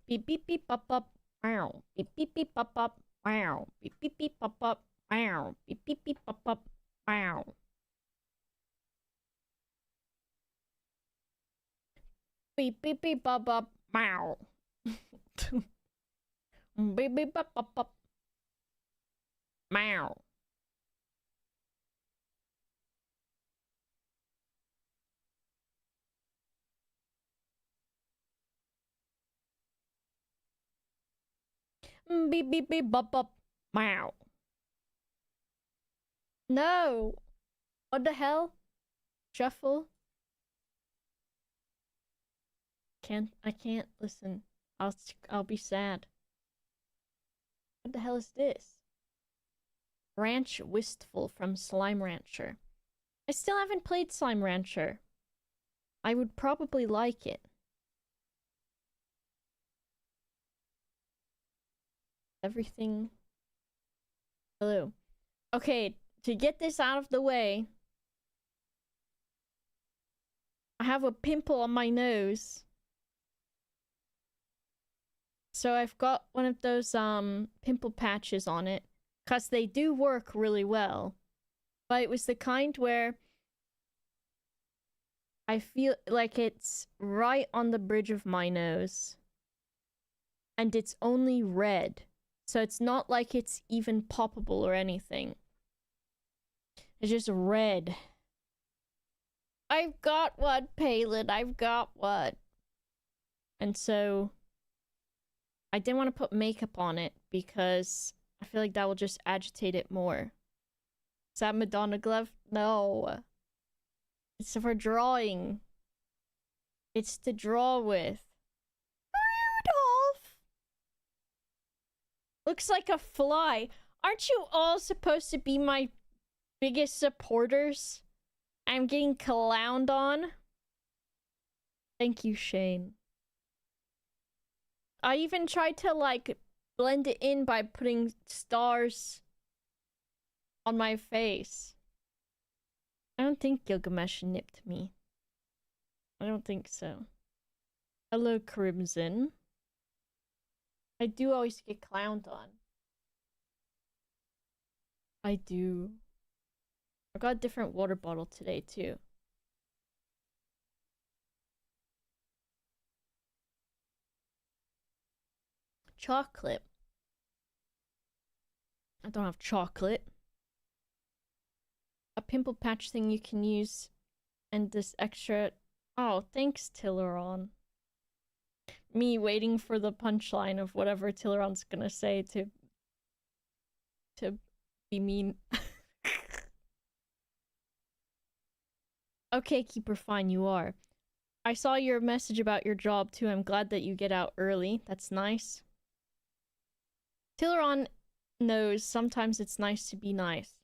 Beep beep beep pop pop. Wow. Beep beep beep pop pop. Wow. Beep beep beep pop pop. Wow. Beep beep beep pop pop. Wow. Beep beep beep pop pop. Wow. Beep beep pop pop pop. Wow. Beep beep beep pop pop. Wow. No. What the hell? Shuffle. I can't listen. I'll be sad. What the hell is this? Ranch Wistful from Slime Rancher. I still haven't played Slime Rancher. I would probably like it. Everything. Hello. Okay, to get this out of the way, I have a pimple on my nose. So I've got one of those pimple patches on it, cause they do work really well. But it was the kind where I feel like it's right on the bridge of my nose. And it's only red. So it's not like it's even poppable or anything. It's just red. I've got one, Palin. I've got one. And so I didn't want to put makeup on it because I feel like that will just agitate it more. Is that Madonna glove? No. It's for drawing. It's to draw with. Rudolph! Looks like a fly. Aren't you all supposed to be my biggest supporters? I'm getting clowned on. Thank you, Shane. I even tried to, like, blend it in by putting stars on my face. I don't think Gilgamesh nipped me. I don't think so. Hello, Crimson. I do always get clowned on. I do. I got a different water bottle today, too. Chocolate. I don't have chocolate. A pimple patch thing you can use. And this extra... Oh, thanks, Tilleron. Me waiting for the punchline of whatever Tilleron's gonna say to be mean. Okay, Keeper, fine, you are. I saw your message about your job, too. I'm glad that you get out early. That's nice. Tilleron knows sometimes it's nice to be nice.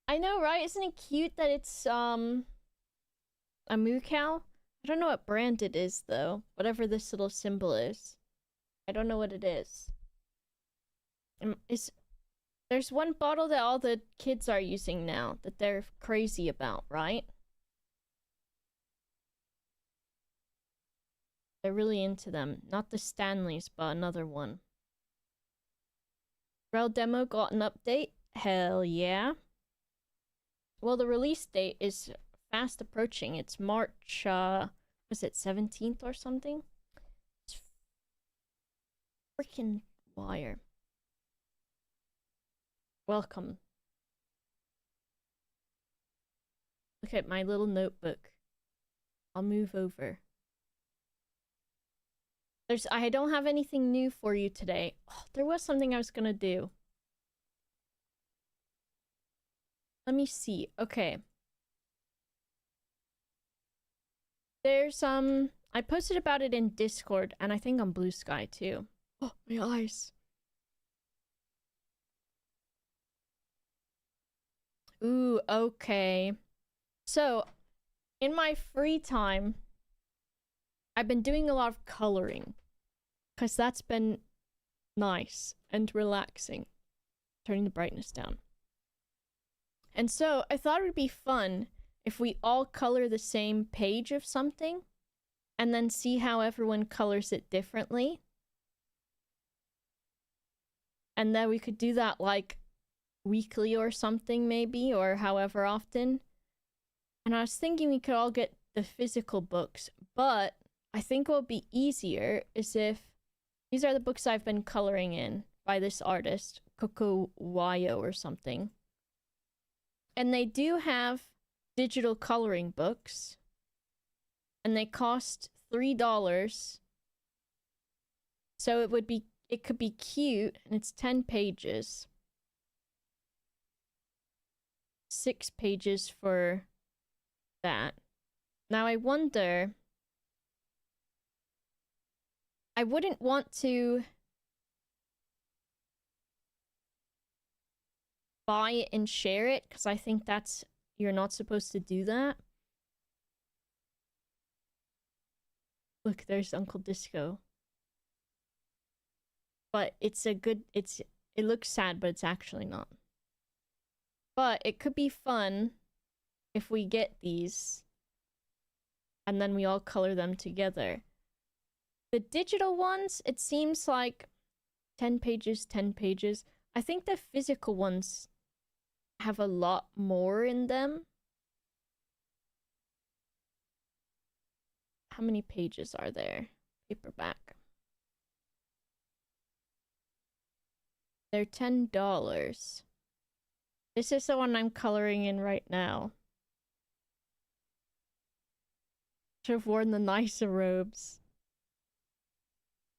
I know, right? Isn't it cute that it's, a moo cow? I don't know what brand it is, though. Whatever this little symbol is. I don't know what it is. There's one bottle that all the kids are using now that they're crazy about, right? They're really into them. Not the Stanleys, but another one. Rel demo got an update? Hell yeah. Well, the release date is fast approaching. It's March, was it 17th or something? It's freaking wire. Welcome. Look at my little notebook. I'll move over. I don't have anything new for you today. Oh, there was something I was gonna do. Let me see. Okay. There's, I posted about it in Discord, and I think on Blue Sky, too. Oh, my eyes. Ooh, okay. So, in my free time, I've been doing a lot of coloring. Because that's been nice and relaxing. Turning the brightness down. And so, I thought it would be fun if we all color the same page of something. And then see how everyone colors it differently. And then we could do that like weekly or something, maybe, or however often. And I was thinking we could all get the physical books, but I think what would be easier is if these are the books I've been coloring in by this artist, Coco Wayo or something. And they do have digital coloring books, and they cost $3. So it could be cute, and it's 10 pages. 6 pages for that. Now I wonder, I wouldn't want to buy it and share it, because I think you're not supposed to do that. Look, there's Uncle Disco. But it looks sad, but it's actually not. But it could be fun if we get these and then we all color them together. The digital ones, it seems like 10 pages, 10 pages. I think the physical ones have a lot more in them. How many pages are there? Paperback. They're $10. This is the one I'm coloring in right now. Should have worn the nicer robes.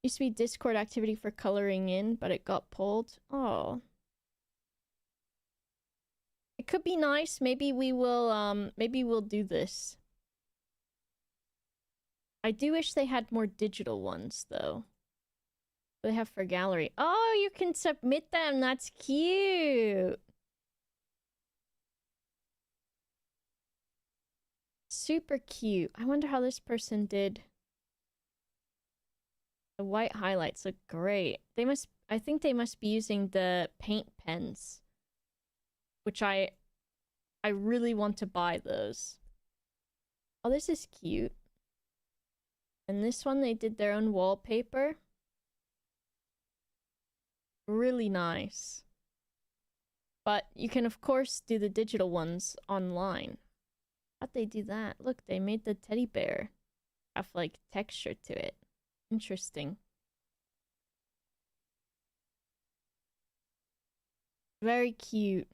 Used to be Discord activity for coloring in, but it got pulled. Oh. It could be nice. Maybe we'll do this. I do wish they had more digital ones, though. They have for gallery. Oh, you can submit them. That's cute. Super cute. I wonder how this person did. The white highlights look great. I think they must be using the paint pens, which I really want to buy those. Oh, this is cute. And this one, they did their own wallpaper. Really nice. But you can, of course, do the digital ones online. How'd they do that? Look, they made the teddy bear have, like, texture to it. Interesting. Very cute.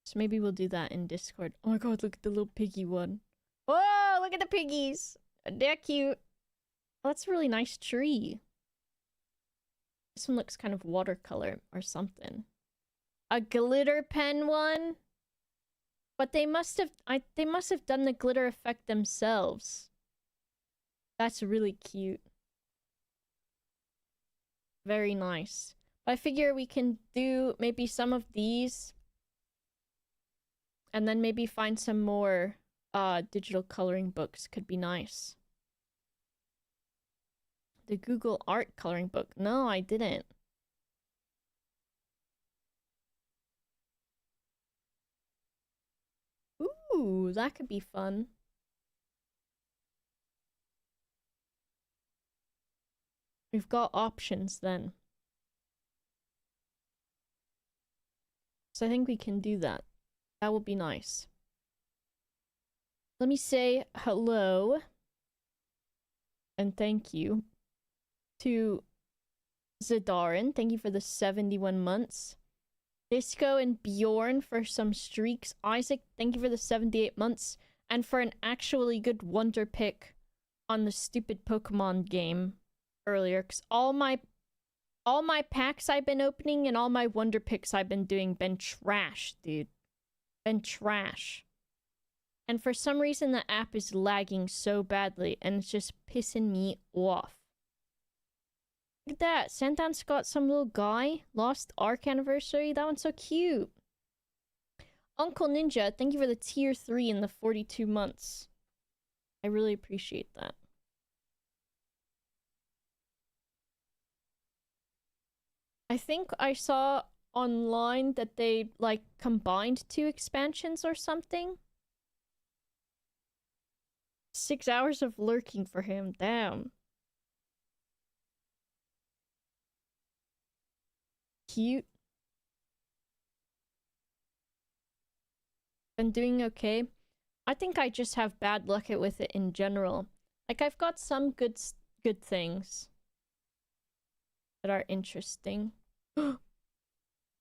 So maybe we'll do that in Discord. Oh my god, look at the little piggy one. Whoa, look at the piggies. They're cute. Oh, that's a really nice tree. This one looks kind of watercolor or something. A glitter pen one? But they must have done the glitter effect themselves. That's really cute. Very nice. But I figure we can do maybe some of these. And then maybe find some more digital coloring books. Could be nice. The Google Art coloring book. No, I didn't. Ooh, that could be fun. We've got options then. So I think we can do that. That would be nice. Let me say hello and thank you to Zadarin. Thank you for the 71 months. Disco and Bjorn for some streaks. Isaac, thank you for the 78 months. And for an actually good wonder pick on the stupid Pokemon game earlier. Because all my packs I've been opening and all my wonder picks I've been doing been trash, dude. Been trash. And for some reason the app is lagging so badly and it's just pissing me off. Look at that. Santan's got some little guy. Lost Ark anniversary. That one's so cute. Uncle Ninja, thank you for the tier 3 in the 42 months. I really appreciate that. I think I saw online that they, like, combined 2 expansions or something. 6 hours of lurking for him. Damn. Cute. Been doing okay. I think I just have bad luck with it in general. Like, I've got some good things that are interesting.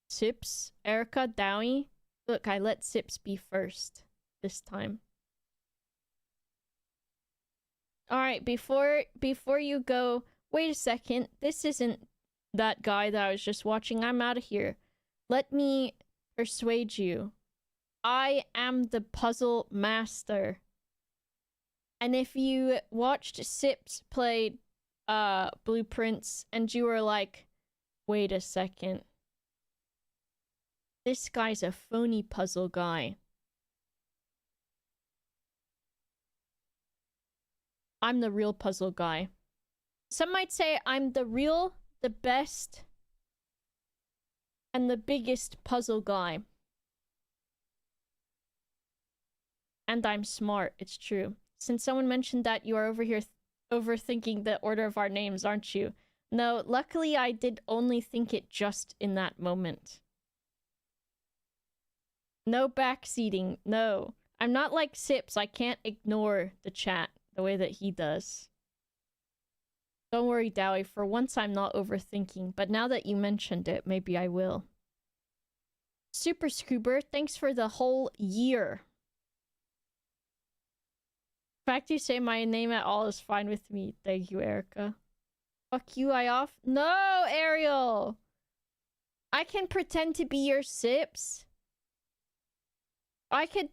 Sips, Erica, Dowie. Look, I let Sips be first this time. Alright, before you go, wait a second. This isn't that guy that I was just watching. I'm out of here. Let me persuade you. I am the puzzle master. And if you watched Sips play Blueprints and you were like, wait a second. This guy's a phony puzzle guy. I'm the real puzzle guy. Some might say I'm the real, the best, and the biggest puzzle guy. And I'm smart, it's true. Since someone mentioned that, you are over here overthinking the order of our names, aren't you? No, luckily I did only think it just in that moment. No backseating, no. I'm not like Sips, I can't ignore the chat the way that he does. Don't worry, Dowie, for once I'm not overthinking, but now that you mentioned it, maybe I will. Super Scoober, thanks for the whole year. The fact you say my name at all is fine with me. Thank you, Erica. Fuck you, I off? No, Ariel! I can pretend to be your Sips. I could,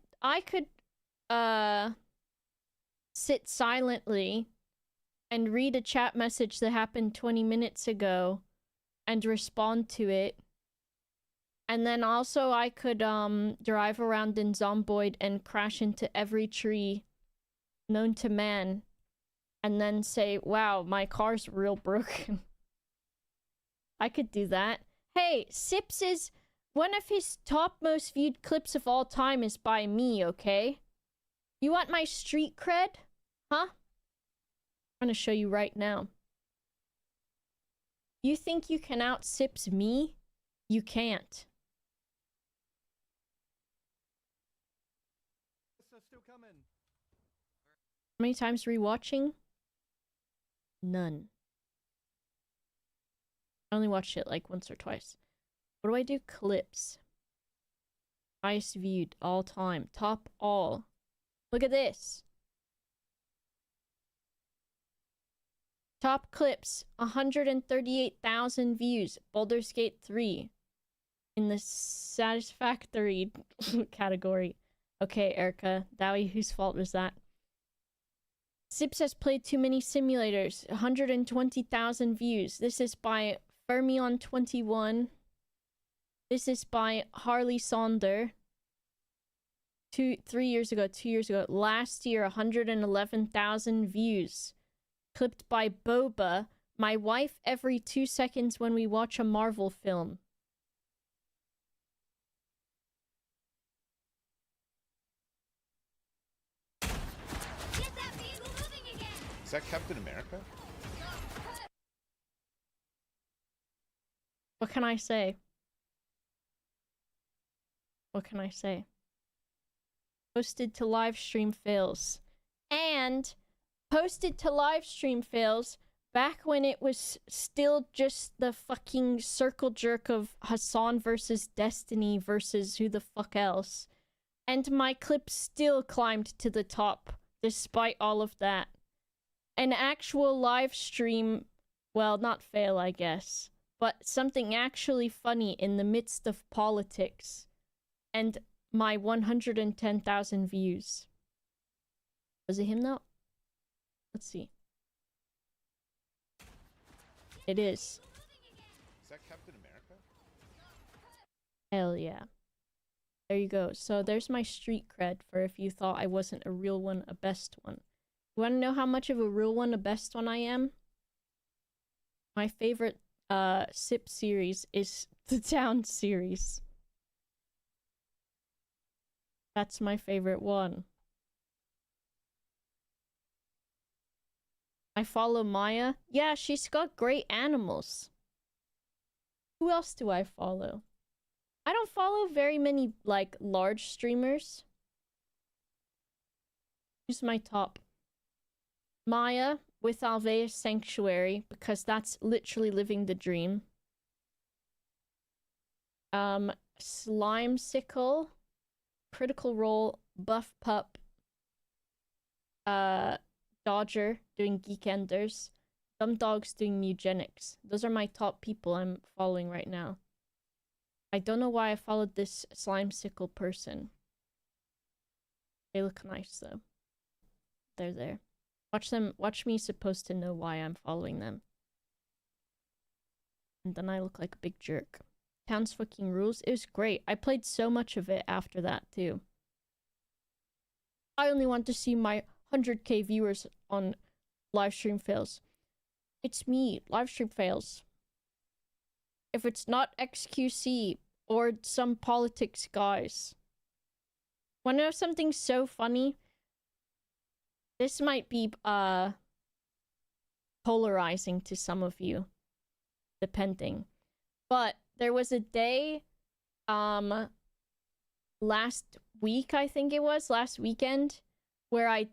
sit silently and read a chat message that happened 20 minutes ago and respond to it. And then also I could, drive around in Zomboid and crash into every tree known to man. And then say, wow, my car's real broken. I could do that. Hey, Sips is... one of his top most viewed clips of all time is by me, okay? You want my street cred? Huh? I'm gonna show you right now. You think you can out-Sips me? You can't. Still coming. How many times rewatching? None. I only watched it like once or twice. What do I do? Clips. Highest viewed all time. Top all. Look at this. Top clips. 138,000 views. Baldur's Gate 3. In the satisfactory category. Okay, Erica. Dowie, whose fault was that? Sips has played too many simulators. 120,000 views. This is by Fermion21. This is by Harley Sonder. 2 years ago. Last year, 111,000 views. Clipped by Boba. My wife every 2 seconds when we watch a Marvel film. Is that Captain America? What can I say? What can I say? Posted to live stream fails. And posted to live stream fails back when it was still just the fucking circle jerk of Hassan versus Destiny versus who the fuck else. And my clip still climbed to the top despite all of that. An actual live stream, well, not fail, I guess, but something actually funny in the midst of politics. And my 110,000 views. Was it him though? Let's see. It is. Is that Captain America? Hell yeah. There you go. So there's my street cred for if you thought I wasn't a real one, a best one. You want to know how much of a real one, a best one I am? My favorite SIP series is the Town series. That's my favorite one. I follow Maya. Yeah, she's got great animals. Who else do I follow? I don't follow very many, like, large streamers. Who's my top? Maya with Alveus Sanctuary, because that's literally living the dream. Slimesicle, Critical Role, Buff Pup, Dodger doing Geekenders, Dumb Dogs doing Eugenics. Those are my top people I'm following right now. I don't know why I followed this Slimesicle person. They look nice though. They're there. Watch me supposed to know why I'm following them. And then I look like a big jerk. Town's fucking rules. It was great. I played so much of it after that too. I only want to see my 100k viewers on livestream fails. It's me, livestream fails. If it's not XQC or some politics guys. Wanna know something so funny? This might be polarizing to some of you, depending. But there was a day last week, I think it was, last weekend, where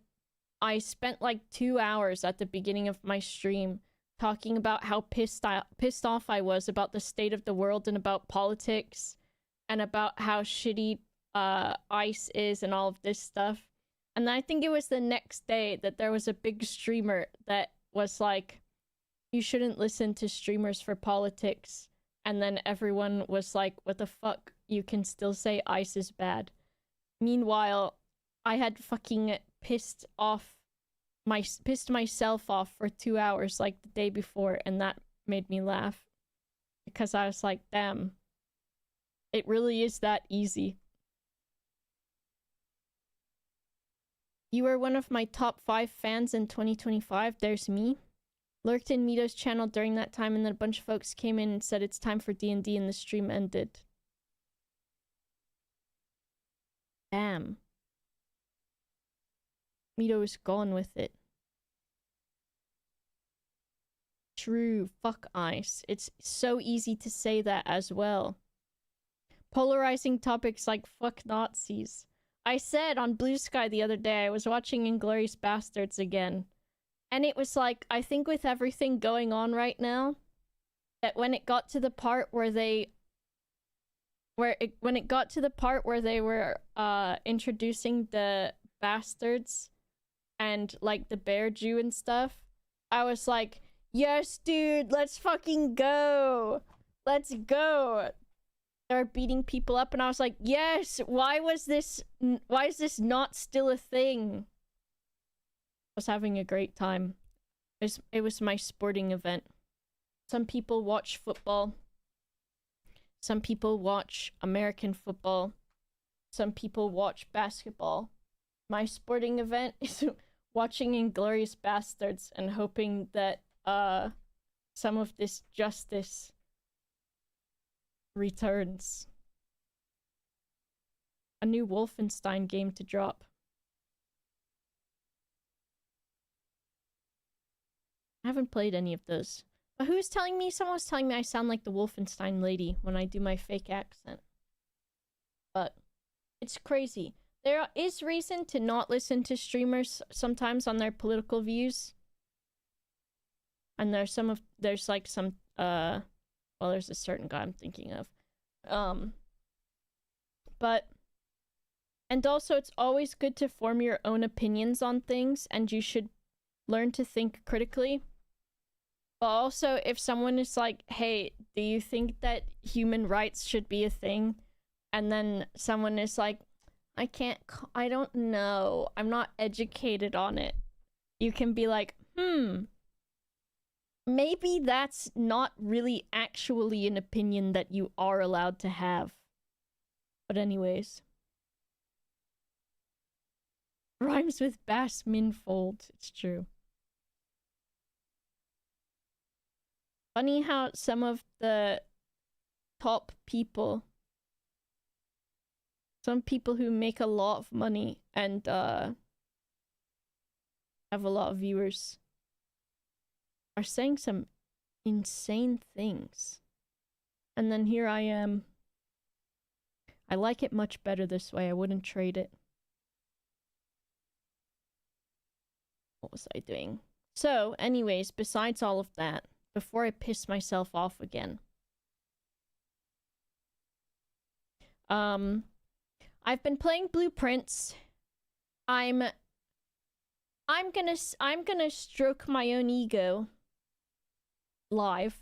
I spent like 2 hours at the beginning of my stream talking about how pissed off I was about the state of the world and about politics and about how shitty ICE is and all of this stuff. And I think it was the next day that there was a big streamer that was like, you shouldn't listen to streamers for politics. And then everyone was like, what the fuck? You can still say ICE is bad. Meanwhile, I had fucking pissed myself off for 2 hours like the day before, and that made me laugh. Because I was like, damn. It really is that easy. You were one of my top 5 fans in 2025. There's me. Lurked in Mito's channel during that time, and then a bunch of folks came in and said it's time for D&D, and the stream ended. Damn. Mito is gone with it. True. Fuck ICE. It's so easy to say that as well. Polarizing topics like fuck Nazis. I said on Blue Sky the other day I was watching Inglourious Bastards again. And it was like, I think with everything going on right now, that when it got to the part where they were introducing the bastards and like the bear Jew and stuff, I was like, yes, dude, let's fucking go. Let's go. They're beating people up, and I was like, yes, why is this not still a thing? I was having a great time. It was my sporting event. Some people watch football. Some people watch American football. Some people watch basketball. My sporting event is watching Inglourious Bastards and hoping that some of this justice returns. A new Wolfenstein game to drop. I haven't played any of those. But who was telling me? Someone was telling me I sound like the Wolfenstein lady when I do my fake accent. But it's crazy. There is reason to not listen to streamers sometimes on their political views. And there's some there's a certain guy I'm thinking of. But and also it's always good to form your own opinions on things, and you should learn to think critically. But also, if someone is like, hey, do you think that human rights should be a thing? And then someone is like, I don't know. I'm not educated on it. You can be like, maybe that's not really actually an opinion that you are allowed to have. But anyways. Rhymes with Bass Minfold. It's true. Funny how some of the top people, some people who make a lot of money and have a lot of viewers, are saying some insane things. And then here I am. I like it much better this way. I wouldn't trade it. What was I doing? So, anyways, besides all of that, before I piss myself off again. I've been playing Blueprints. I'm gonna stroke my own ego live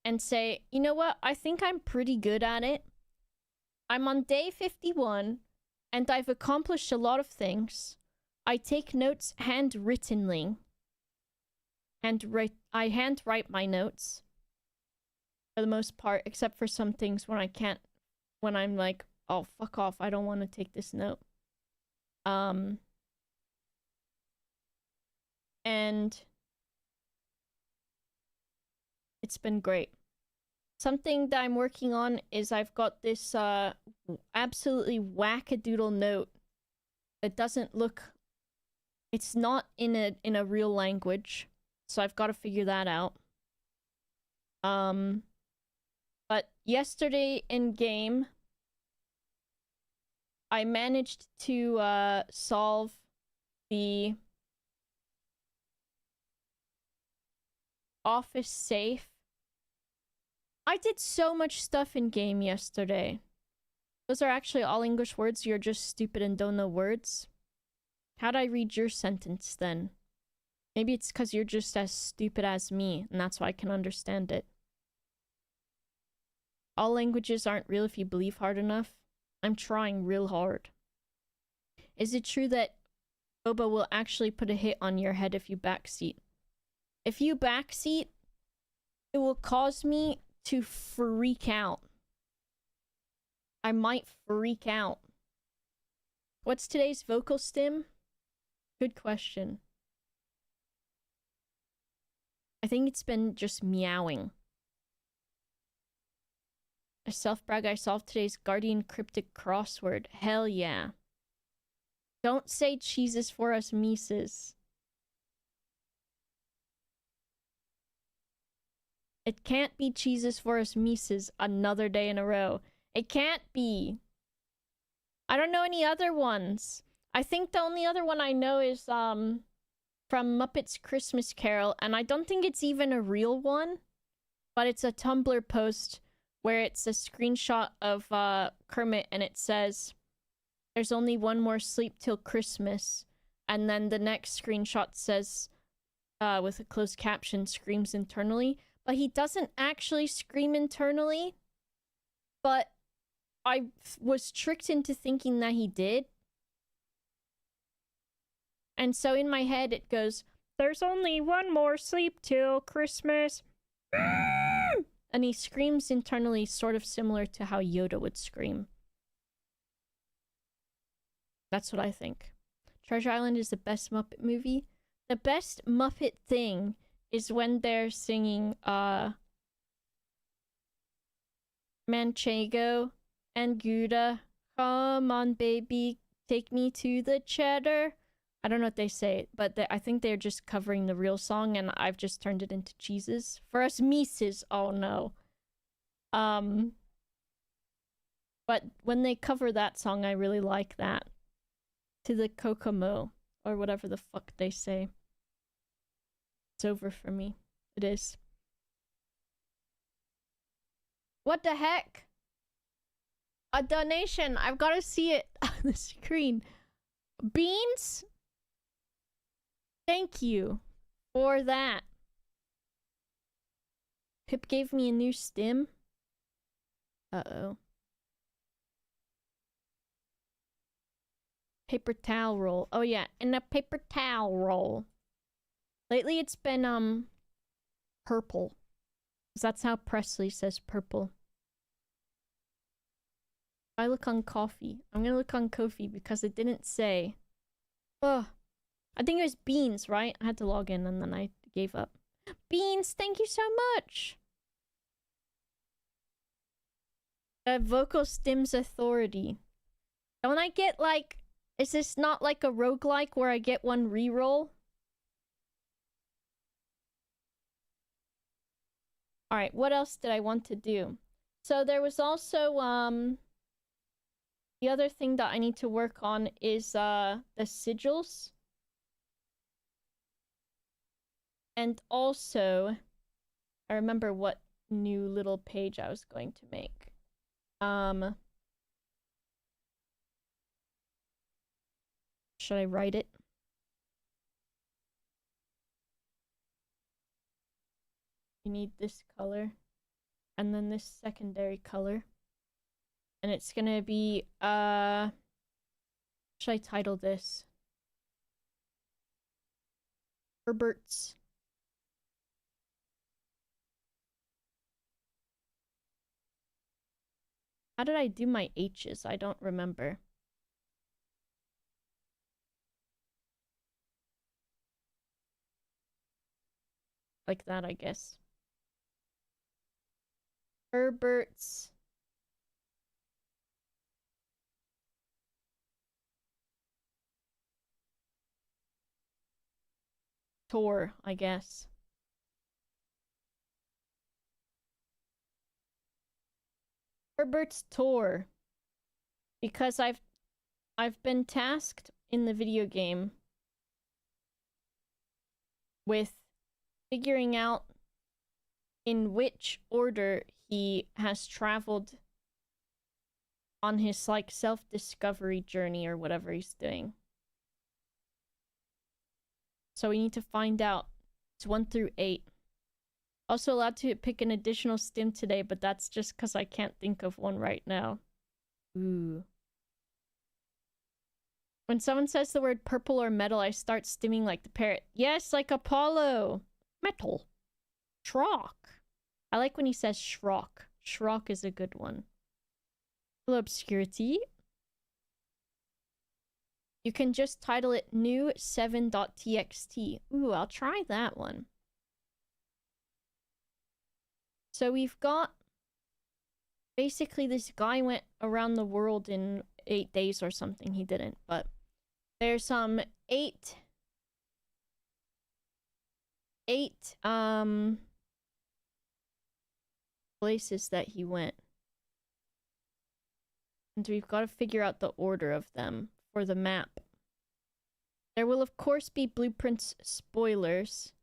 and say, you know what? I think I'm pretty good at it. I'm on day 51 and I've accomplished a lot of things. I take notes handwrittenly. I handwrite my notes for the most part, except for some things when I can't, when I'm like, oh, fuck off, I don't want to take this note. And it's been great. Something that I'm working on is I've got this absolutely wackadoodle note that doesn't look, it's not in a real language, so I've got to figure that out. But yesterday in game, I managed to solve the office safe. I did so much stuff in game yesterday. Those are actually all English words. You're just stupid and don't know words. How'd I read your sentence then? Maybe it's because you're just as stupid as me, and that's why I can understand it. All languages aren't real if you believe hard enough. I'm trying real hard. Is it true that Boba will actually put a hit on your head if you backseat? If you backseat, it will cause me to freak out. I might freak out. What's today's vocal stim? Good question. I think it's been just meowing. I self-brag I solved today's Guardian cryptic crossword. Hell yeah. Don't say cheeses for us Mises. It can't be cheeses for us Mises another day in a row. It can't be. I don't know any other ones. I think the only other one I know is from Muppets Christmas Carol, and I don't think it's even a real one, but it's a Tumblr post where it's a screenshot of Kermit and it says, "There's only one more sleep till Christmas." And then the next screenshot says, with a closed caption, "Screams internally." But he doesn't actually scream internally. But I was tricked into thinking that he did. And so in my head it goes, "There's only one more sleep till Christmas." And he screams internally, sort of similar to how Yoda would scream. That's what I think. Treasure Island is the best Muppet movie. The best Muppet thing is when they're singing Manchego and Gouda. Come on, baby, take me to the cheddar. I don't know what they say, but I think they're just covering the real song, and I've just turned it into cheeses. For us Mises, oh no. But when they cover that song, I really like that. To the Kokomo, or whatever the fuck they say. It's over for me. It is. What the heck? A donation. I've got to see it on the screen. Beans? Thank you for that. Pip gave me a new stim. Uh-oh. Paper towel roll. Oh yeah, in a paper towel roll. Lately it's been, purple. 'Cause that's how Presley says purple. I look on coffee. I'm gonna look on Ko-fi because it didn't say. Ugh. I think it was Beans, right? I had to log in and then I gave up. Beans, thank you so much! Vocal Stims Authority. Don't I get, like... Is this not like a roguelike where I get one reroll? Alright, what else did I want to do? So there was also the other thing that I need to work on is the sigils. And also I remember what new little page I was going to make. Should I write it? You need this color and then this secondary color. And it's gonna be should I title this? Herbert's How did I do my H's? I don't remember. Like that, I guess. Herbert's tour, I guess. Herbert's tour. Because I've been tasked in the video game with figuring out in which order he has traveled on his like self-discovery journey or whatever he's doing. So we need to find out. It's 1 through 8. Also allowed to pick an additional stim today, but that's just because I can't think of one right now. Ooh. When someone says the word purple or metal, I start stimming like the parrot. Yes, like Apollo. Metal. Shrock. I like when he says shrock. Shrock is a good one. Hello, Obscurity. You can just title it new 7.txt. Ooh, I'll try that one. So we've got... Basically, this guy went around the world in 8 days or something. He didn't, but... There's 8 places that he went. And we've got to figure out the order of them for the map. There will of course be blueprints spoilers.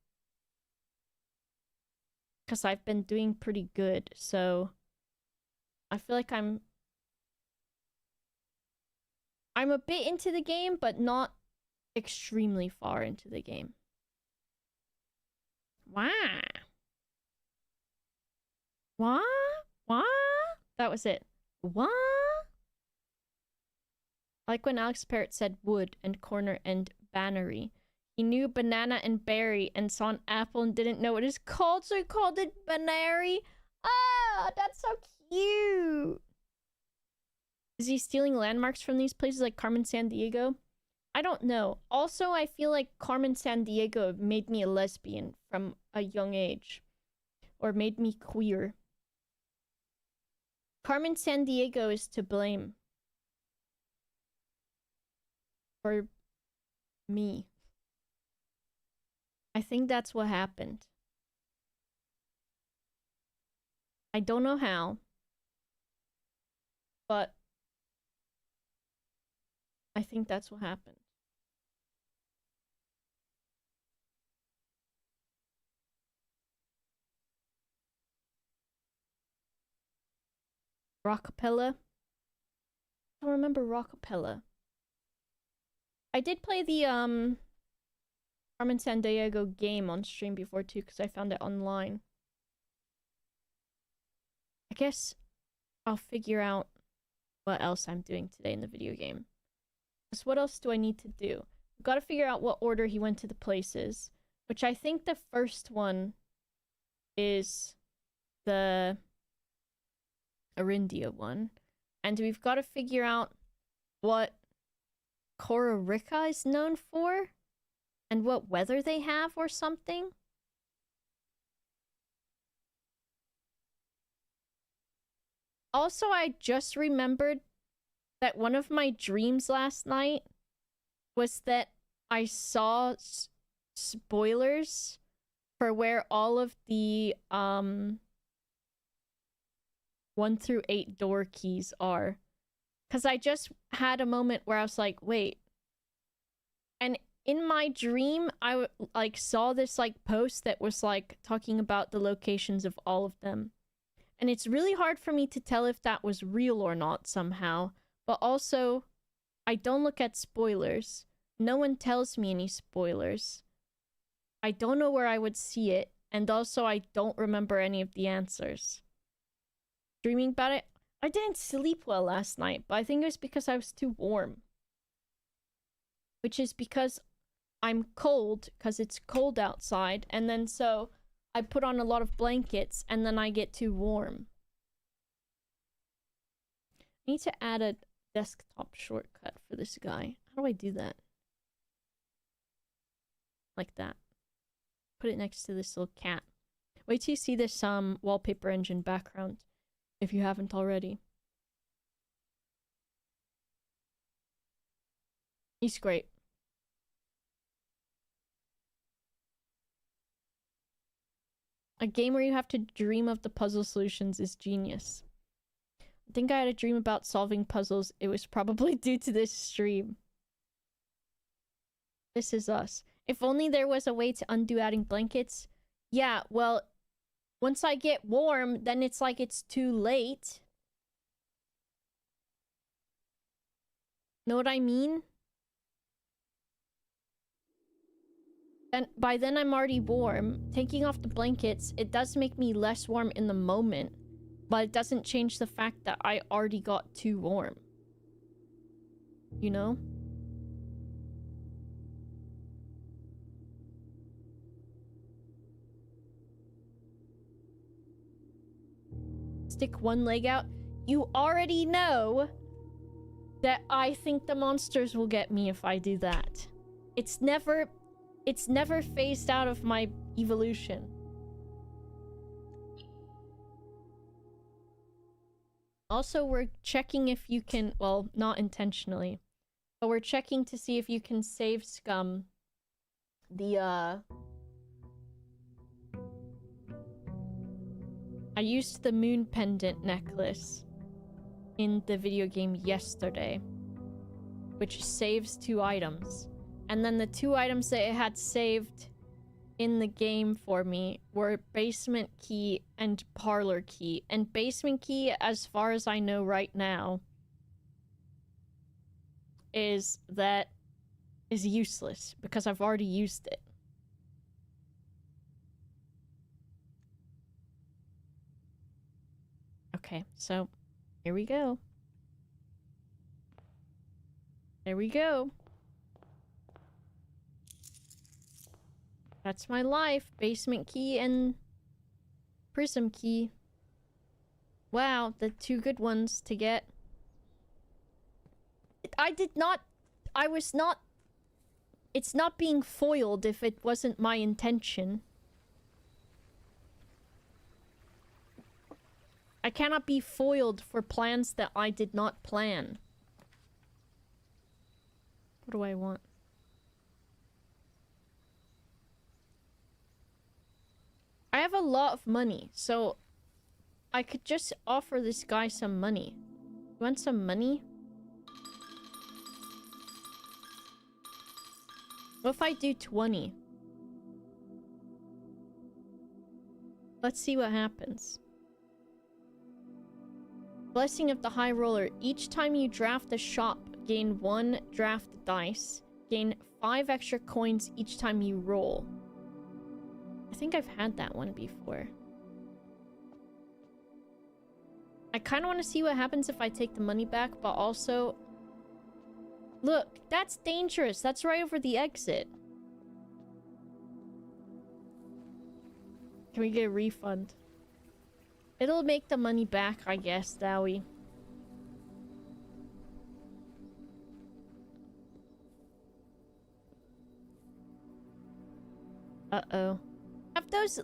Because I've been doing pretty good, so... I feel like I'm a bit into the game, but not extremely far into the game. Wah. Wah? Wah? That was it. Wah? Like when Alex Parrott said wood and corner and bannery. He knew banana and berry and saw an apple and didn't know what it's called, so he called it banary. Ah, that's so cute. Is he stealing landmarks from these places like Carmen Sandiego? I don't know. Also, I feel like Carmen Sandiego made me a lesbian from a young age. Or made me queer. Carmen Sandiego is to blame. For me. I think that's what happened. I don't know how. But I think that's what happened. Rockapella? I don't remember Rockapella. I did play the Carmen Sandiego game on stream before too, because I found it online. I guess I'll figure out what else I'm doing today in the video game. So what else do I need to do? I've got to figure out what order he went to the places, which I think the first one is the Arindia one. And we've got to figure out what Cora Rica is known for and what weather they have or something. Also, I just remembered that one of my dreams last night was that I saw spoilers for where all of the 1 through 8 door keys are. Because I just had a moment where I was like, wait. And in my dream, I like saw this like post that was like talking about the locations of all of them. And it's really hard for me to tell if that was real or not somehow. But also, I don't look at spoilers. No one tells me any spoilers. I don't know where I would see it. And also, I don't remember any of the answers. Dreaming about it, I didn't sleep well last night, but I think it was because I was too warm. Which is because I'm cold, because it's cold outside, and then so I put on a lot of blankets, and then I get too warm. I need to add a desktop shortcut for this guy. How do I do that? Like that. Put it next to this little cat. Wait till you see this wallpaper engine background, if you haven't already. He's great. A game where you have to dream of the puzzle solutions is genius. I think I had a dream about solving puzzles. It was probably due to this stream. This is us. If only there was a way to undo adding blankets. Yeah, well, once I get warm, then it's like it's too late. Know what I mean? And by then I'm already warm. Taking off the blankets, it does make me less warm in the moment, but it doesn't change the fact that I already got too warm. You know? Stick one leg out. You already know that I think the monsters will get me if I do that. It's never phased out of my evolution. Also, we're checking if you can, well, not intentionally, but we're checking to see if you can save scum the, I used the moon pendant necklace in the video game yesterday, which saves 2 items. And then the 2 items that it had saved in the game for me were basement key and parlor key. And basement key, as far as I know right now, is useless because I've already used it. Okay, so here we go. There we go. That's my life. Basement key and prism key. Wow, the 2 good ones to get. It's not being foiled if it wasn't my intention. I cannot be foiled for plans that I did not plan. What do I want? I have a lot of money, so I could just offer this guy some money. You want some money? What if I do 20? Let's see what happens. Blessing of the High Roller. Each time you draft a shop, gain 1 draft dice. Gain 5 extra coins each time you roll. I think I've had that one before. I kind of want to see what happens if I take the money back, but also... Look, that's dangerous. That's right over the exit. Can we get a refund? It'll make the money back, I guess, Dowie. Uh-oh. Have those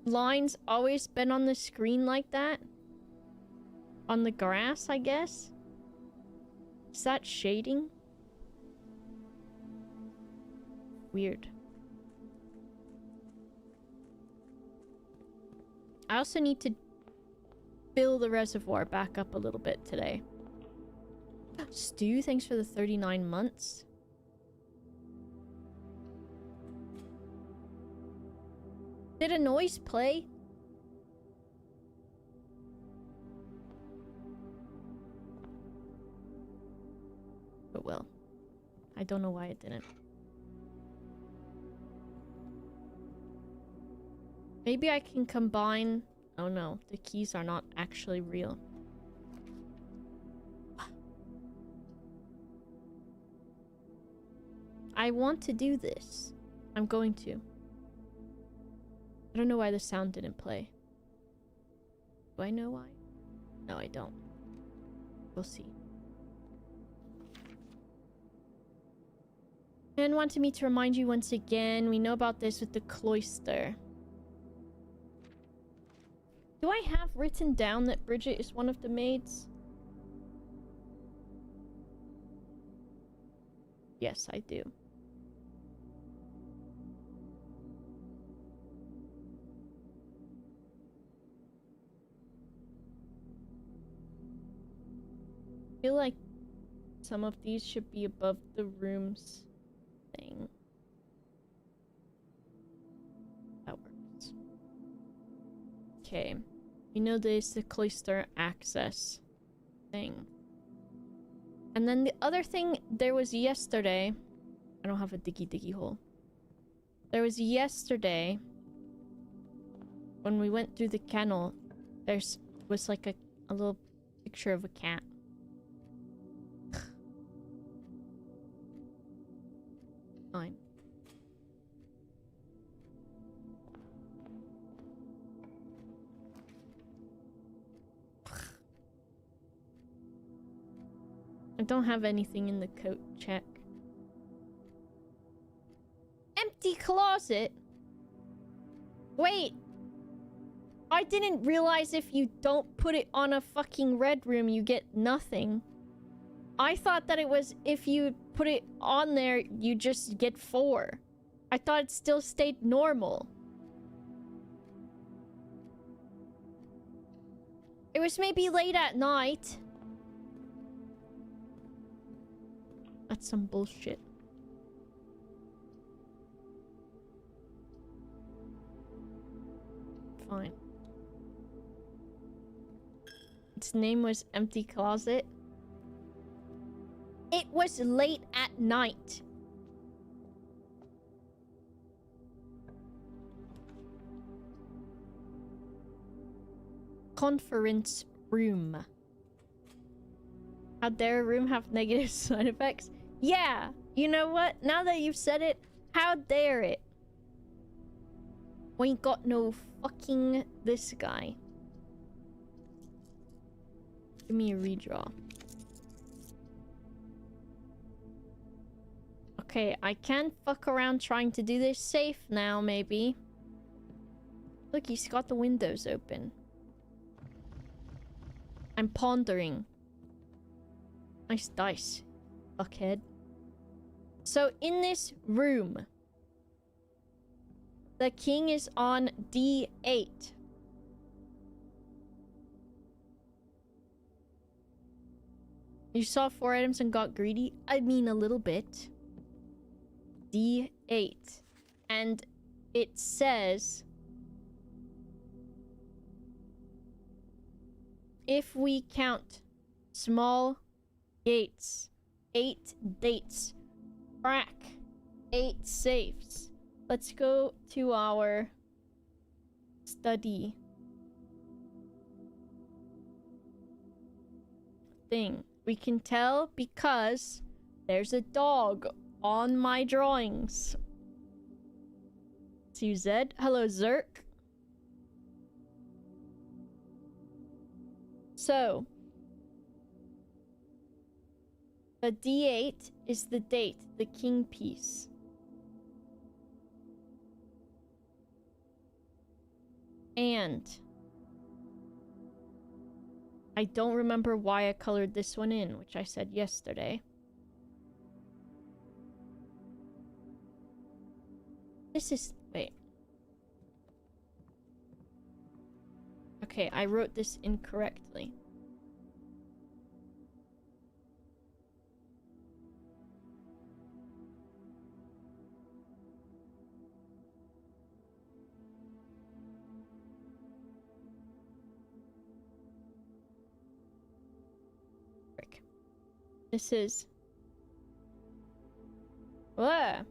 lines always been on the screen like that? On the grass, I guess? Is that shading? Weird. I also need to fill the reservoir back up a little bit today. Stu, thanks for the 39 months. Did a noise play? Oh well. I don't know why it didn't. Maybe I can combine... Oh no, the keys are not actually real. I want to do this. I'm going to. I don't know why the sound didn't play. Do I know why? No, I don't. We'll see. And wanted me to remind you once again, we know about this with the cloister. Do I have written down that Bridget is one of the maids? Yes, I do. I feel like some of these should be above the rooms thing. That works. Okay. You know there's the cloister access thing. And then the other thing there was yesterday... I don't have a diggy hole. There was yesterday... when we went through the kennel, was like a little picture of a cat. Fine. I don't have anything in the coat check. Empty closet? Wait! I didn't realize if you don't put it on a fucking red room, you get nothing. I thought that it was if you put it on there, you just get 4. I thought it still stayed normal. It was maybe late at night. That's some bullshit. Fine. Its name was Empty Closet. It was late at night. Conference room. How dare a room have negative side effects? Yeah, you know what? Now that you've said it, how dare it? We ain't got no fucking this guy. Give me a redraw. Okay, I can fuck around trying to do this safe now, maybe. Look, he's got the windows open. I'm pondering. Nice dice, fuckhead. So, in this room, the king is on D8. You saw 4 items and got greedy? I mean, a little bit. D8. And it says... if we count small gates, 8 dates, crack, 8 safes. Let's go to our study thing. We can tell because there's a dog on my drawings. See Zed. Hello, Zerk. So, the D8 is the date, the king piece. And I don't remember why I colored this one in, which I said yesterday. This is... wait. A Okay, I wrote this incorrectly. Frick. This is... What?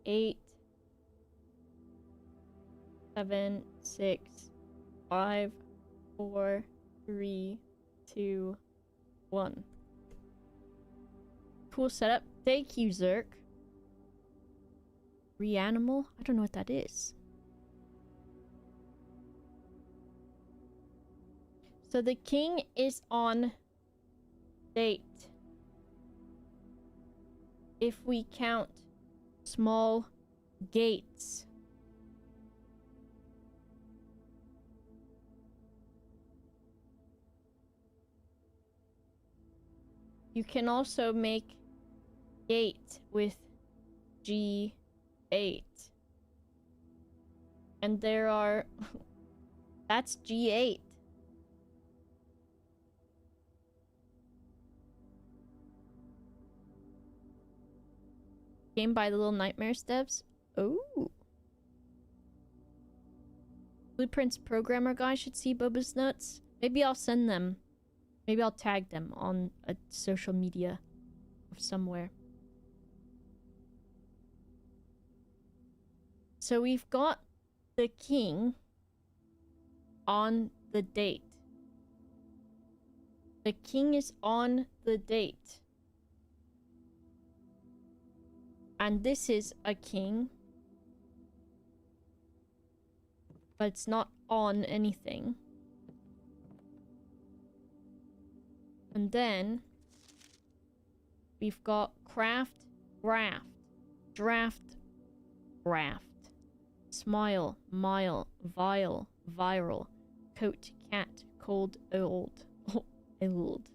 8, 7, 6, 5, 4, 3, 2, 1. Cool setup. Thank you, Zerk. Reanimal? I don't know what that is. So the king is on date. If we count small gates. You can also make gate with G8. And there are... That's G8. Game by the Little Nightmares devs. Oh. Blueprints programmer guy should see Boba's notes. Maybe I'll send them. Maybe I'll tag them on a social media of somewhere. So we've got the king on the date. The king is on the date. And this is a king. But it's not on anything. And then we've got craft, graft, draft, graft, smile, mile, vile, viral, coat, cat, cold, old, old,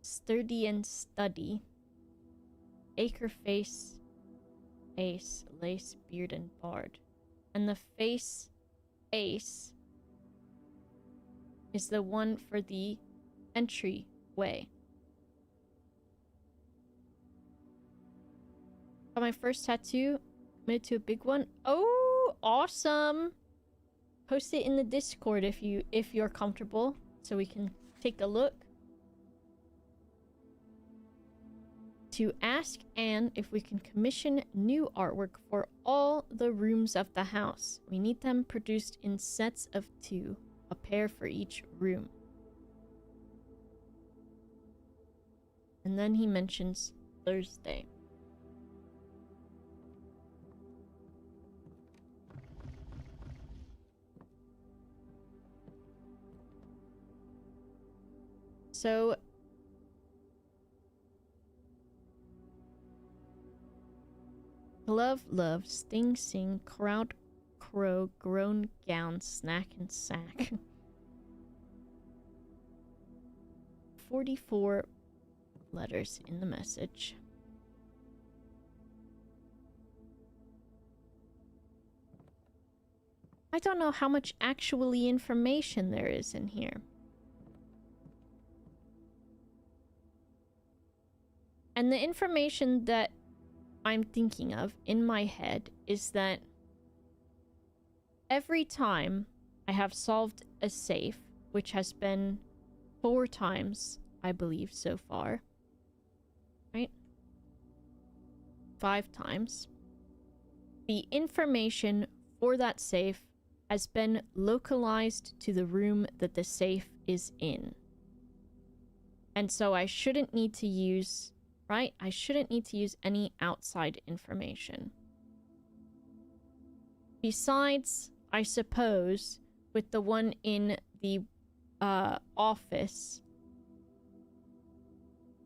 sturdy and study, acre face, ace, lace, beard, and bard. And the face ace is the one for the entryway. Got my first tattoo, committed to a big one. Oh, awesome! Post it in the Discord if you're comfortable, so we can take a look. To ask Anne if we can commission new artwork for all the rooms of the house. We need them produced in sets of 2, a pair for each room. And then he mentions Thursday. So glove, love, sting, sing, crowd, crow, groan, gown, snack, and sack. 44 letters in the message. I don't know how much actually information there is in here. And the information that I'm thinking of in my head is that every time I have solved a safe, which has been 4 times, I believe, so far, right? 5 times. The information for that safe has been localized to the room that the safe is in. And so I shouldn't need to use, right? I shouldn't need to use any outside information. Besides, I suppose, with the one in the office,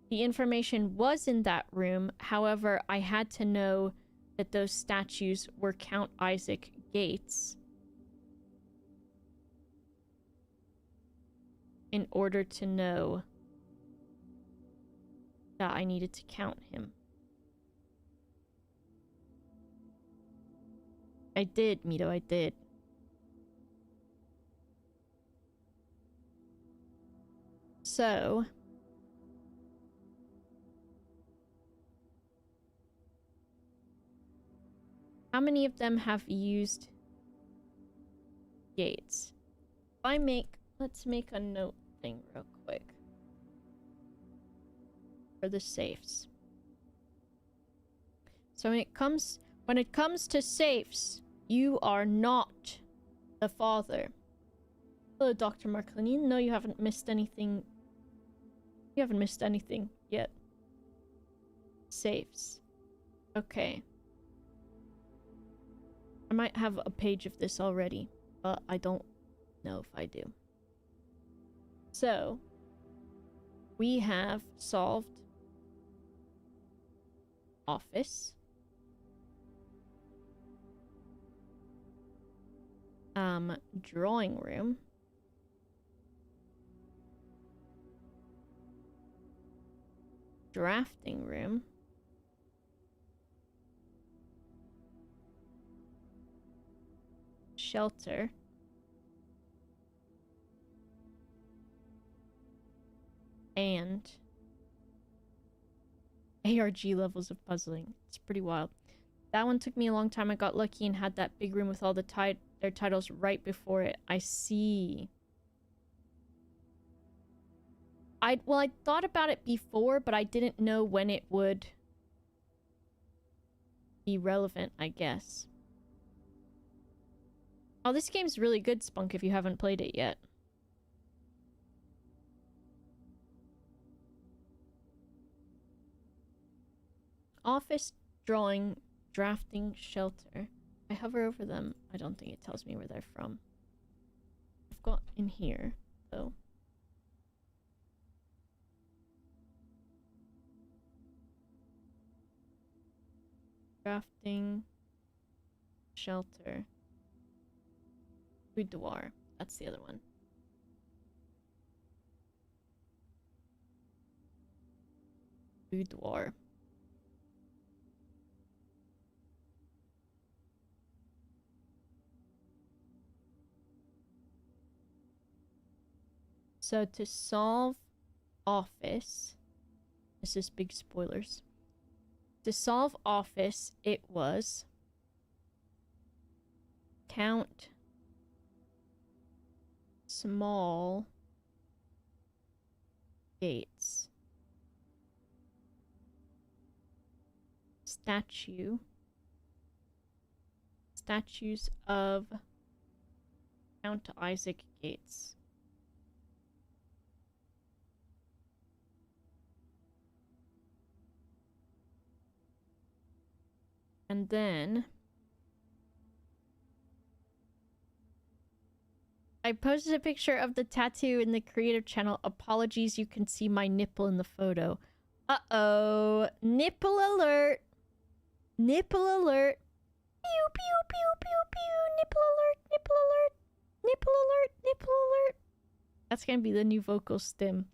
the information was in that room. However, I had to know that those statues were Count Isaac Gates in order to know that I needed to count him. I did, Mito, I did. So... how many of them have used gates? If I make... let's make a note thing real quick. For the safes. So when it comes to safes, you are not the father. Hello, Dr. Marklin. No, you haven't missed anything. You haven't missed anything yet. Safes. Okay. I might have a page of this already, but I don't know if I do. So, we have solved office. Drawing room. Drafting room. Shelter. And ARG levels of puzzling. It's pretty wild. That one took me a long time. I got lucky and had that big room with all the their titles right before it. I see. I thought about it before, but I didn't know when it would be relevant, I guess. Oh, this game's really good, Spunk, if you haven't played it yet. Office, drawing, drafting, shelter. I hover over them. I don't think it tells me where they're from. I've got in here, though. Drafting, shelter, boudoir. That's the other one. Boudoir. So to solve office, this is big spoilers. To solve office, it was count small gates. Statues of Count Isaac Gates. And then I posted a picture of the tattoo in the creative channel. Apologies, you can see my nipple in the photo. Uh-oh. Nipple alert. Nipple alert. Pew, pew, pew, pew, pew. Nipple alert, nipple alert. Nipple alert, nipple alert. That's gonna be the new vocal stim.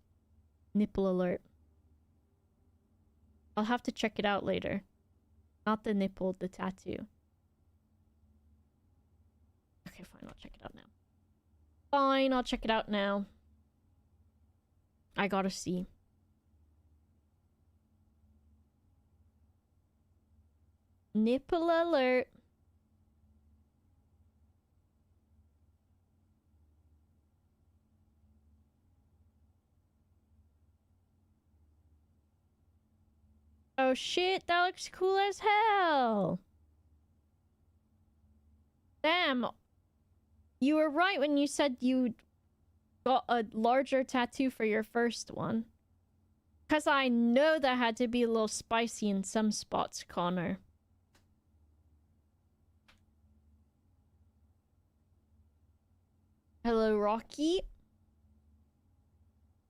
Nipple alert. I'll have to check it out later. Not the nipple, the tattoo. Okay, fine, I'll check it out now. Fine, I'll check it out now. I gotta see. Nipple alert. Oh shit, that looks cool as hell. Damn. You were right when you said you got a larger tattoo for your first one. Because I know that had to be a little spicy in some spots, Connor. Hello, Rocky.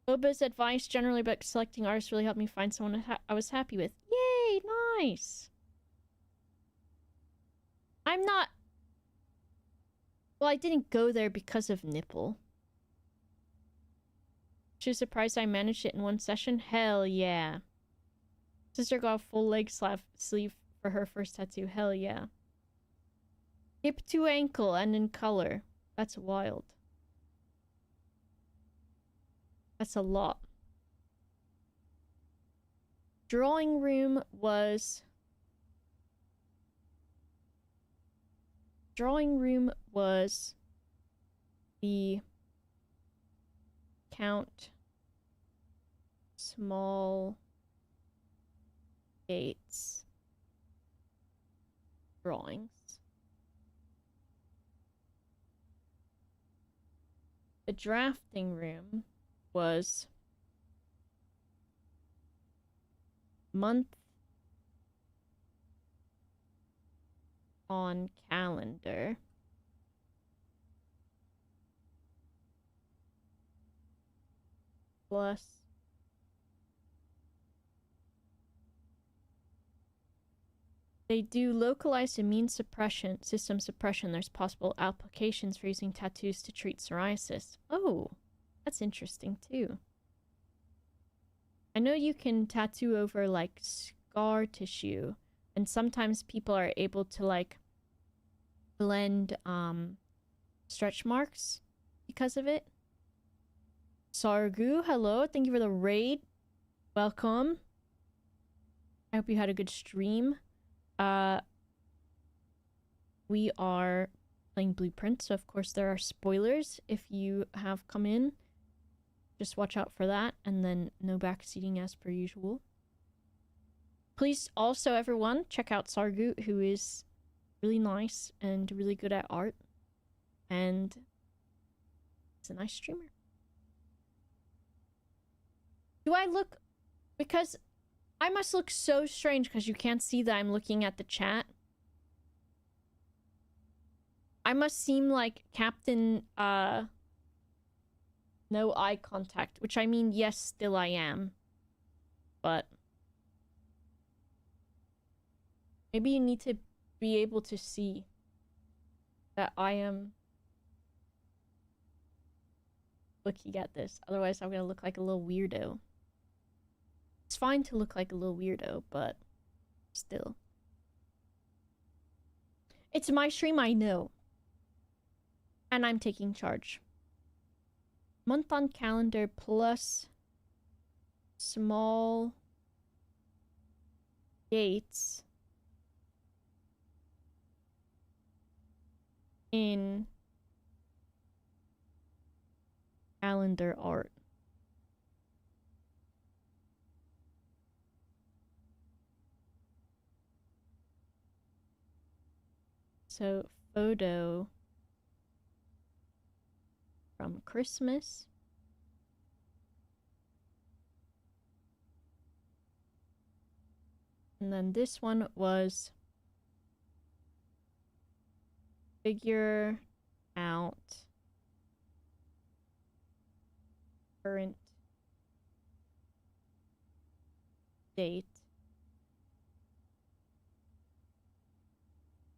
Boba's advice generally about selecting artists really helped me find someone I was happy with. Yay, nice. I'm not... Well, I didn't go there because of nipple. She's surprised I managed it in one session? Hell yeah. Sister got a full leg sleeve for her first tattoo. Hell yeah. Hip to ankle and in color. That's wild. That's a lot. Drawing room was the count small gates drawings. The drafting room was month on calendar plus they do localized immune suppression, system suppression. There's possible applications for using tattoos to treat psoriasis. Oh, that's interesting too. I know you can tattoo over like scar tissue, and sometimes people are able to like blend stretch marks because of it. Sargu, hello, thank you for the raid. Welcome. I hope you had a good stream. We are playing Blueprint, so of course there are spoilers if you have come in. Just watch out for that, and then no backseating as per usual. Please also, everyone, check out Sargu, who is really nice and really good at art. And he's a nice streamer. Do I look... Because I must look so strange because you can't see that I'm looking at the chat. I must seem like Captain, no eye contact. Which I mean, yes, still I am. But... maybe you need to be able to see that I am looking at this. Otherwise, I'm gonna look like a little weirdo. It's fine to look like a little weirdo, but still. It's my stream, I know. And I'm taking charge. Month on calendar plus small dates in calendar art. So, photo from Christmas. And then this one was figure out current date,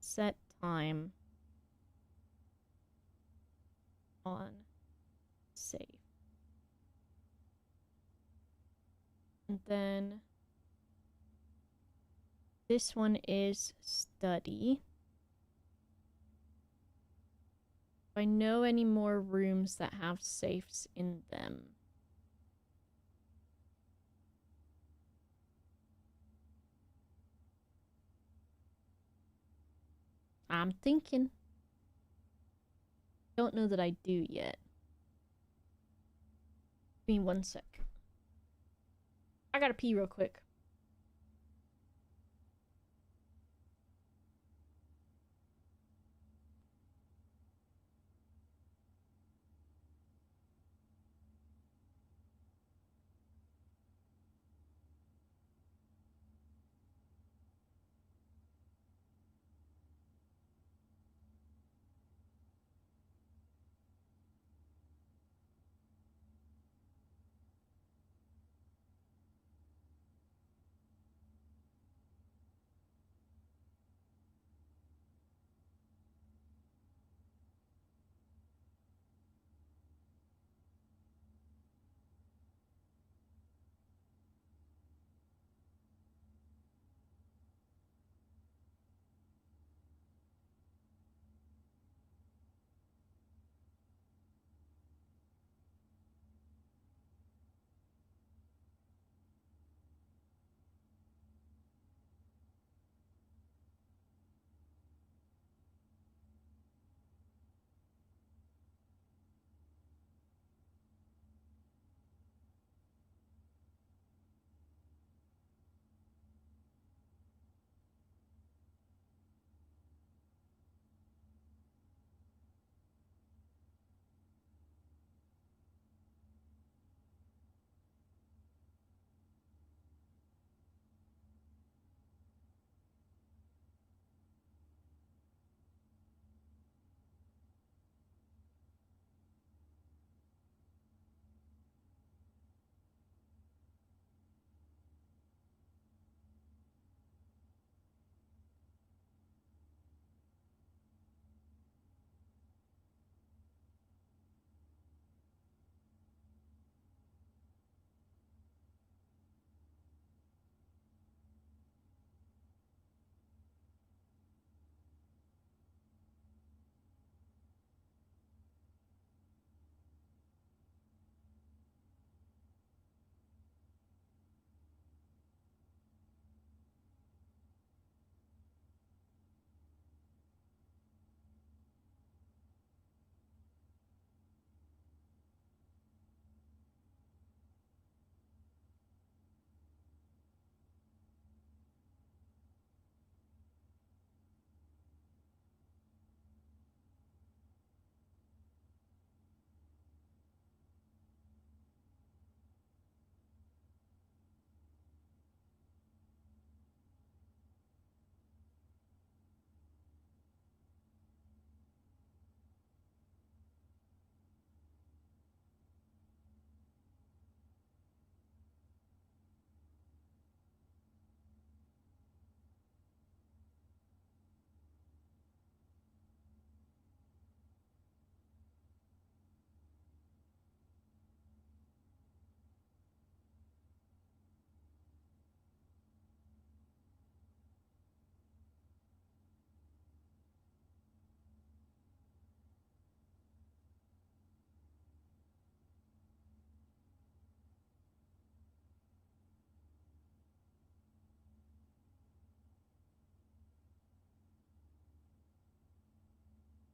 set time on save. And then this one is study. Do I know any more rooms that have safes in them? I'm thinking. Don't know that I do yet. Give me 1 sec. I gotta pee real quick.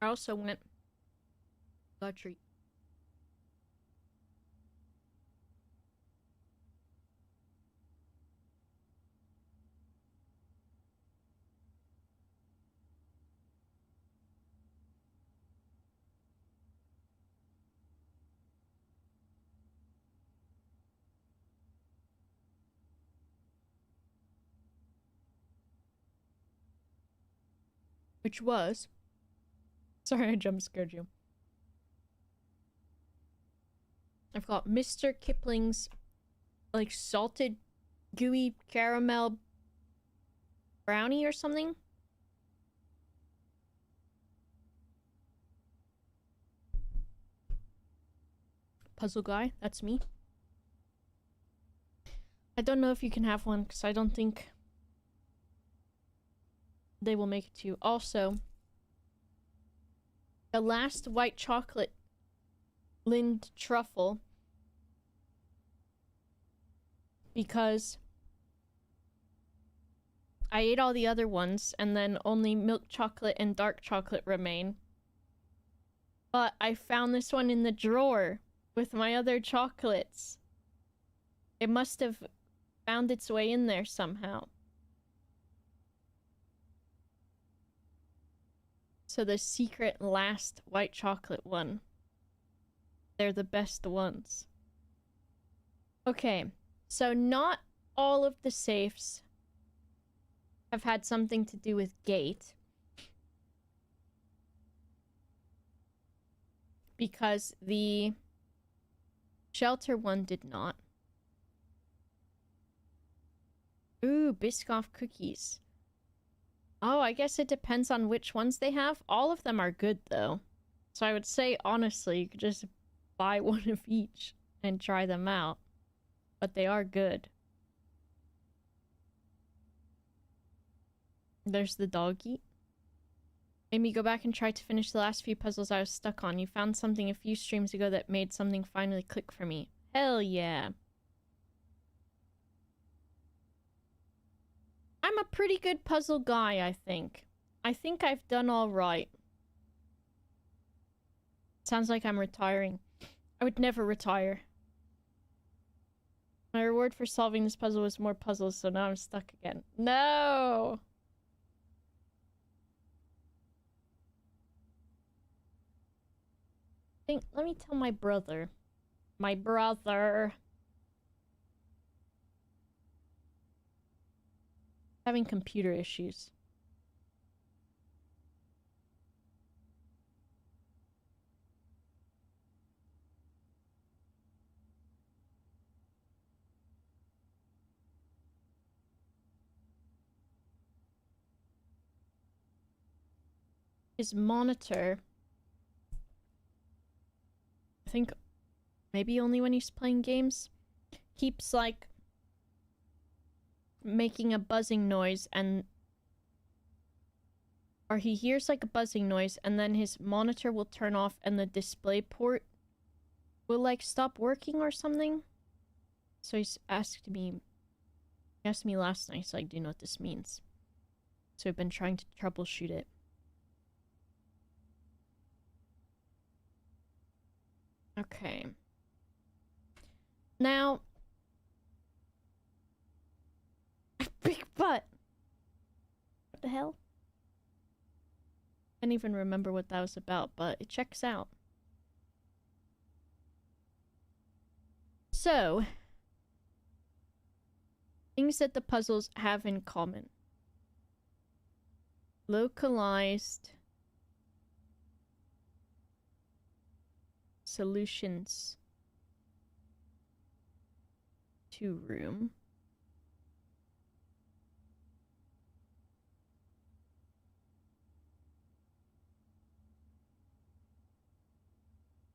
I also went got a treat. Which was sorry, I jump scared you. I've got Mr. Kipling's like salted gooey caramel brownie or something. Puzzle guy, that's me. I don't know if you can have one because I don't think they will make it to you. Also, the last white chocolate Lind truffle, because I ate all the other ones and then only milk chocolate and dark chocolate remain. But I found this one in the drawer with my other chocolates. It must have found its way in there somehow. So the secret last white chocolate one. They're the best ones. Okay, so not all of the safes have had something to do with gate. Because the shelter one did not. Ooh, Biscoff cookies. Oh, I guess it depends on which ones they have. All of them are good, though. So I would say, honestly, you could just buy one of each and try them out. But they are good. There's the doggy. Made me go back and try to finish the last few puzzles I was stuck on. You found something a few streams ago that made something finally click for me. Hell yeah. I'm a pretty good puzzle guy, I think. I think I've done all right. Sounds like I'm retiring. I would never retire. My reward for solving this puzzle was more puzzles, so now I'm stuck again. No! Let me tell my brother. My brother. Having computer issues. His monitor, I think maybe only when he's playing games, keeps like making a buzzing noise, and or he hears like a buzzing noise and then his monitor will turn off and the display port will like stop working or something. So he asked me last night, so like, do you know what this means? So I've been trying to troubleshoot it. Okay. Now, big butt. What the hell? I can't even remember what that was about, but it checks out. So, things that the puzzles have in common. Localized solutions to room.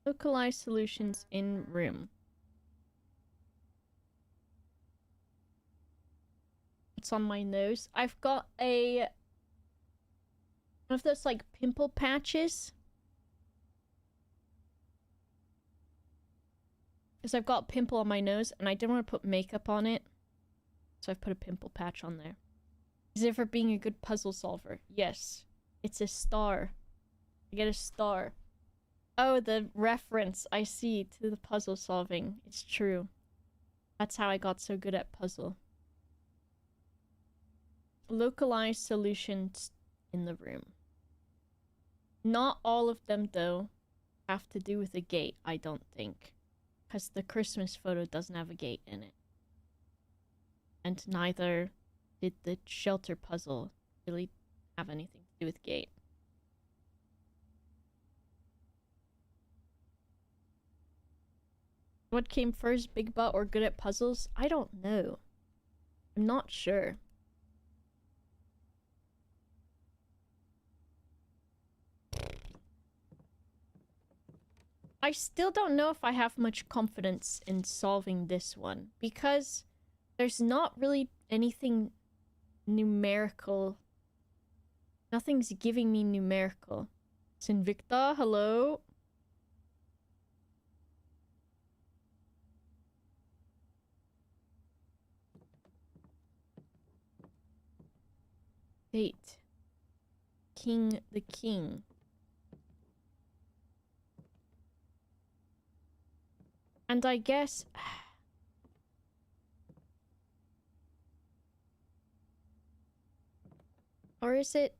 Localized solutions in room. It's on my nose. I've got one of those like pimple patches. Because I've got a pimple on my nose and I didn't want to put makeup on it. So I've put a pimple patch on there. Is it for being a good puzzle solver? Yes. It's a star. I get a star. Oh, the reference I see to the puzzle solving. It's true. That's how I got so good at puzzle. Localized solutions in the room. Not all of them, though, have to do with a gate, I don't think. Because the Christmas photo doesn't have a gate in it. And neither did the shelter puzzle really have anything to do with gate. What came first, big butt or good at puzzles? I don't know. I'm not sure. I still don't know if I have much confidence in solving this one, because there's not really anything numerical. Nothing's giving me numerical. Sinvicta, hello? Date. King the king. And I guess... Or is it...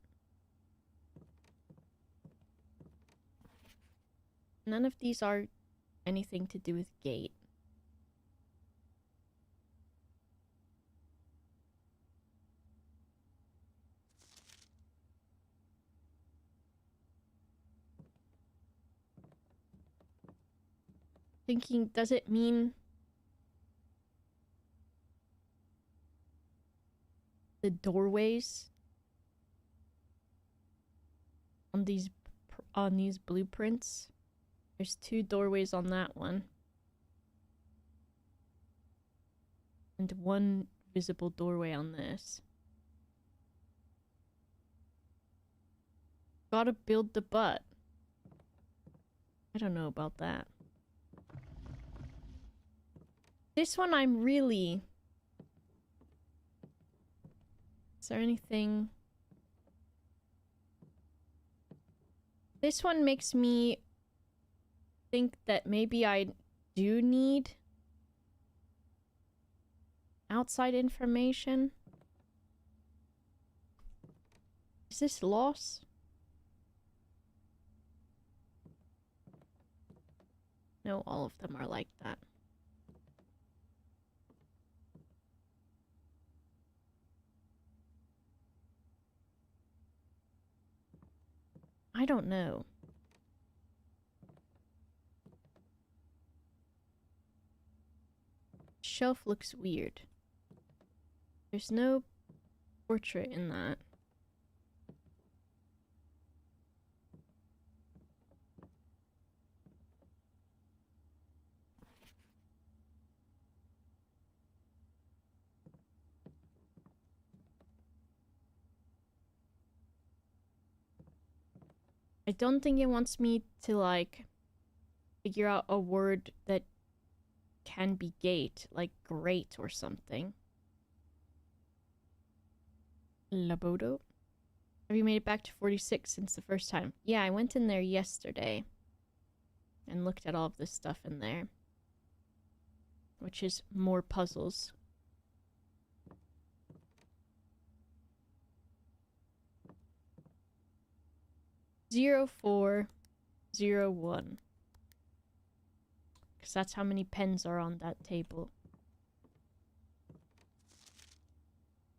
None of these are anything to do with gate. Thinking, does it mean the doorways on these blueprints? There's 2 doorways on that one. And 1 visible doorway on this. Gotta build the butt. I don't know about that. This one I'm really... Is there anything... This one makes me think that maybe I do need outside information. Is this loss? No, all of them are like that. I don't know. Shelf looks weird. There's no portrait in that. I don't think it wants me to, like, figure out a word that can be gate, like great or something. Labodo? Have you made it back to 46 since the first time? Yeah, I went in there yesterday and looked at all of this stuff in there, which is more puzzles. Zero 4 0 1. Because that's how many pens are on that table.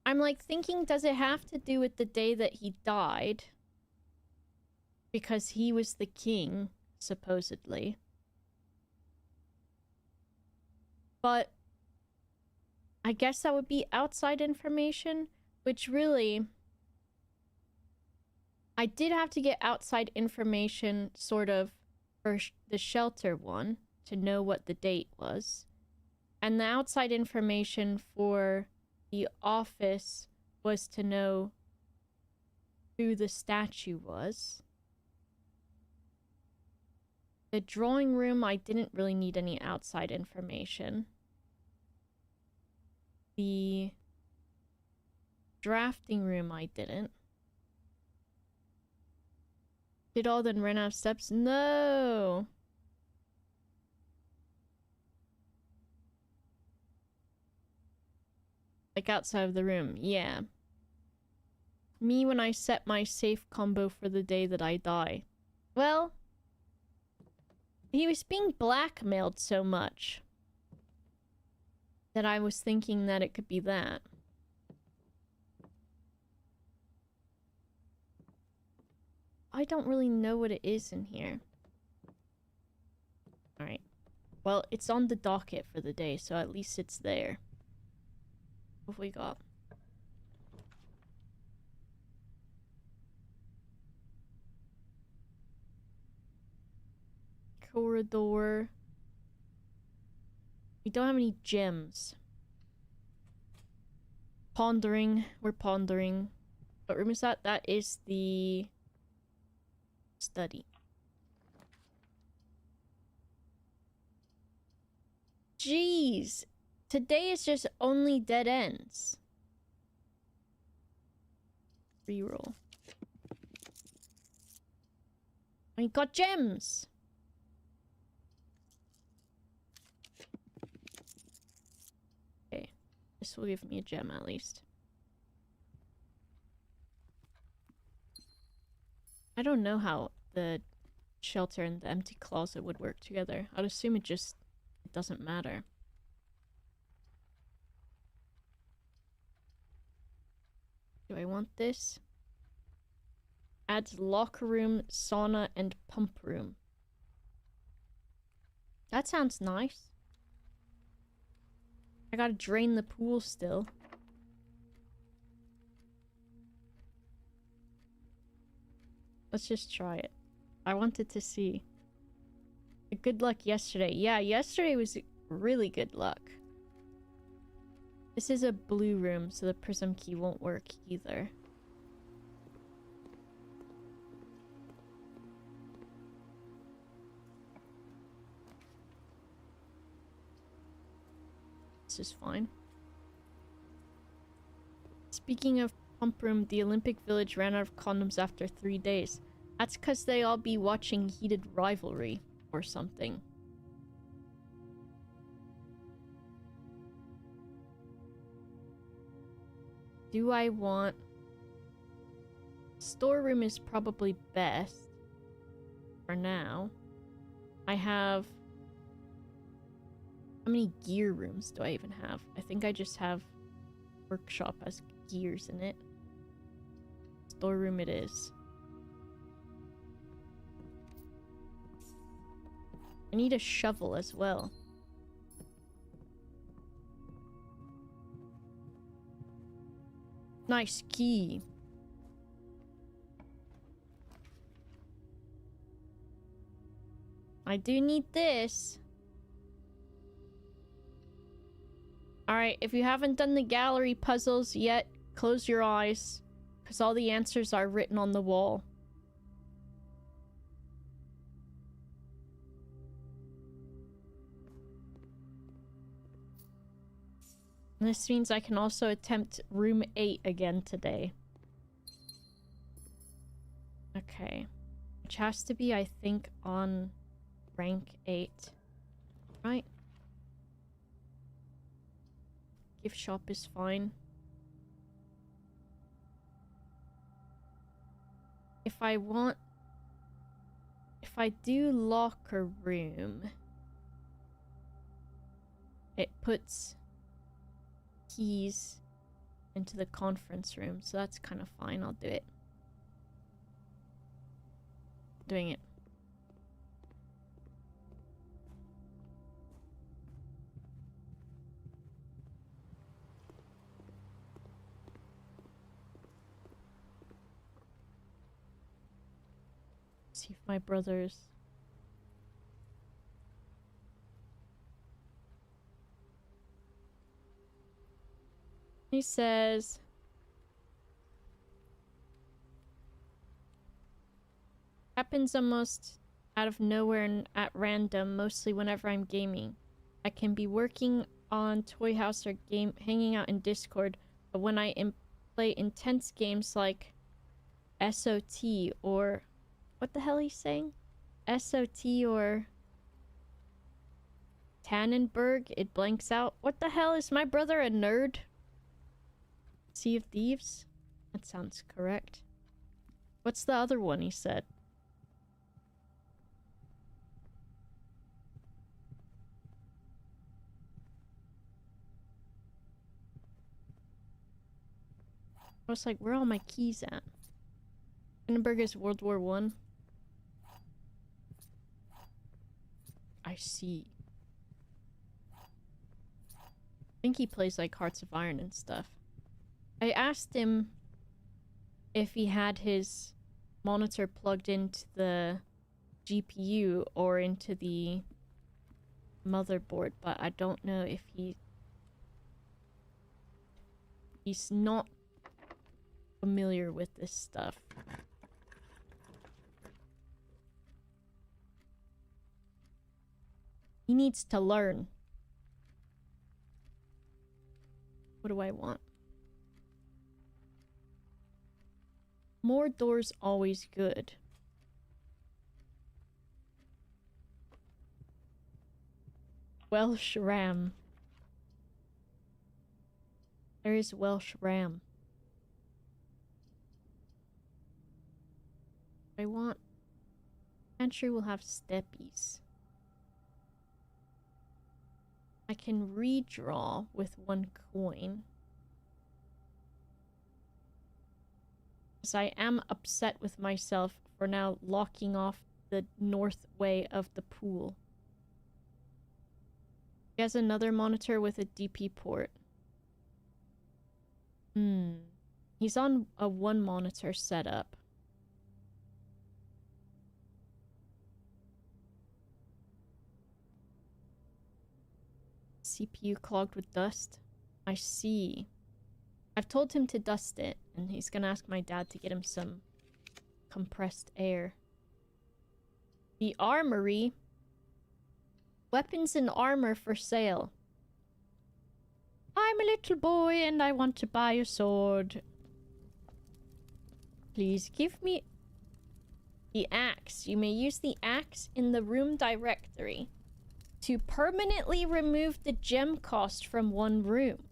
I'm like thinking, does it have to do with the day that he died? Because he was the king, supposedly. But I guess that would be outside information, which really... I did have to get outside information, sort of, for the shelter one, to know what the date was. And the outside information for the office was to know who the statue was. The drawing room, I didn't really need any outside information. The drafting room, I didn't. Did all then ran out of steps? No! Like outside of the room, yeah. Me when I set my safe combo for the day that I die. Well, he was being blackmailed so much that I was thinking that it could be that. I don't really know what it is in here. Alright. Well, it's on the docket for the day, so at least it's there. What have we got? Corridor. We don't have any gems. Pondering. We're pondering. What room is that? That is the study. Jeez. Today is just only dead ends. Reroll. I got gems. Okay. This will give me a gem at least. I don't know how the shelter and the empty closet would work together. I'd assume it doesn't matter. Do I want this? Adds locker room, sauna, and pump room. That sounds nice. I gotta drain the pool still. Let's just try it. I wanted to see. Good luck yesterday. Yeah, yesterday was really good luck. This is a blue room, so the prism key won't work either. This is fine. Speaking of pump room, the Olympic Village ran out of condoms after 3 days. That's because they all be watching Heated Rivalry or something. Do I want... Storeroom is probably best for now. I have... How many gear rooms do I even have? I think I just have workshop as gears in it. Storeroom it is. I need a shovel as well. Nice key. I do need this. Alright, if you haven't done the gallery puzzles yet, close your eyes, because all the answers are written on the wall. And this means I can also attempt room 8 again today. Okay. Which has to be, I think, on rank 8. Right? Gift shop is fine. If I do locker room, it puts keys into the conference room, so that's kind of fine. I'll do it. Doing it. See if my brothers... He says... Happens almost out of nowhere and at random, mostly whenever I'm gaming. I can be working on Toy House or hanging out in Discord, but when I play intense games like SOT or What the hell he's saying? SOT or Tannenberg? It blanks out. What the hell? Is my brother a nerd? Sea of Thieves? That sounds correct. What's the other one he said? I was like, where are all my keys at? Tannenberg is World War One. I see. I think he plays like Hearts of Iron and stuff. I asked him if he had his monitor plugged into the GPU or into the motherboard, but I don't know if he's not familiar with this stuff. He needs to learn. What do I want? More doors always good. Welsh ram. There is Welsh ram. I want... Pantry will have steppies. I can redraw with 1 coin. Because I am upset with myself for now locking off the north way of the pool. He has another monitor with a DP port. He's on a 1 monitor setup. CPU clogged with dust. I see. I've told him to dust it, and he's gonna ask my dad to get him some compressed air. The armory. Weapons and armor for sale. I'm a little boy and I want to buy a sword. Please give me the axe. You may use the axe in the room directory to permanently remove the gem cost from 1 room.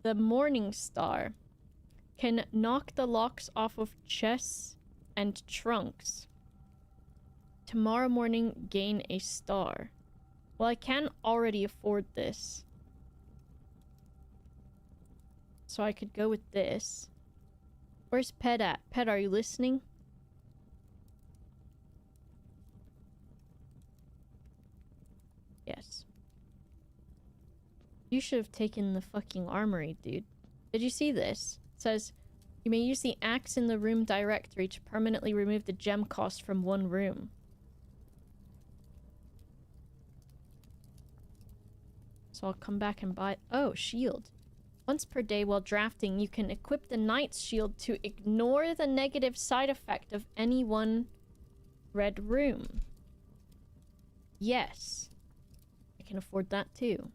The Morning Star can knock the locks off of chests and trunks. Tomorrow morning, gain a star. Well, I can already afford this. So I could go with this. Where's Pet at? Pet, are you listening? Yes. You should have taken the fucking armory, dude. Did you see this? It says, you may use the axe in the room directory to permanently remove the gem cost from 1 room. So I'll come back and buy... Oh, shield. Once per day while drafting, you can equip the knight's shield to ignore the negative side effect of any 1 red room. Yes. I can afford that too.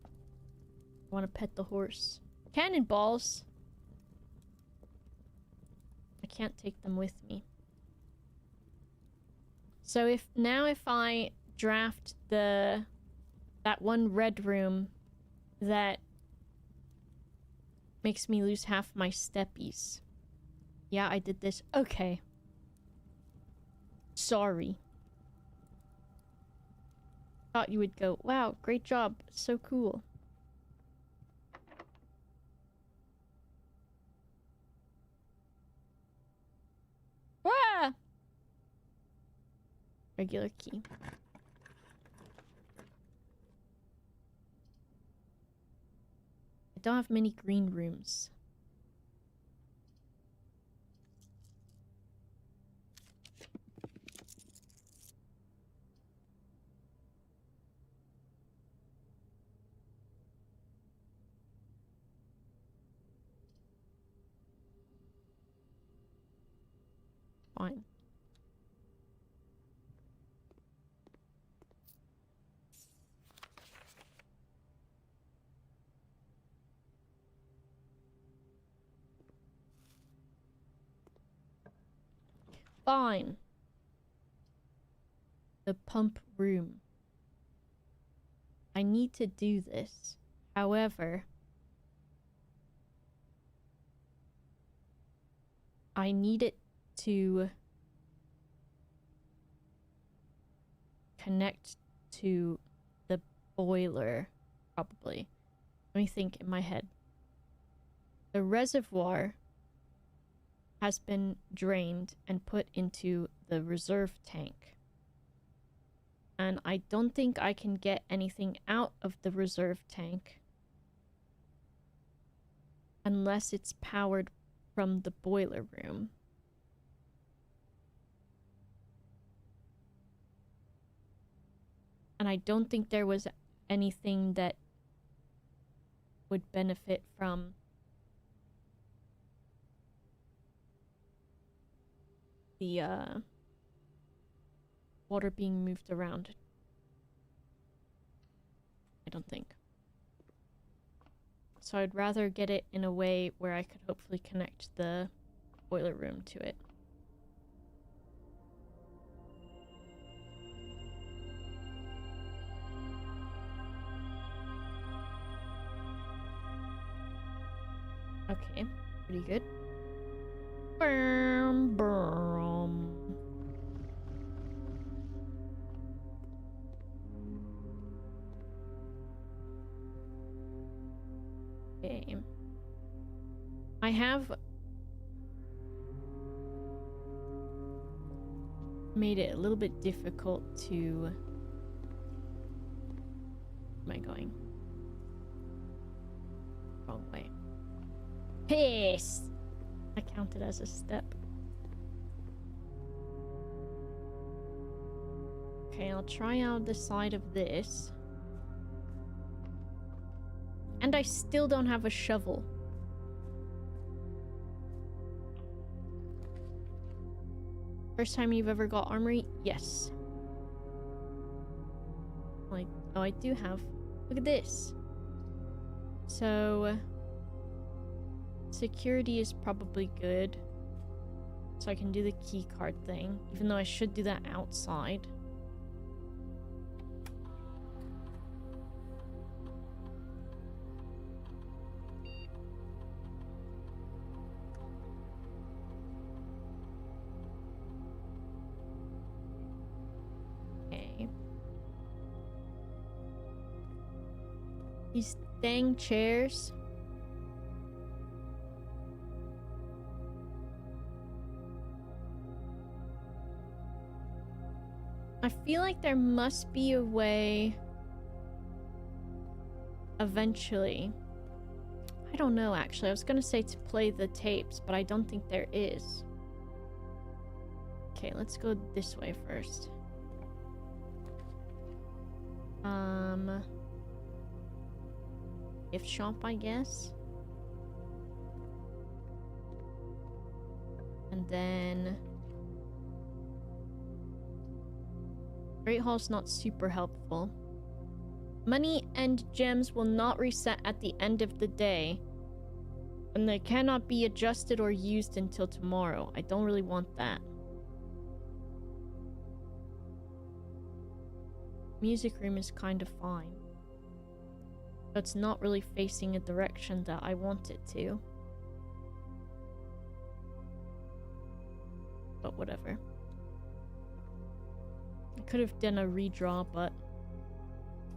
I want to pet the horse. Cannonballs. I can't take them with me. So if I draft that 1 red room that makes me lose half my steppies. Yeah, I did this. Okay. Sorry. Thought you would go, wow, great job. So cool. Ah! Regular key. I don't have many green rooms. Fine. fine. The pump room. I need to do this. However, I need it to connect to the boiler, probably. Let me think in my head. The reservoir has been drained and put into the reserve tank. And I don't think I can get anything out of the reserve tank unless it's powered from the boiler room. And I don't think there was anything that would benefit from the water being moved around. I don't think. So I'd rather get it in a way where I could hopefully connect the boiler room to it. Okay, pretty good. Brum, brum. Okay. I have made it a little bit difficult to... Where am I going? Wrong way. Piss! I counted as a step. Okay, I'll try out the side of this. And I still don't have a shovel. First time you've ever got armory? Yes. Like, oh, I do have. Look at this. So, security is probably good. So I can do the key card thing, even though I should do that outside. These dang chairs. I feel like there must be a way eventually. I don't know, actually. I was gonna say to play the tapes, but I don't think there is. Okay, let's go this way first. Gift shop, I guess. And then Great Hall's not super helpful. Money and gems will not reset at the end of the day, and they cannot be adjusted or used until tomorrow. I don't really want that. Music room is kind of fine. But it's not really facing a direction that I want it to. But whatever. I could have done a redraw, but...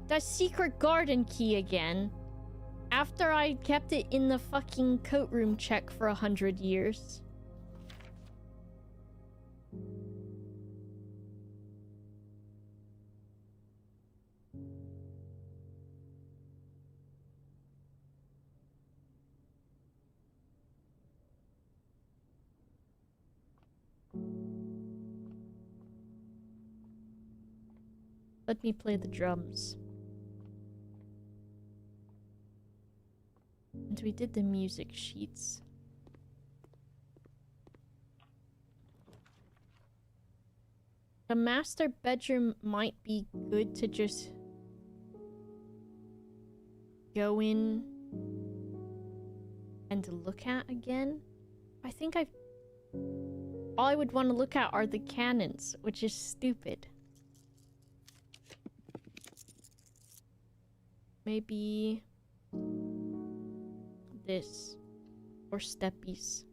That secret garden key again! After I kept it in the fucking coat room check for 100 years. Let me play the drums. And we did the music sheets. The master bedroom might be good to just go in and look at again. I think I've All I would want to look at are the cannons, which is stupid. Maybe this or steppies.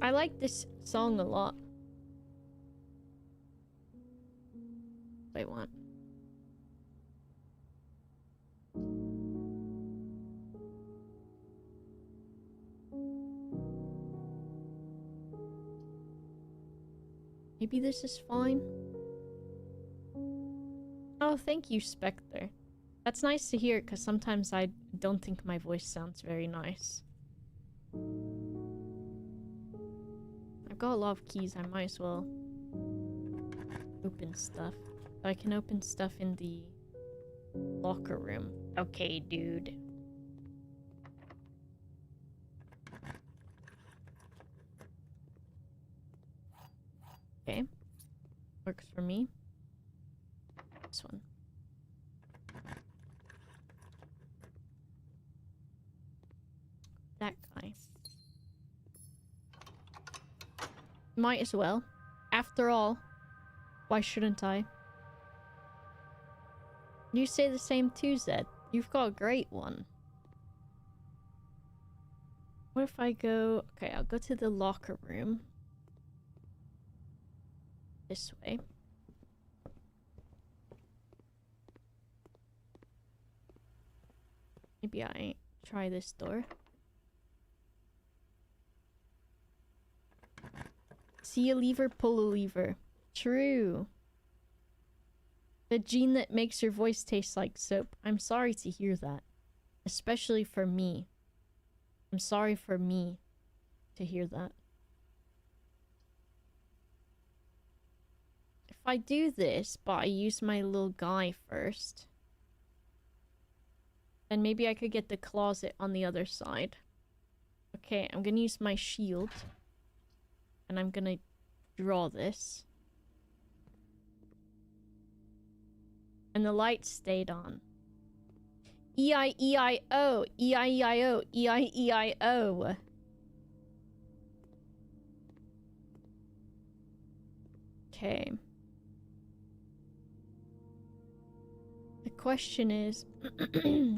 I like this song a lot. Wait, what? Maybe this is fine. Oh, thank you, Spectre. That's nice to hear, because sometimes I don't think my voice sounds very nice. I've got a lot of keys, I might as well open stuff. I can open stuff in the locker room. Okay, dude. Okay. Works for me. This one. That guy. Might as well. After all, why shouldn't I? You say the same too, Zed. You've got a great one. What if I go... Okay, I'll go to the locker room. This way. Maybe I try this door. See a lever, pull a lever. True. The gene that makes your voice taste like soap. I'm sorry to hear that. Especially for me. I'm sorry for me to hear that. If I do this, but I use my little guy first, then maybe I could get the closet on the other side. Okay, I'm gonna use my shield. And I'm gonna draw this. And the light stayed on. E-I-E-I-O, E-I-E-I-O, E-I-E-I-O. Okay. The question is...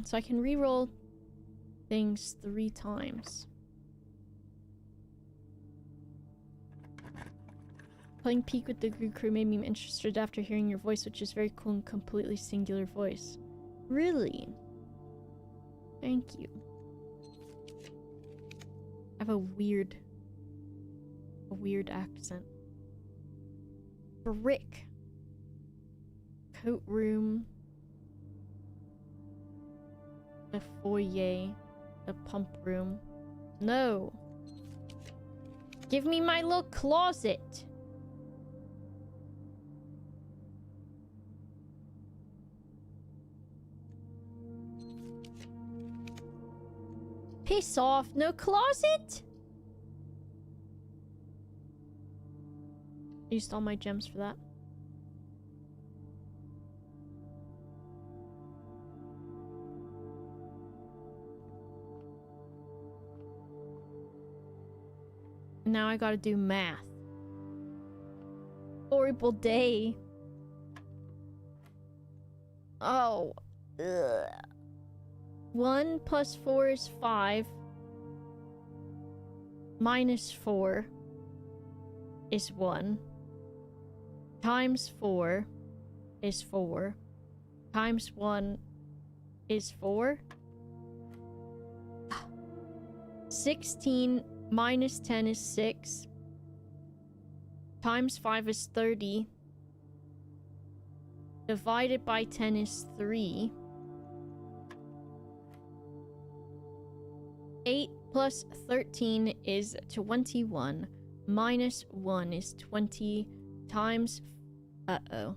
so I can reroll things 3 times. Playing Peak with the Grid Crew made me interested after hearing your voice, which is very cool and completely singular voice. Really? Thank you. I have a weird accent. Brick. Coat room. The foyer. The pump room. No. Give me my little closet. Piss off, no closet? I used all my gems for that. Now I gotta do math. Horrible day. Oh. Ugh. 1 plus 4 is 5. Minus 4 is 1. Times 4 is 4. Times 1 is 4. 16 minus 10 is 6. Times 5 is 30. Divided by 10 is 3. 8 plus 13 is 21. Minus 1 is 20. Times... Uh-oh.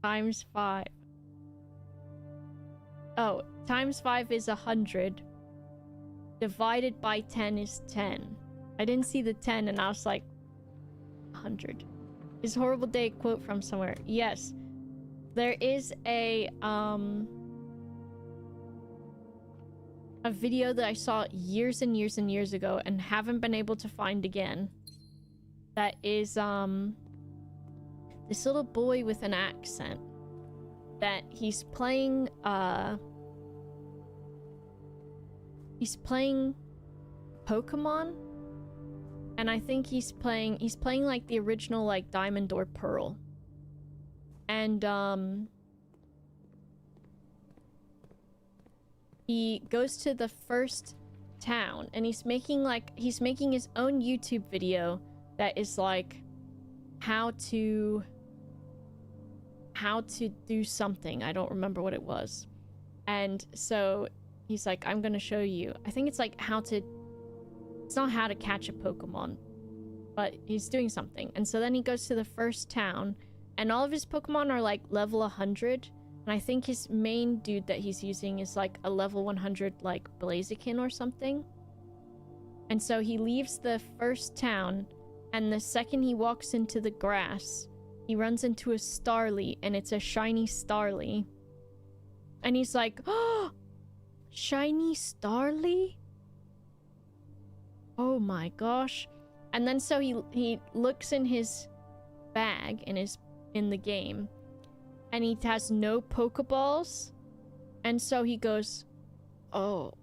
Times 5. Oh, times 5 is 100. Divided by 10 is 10. I didn't see the 10 and I was like... 100. Is Horrible Day a quote from somewhere? Yes. There is a, a video that I saw years and years and years ago and haven't been able to find again. That is, this little boy with an accent. That he's playing Pokemon. And I think he's playing like the original like Diamond or Pearl. And he goes to the first town and he's making his own YouTube video that is like how to do something. I don't remember what it was. And so he's like, I'm gonna show you. I think it's like it's not how to catch a Pokemon, but he's doing something. And so then he goes to the first town and all of his Pokemon are like level 100. And I think his main dude that he's using is like a level 100 like Blaziken or something. And so he leaves the first town, and the second he walks into the grass, he runs into a Starly, and it's a shiny Starly. And he's like, oh, shiny Starly? Oh my gosh. And then so he looks in his bag in the game, and he has no Pokeballs. And so he goes, oh,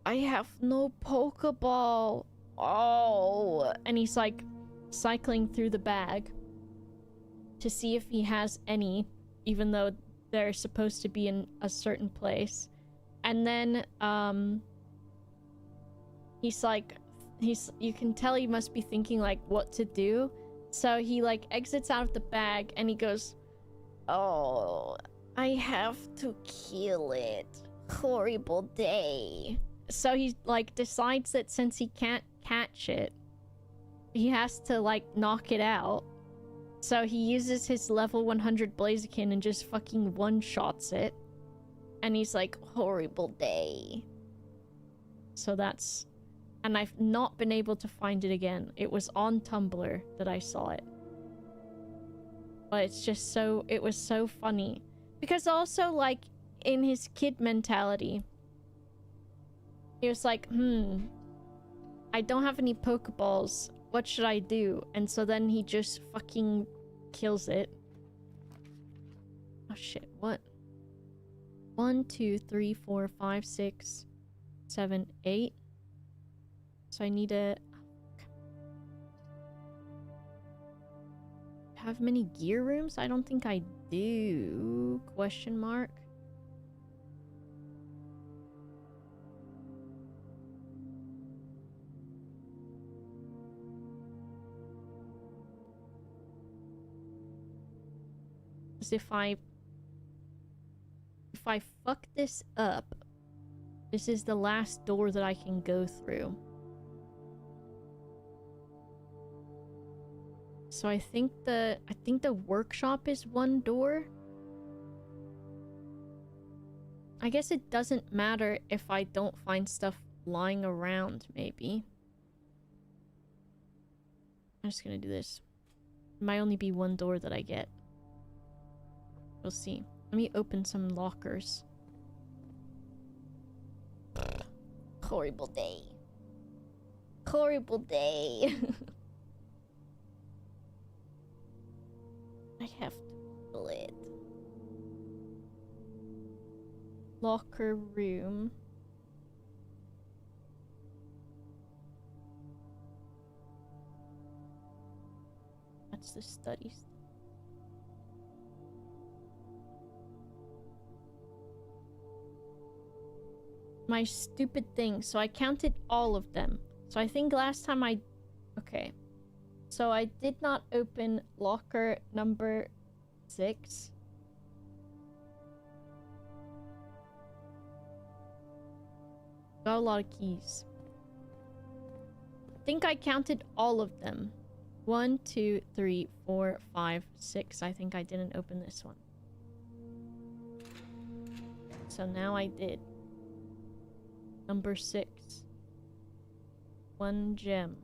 I have no Pokeball. Oh. And he's like cycling through the bag to see if he has any, even though they're supposed to be in a certain place. And then you can tell he must be thinking like what to do. So he like exits out of the bag and he goes, oh, I have to kill it. Horrible day. So he like decides that since he can't catch it, he has to like knock it out. So he uses his level 100 Blaziken and just fucking one-shots it. And he's like, horrible day. So that's... And I've not been able to find it again. It was on Tumblr that I saw it. But it's just so... It was so funny. Because also, like, in his kid mentality, he was like, I don't have any Pokeballs. What should I do? And so then he just fucking kills it. Oh shit, what? 1, 2, 3, 4, 5, 6, 7, 8. So I need to... Have many gear rooms? I don't think I do. Question mark. If I fuck this up, this is the last door that I can go through. So I think the workshop is one door. I guess it doesn't matter if I don't find stuff lying around, maybe. I'm just gonna do this. It might only be one door that I get. We'll see. Let me open some lockers. Horrible day. Horrible day. I have to pull it. Locker room. That's the studies. My stupid thing. So I counted all of them. So I think last time okay. So I did not open locker number 6. Got a lot of keys. I think I counted all of them. 1, 2, 3, 4, 5, 6. I think I didn't open this one. So now I did. Number 6. 1 gem.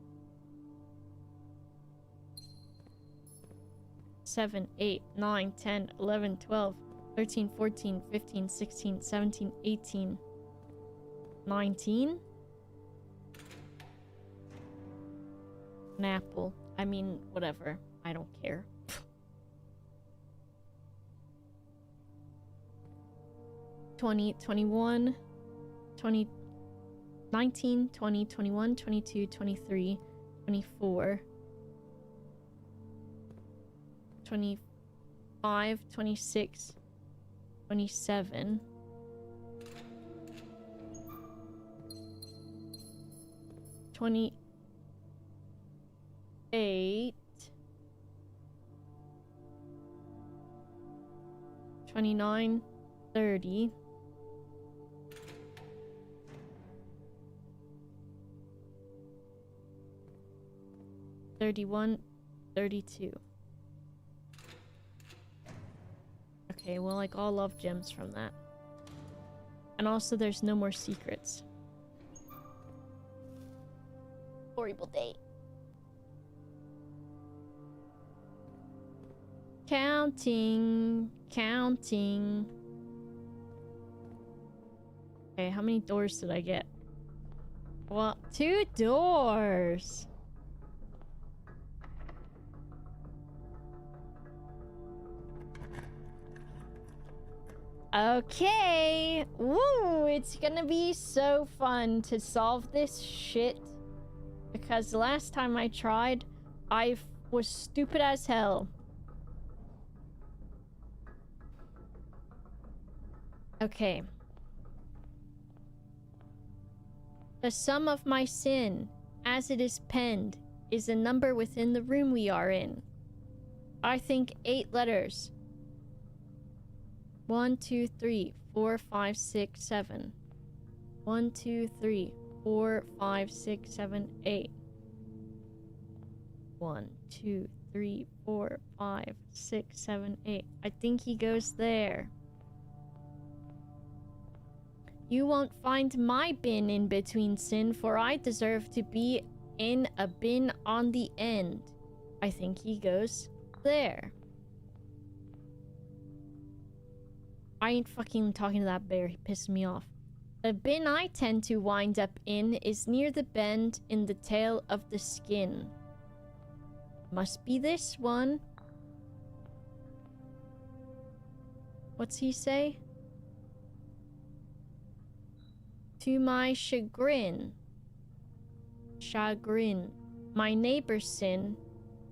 7, 8, 9, 10, 11, 12, 13, 14, 15, 16, 17, 18. 19? An apple. I mean, whatever. I don't care. 20, 21, 20, 19, 20, 21, 22, 23, 24, 25, 26, 27, 28, 29, 30, 31, 32. Okay, well, like, all love gems from that. And also, there's no more secrets. Horrible date. Counting. Counting. Okay, how many doors did I get? Well, 2 doors. Okay. Woo! It's gonna be so fun to solve this shit. Because the last time I tried, I was stupid as hell. Okay. The sum of my sin, as it is penned, is a number within the room we are in. I think 8 letters. 1, 2, 3, 4, 5, 6, 7. 1, 2, 3, 4, 5, 6, 7, 8. 1, 2, 3, 4, 5, 6, 7, 8. I think he goes there. You won't find my bin in between sin, for I deserve to be in a bin on the end. I think he goes there. I ain't fucking talking to that bear. He pissed me off. The bin I tend to wind up in is near the bend in the tail of the skin. Must be this one. What's he say? To my chagrin. Chagrin. My neighbor's sin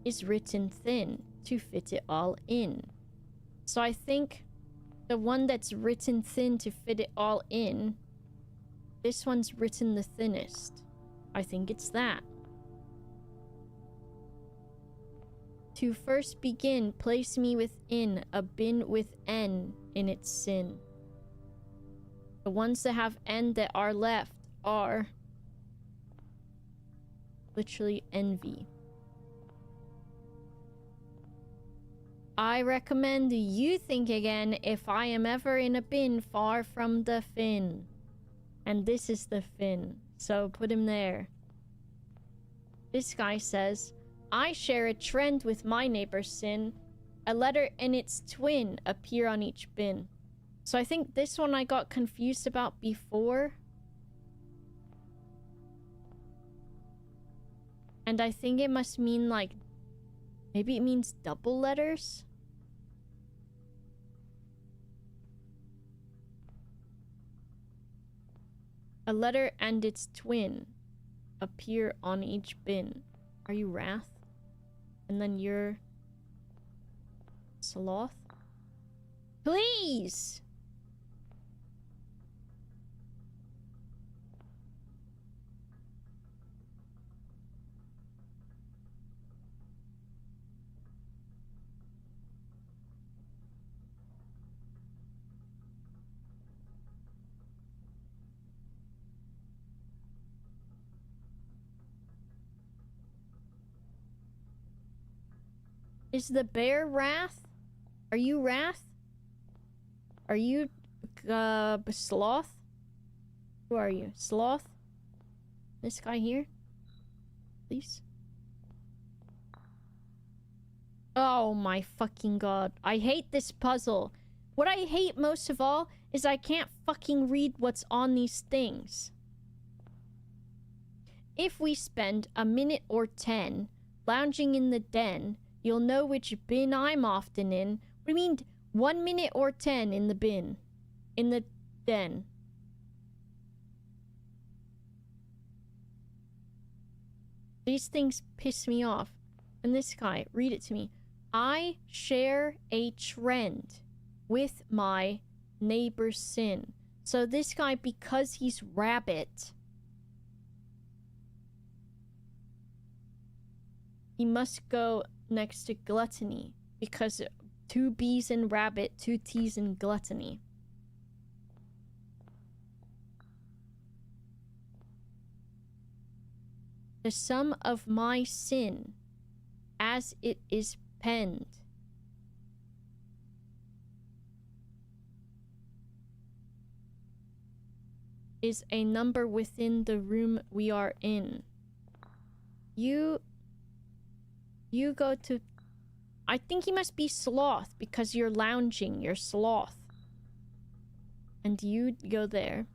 is written thin to fit it all in. So I think the one that's written thin to fit it all in, this one's written the thinnest. I think it's that. To first begin, place me within a bin with N in its sin. The ones that have N that are left are literally envy. I recommend you think again if I am ever in a bin far from the fin. And this is the fin, so put him there. This guy says, I share a trend with my neighbor's sin. A letter and its twin appear on each bin. So I think this one I got confused about before. And I think it must mean like, maybe it means double letters? A letter and its twin appear on each bin. Are you Wrath? And then you're Sloth? Please! Is the bear Wrath? Are you Wrath? Are you, Sloth? Who are you? Sloth? This guy here? Please? Oh my fucking god. I hate this puzzle. What I hate most of all is I can't fucking read what's on these things. If we spend a minute or 10 lounging in the den, you'll know which bin I'm often in. What do you mean 1 minute or 10 in the bin? In the den. These things piss me off. And this guy, read it to me. I share a trend with my neighbor's sin. So this guy, because he's rabbit, he must go next to gluttony. Because 2 B's in rabbit, 2 T's in gluttony. The sum of my sin, as it is penned, is a number within the room we are in. You go to... I think he must be sloth, because you're lounging, you're sloth. And you go there.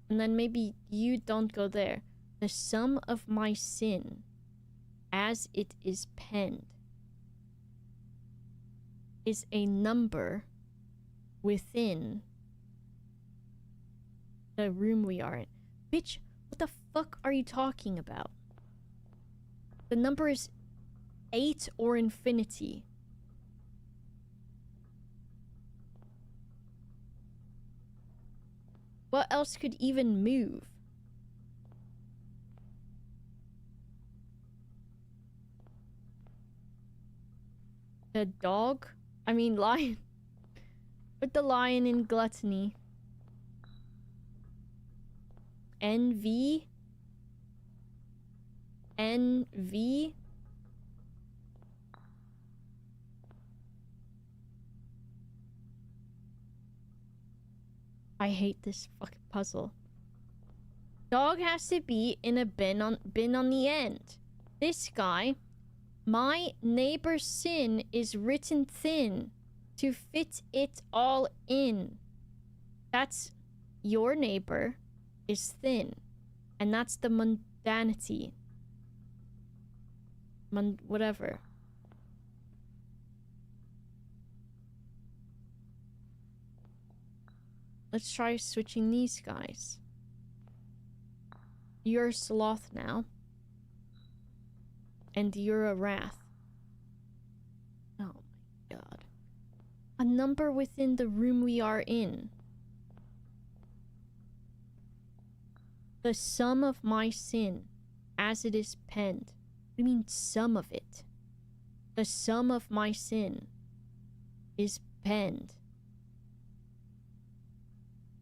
And then maybe you don't go there. The sum of my sin, as it is penned, is a number within the room we are in. Bitch, what the fuck are you talking about? The number is 8 or infinity. What else could even move? The dog? I mean, lion. Put the lion in gluttony. NV? NV? I hate this fucking puzzle. Dog has to be in a bin on the end. This guy, my neighbor's sin is written thin to fit it all in. That's your neighbor is thin. And that's the mundanity. Whatever. Let's try switching these guys. You're a sloth now. And you're a wrath. Oh my god. A number within the room we are in. The sum of my sin, as it is penned. What do you mean, sum of it? The sum of my sin is penned.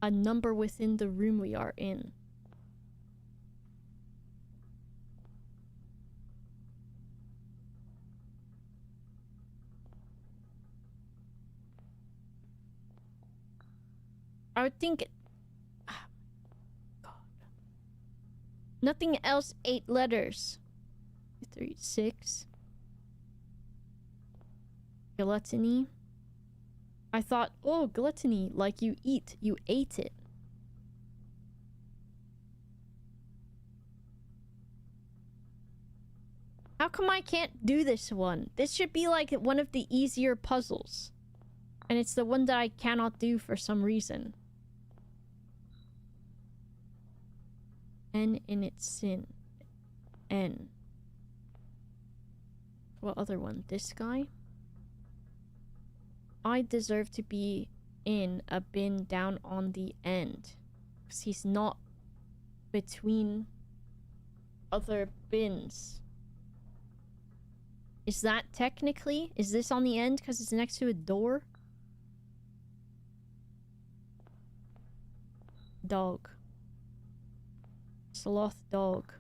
A number within the room we are in. I would think... God. Nothing else 8 letters. 3, 6. Gluttony. I thought, oh, gluttony, like you eat. You ate it. How come I can't do this one? This should be like one of the easier puzzles. And it's the one that I cannot do for some reason. N in its sin. N. What other one? This guy? I deserve to be in a bin down on the end. Because he's not between other bins. Is that technically? Is this on the end because it's next to a door? Dog. Sloth dog.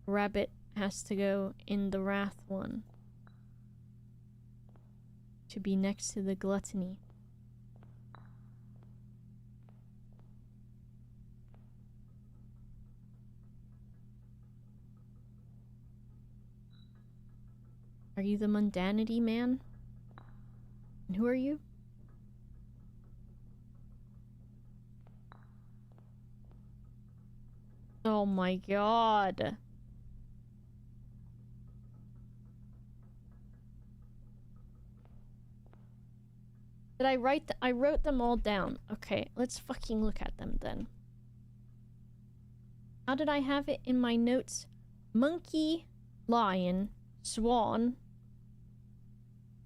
Rabbit has to go in the wrath one. To be next to the gluttony. Are you the mundanity man? And who are you? Oh my god. Did I write I wrote them all down. Okay, let's fucking look at them then. How did I have it in my notes? Monkey, lion, swan,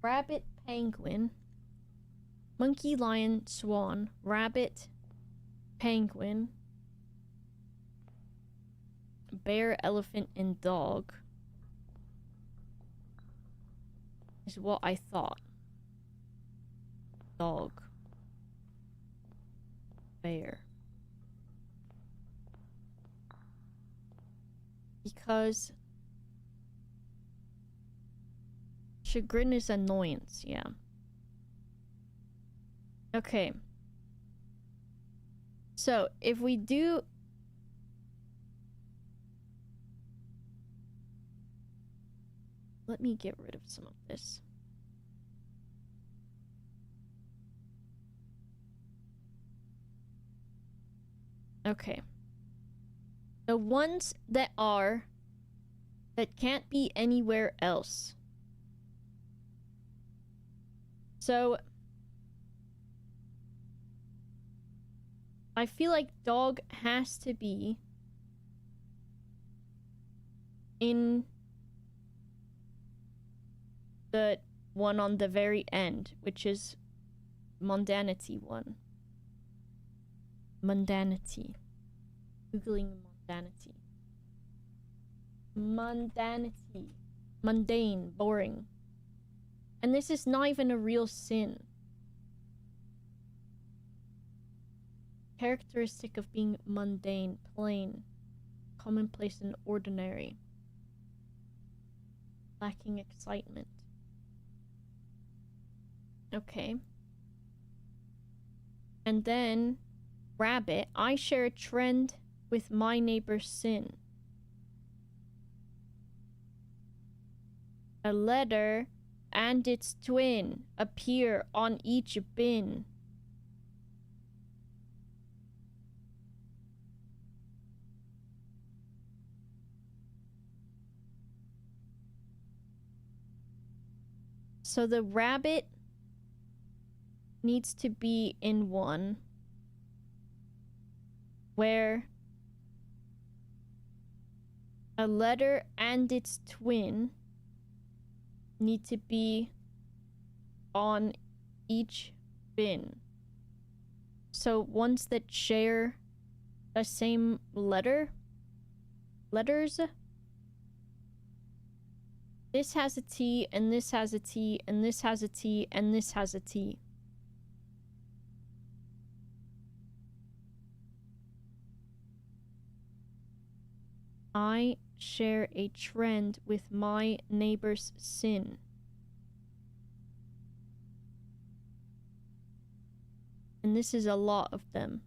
rabbit, penguin, monkey, lion, swan, rabbit, penguin, bear, elephant, and dog. Is what I thought. Dog. Bear. Because chagrin is annoyance, yeah. Okay. So, if we do... Let me get rid of some of this. Okay. The ones that can't be anywhere else. So, I feel like dog has to be in the one on the very end, which is mundanity one. Mundanity. Googling mundanity. Mundanity. Mundane. Boring. And this is not even a real sin. Characteristic of being mundane, plain, commonplace and ordinary. Lacking excitement. Okay. And then, rabbit. I share a trend with my neighbor's sin. A letter and its twin appear on each bin. So the rabbit needs to be in one where a letter and its twin need to be on each bin. So ones that share the same letters. This has a T, and this has a T, and this has a T, and this has a T. I share a trend with my neighbor's sin. And this is a lot of them.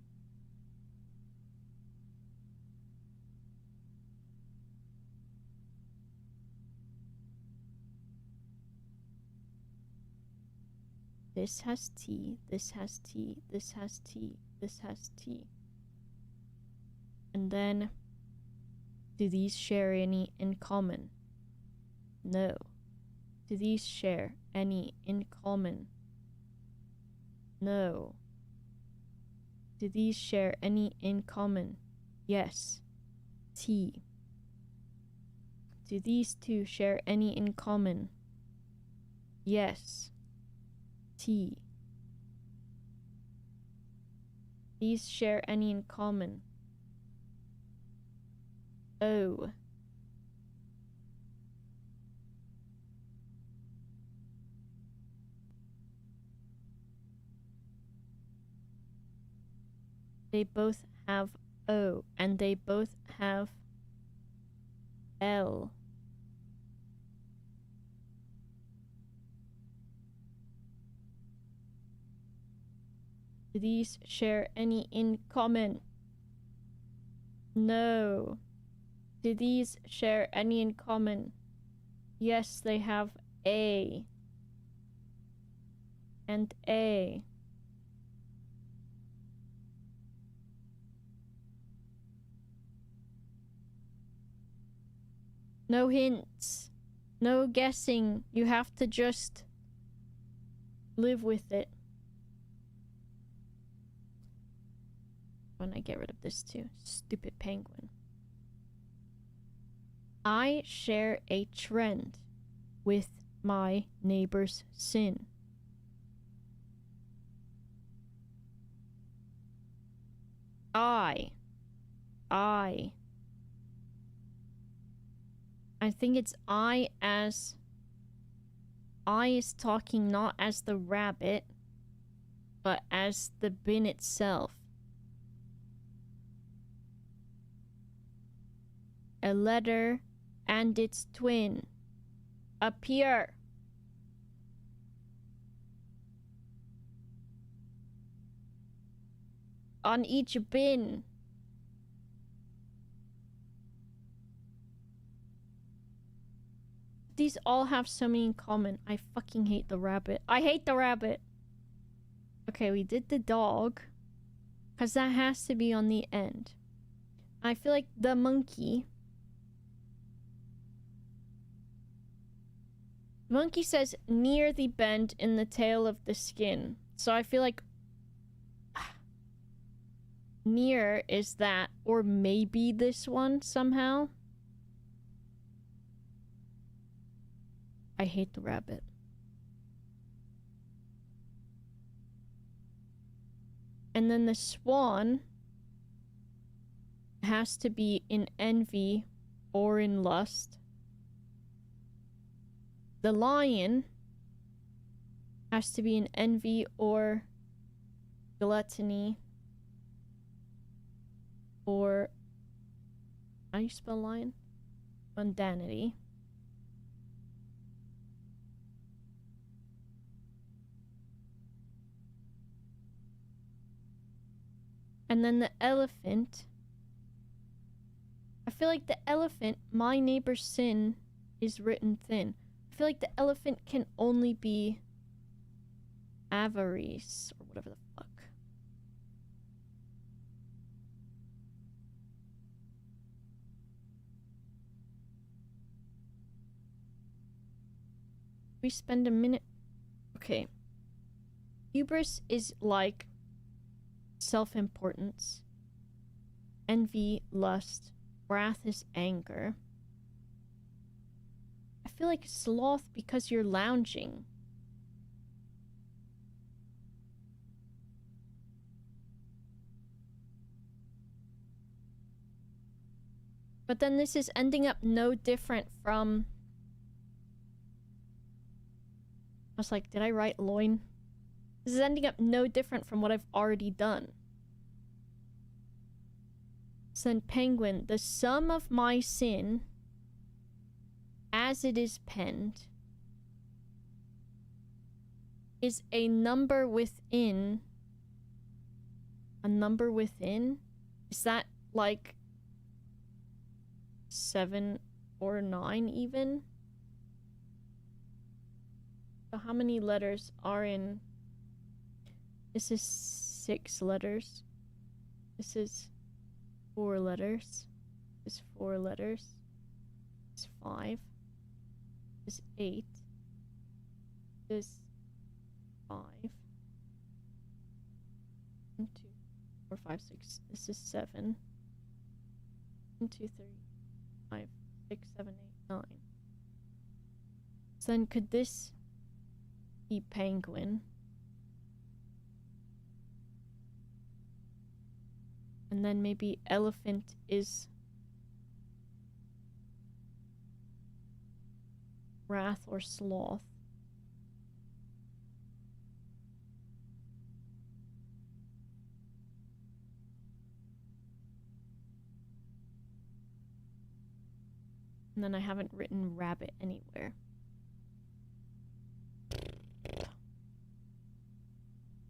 This has T, this has T, this has T, this has T. And then, do these share any in common? No. Do these share any in common? No. Do these share any in common? Yes. T. Do these two share any in common? Yes. T. These share any in common? O. They both have O, and they both have L. Do these share any in common? No. Do these share any in common? Yes, they have A. And A. No hints. No guessing. You have to just live with it. When I get rid of this too. Stupid penguin. I share a trend with my neighbor's sin. I think it's I is talking not as the rabbit, but as the bin itself. A letter and its twin appear. On each bin. These all have so many in common. I fucking hate the rabbit. I hate the rabbit. Okay, we did the dog. Because that has to be on the end. I feel like the monkey. Monkey says near the bend in the tail of the skin. So I feel like near is that, or maybe this one somehow. I hate the rabbit. And then the swan has to be in envy or in lust. The lion has to be in envy or gluttony. Or, how do you spell lion? Mundanity. And then the elephant. I feel like the elephant, my neighbor's sin, is written thin. I feel like the elephant can only be avarice or whatever the fuck. We spend a minute. Okay. Hubris is like self-importance. Envy, lust. Wrath is anger. I feel like sloth because you're lounging. But then this is ending up no different from... I was like, did I write loin? This is ending up no different from what I've already done. So then penguin, the sum of my sin, as it is penned, is a number within. A number within? Is that like 7 or 9 even? So how many letters are in... This is 6 letters. This is 4 letters. This is 4 letters. This is 5. This is 8. This is 5. 1, 2, 4, 5, 6. This is 7. 1, 2, 3, 5, 6, 7, 8, 9. So then could this be penguin? And then maybe elephant is wrath or sloth. And then I haven't written rabbit anywhere.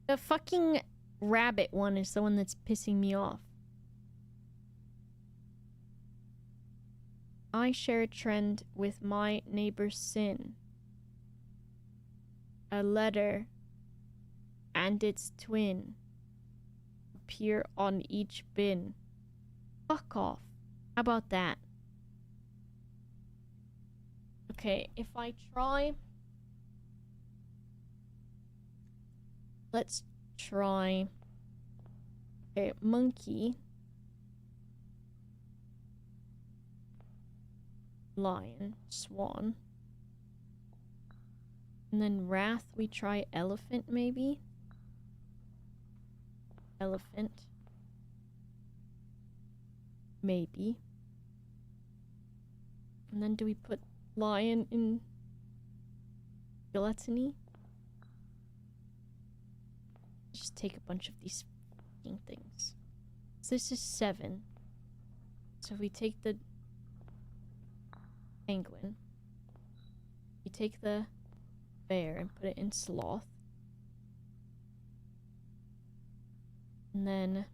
The fucking rabbit one is the one that's pissing me off. I share a trend with my neighbor's sin. A letter and its twin appear on each bin. Fuck off. How about that? Okay, if I try... Let's try... Okay, monkey. Lion. Swan. And then wrath, we try elephant, maybe? Elephant. Maybe. And then do we put lion in gluttony? Just take a bunch of these fucking things. So this is 7. So if we take the penguin, we take the bear and put it in sloth. And then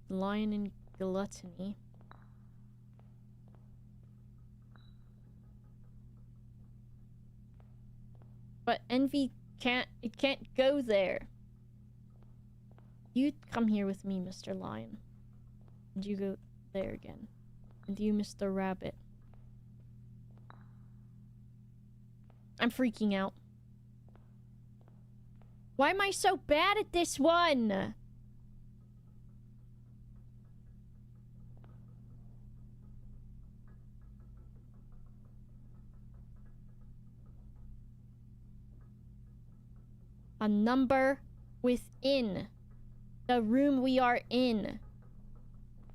lion in gluttony. But envy can't go there. You come here with me, Mr. Lion. And you go there again. And you, Mr. Rabbit. I'm freaking out. Why am I so bad at this one? A number within the room we are in.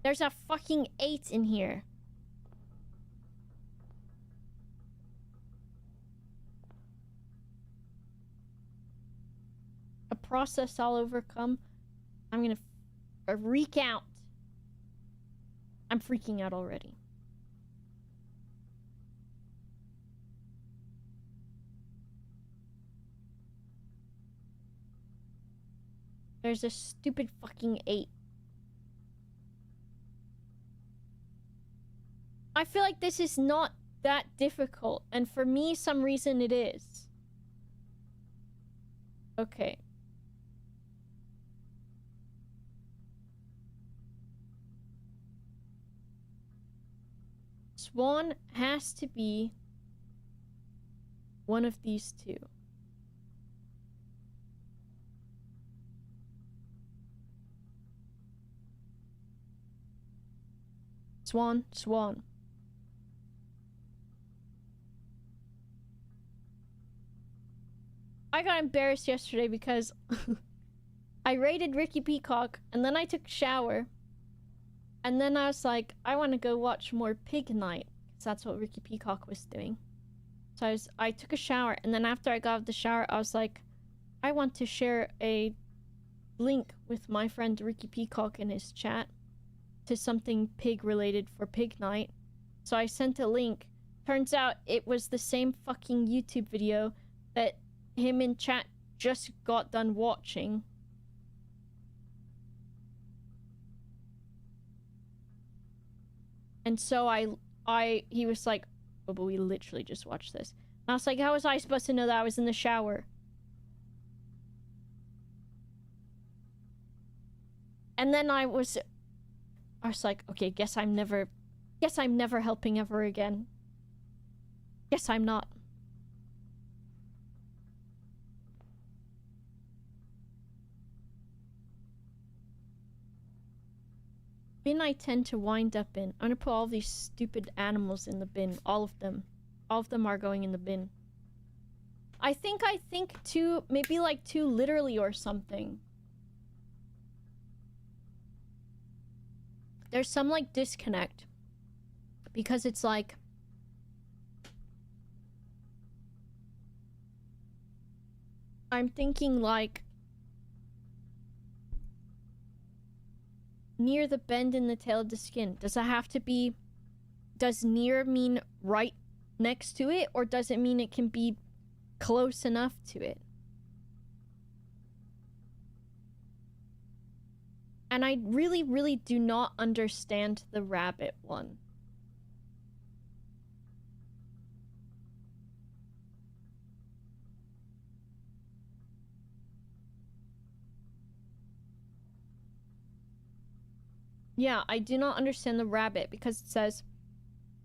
There's a fucking 8 in here. A process I'll overcome. I'm gonna recount. I'm freaking out already. There's a stupid fucking 8. I feel like this is not that difficult, and for me, some reason it is. Okay. Swan has to be one of these two. Swan, swan. I got embarrassed yesterday because I raided Ricky Peacock and then I took a shower. And then I was like, I want to go watch more Pig Night. Because that's what Ricky Peacock was doing. So I took a shower, and then after I got out of the shower, I was like, I want to share a link with my friend Ricky Peacock in his chat to something pig related for Pig Night. So I sent a link. Turns out it was the same fucking YouTube video that him in chat just got done watching. And so he was like, oh, but we literally just watched this. And I was like, how was I supposed to know that I was in the shower? And then I was like, okay, guess I'm never helping ever again. Guess I'm not. Bin I tend to wind up in. I'm gonna put all these stupid animals in the bin. All of them. All of them are going in the bin. I think too, maybe like too literally or something. There's some like disconnect. Because it's like... I'm thinking like... near the bend in the tail of the skin. Does it have to be... Does near mean right next to it? Or does it mean it can be close enough to it? And I really, really do not understand the rabbit one. Yeah, I do not understand the rabbit because it says,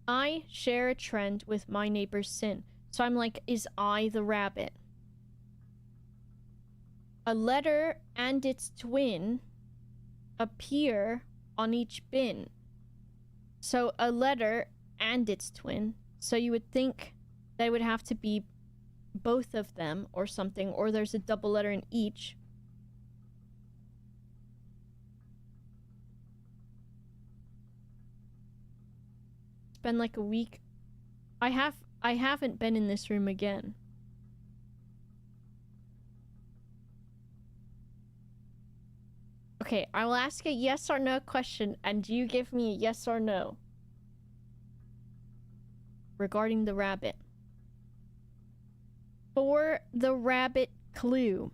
I share a trend with my neighbor's sin. So I'm like, is I the rabbit? A letter and its twin appear on each bin. So a letter and its twin. So you would think they would have to be both of them or something, or there's a double letter in each. It's been like a week. I haven't been in this room again. Okay, I will ask a yes or no question and you give me a yes or no regarding the rabbit. For the rabbit clue,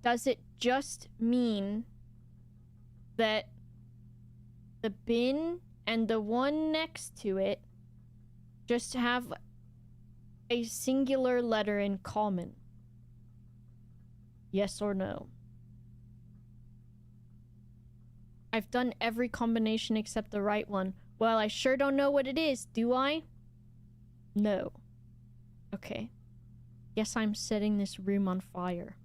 does it just mean that the bin and the one next to it just have a singular letter in common? Yes or no? I've done every combination except the right one. Well, I sure don't know what it is, do I? No. Okay. Guess I'm setting this room on fire.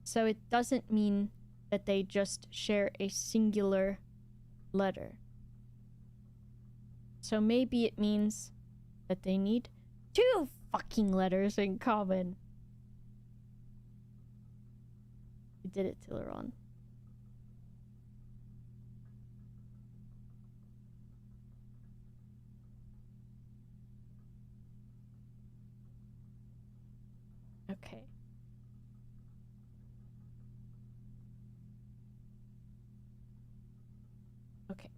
So it doesn't mean that they just share a singular letter. So maybe it means that they need 2 fucking letters in common. We did it, Tilleron. Okay. Okay.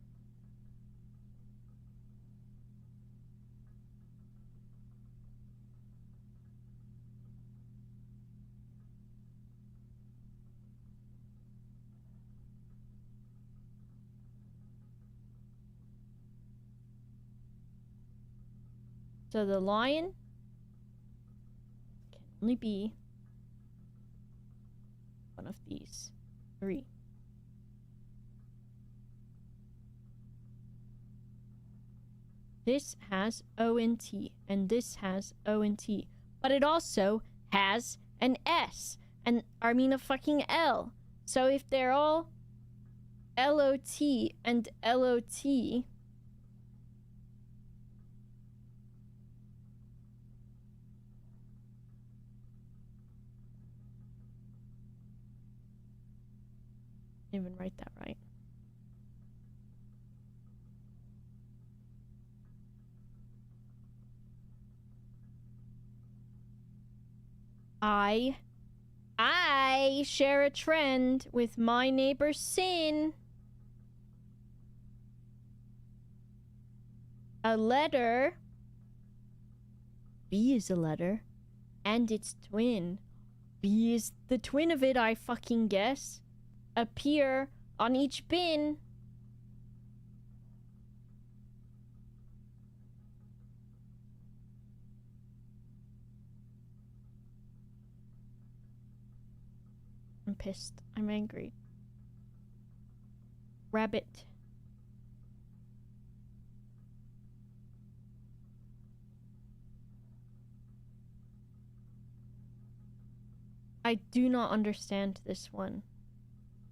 So the lion can only be one of these 3. This has O and T, and this has O and T. But it also has an S, and I mean a fucking L. So if they're all LOT and LOT, didn't even write that right. I share a trend with my neighbor's sin. A letter. B is a letter. And its twin. B is the twin of it, I fucking guess. Appear on each bin. I'm pissed. I'm angry. Rabbit. I do not understand this one.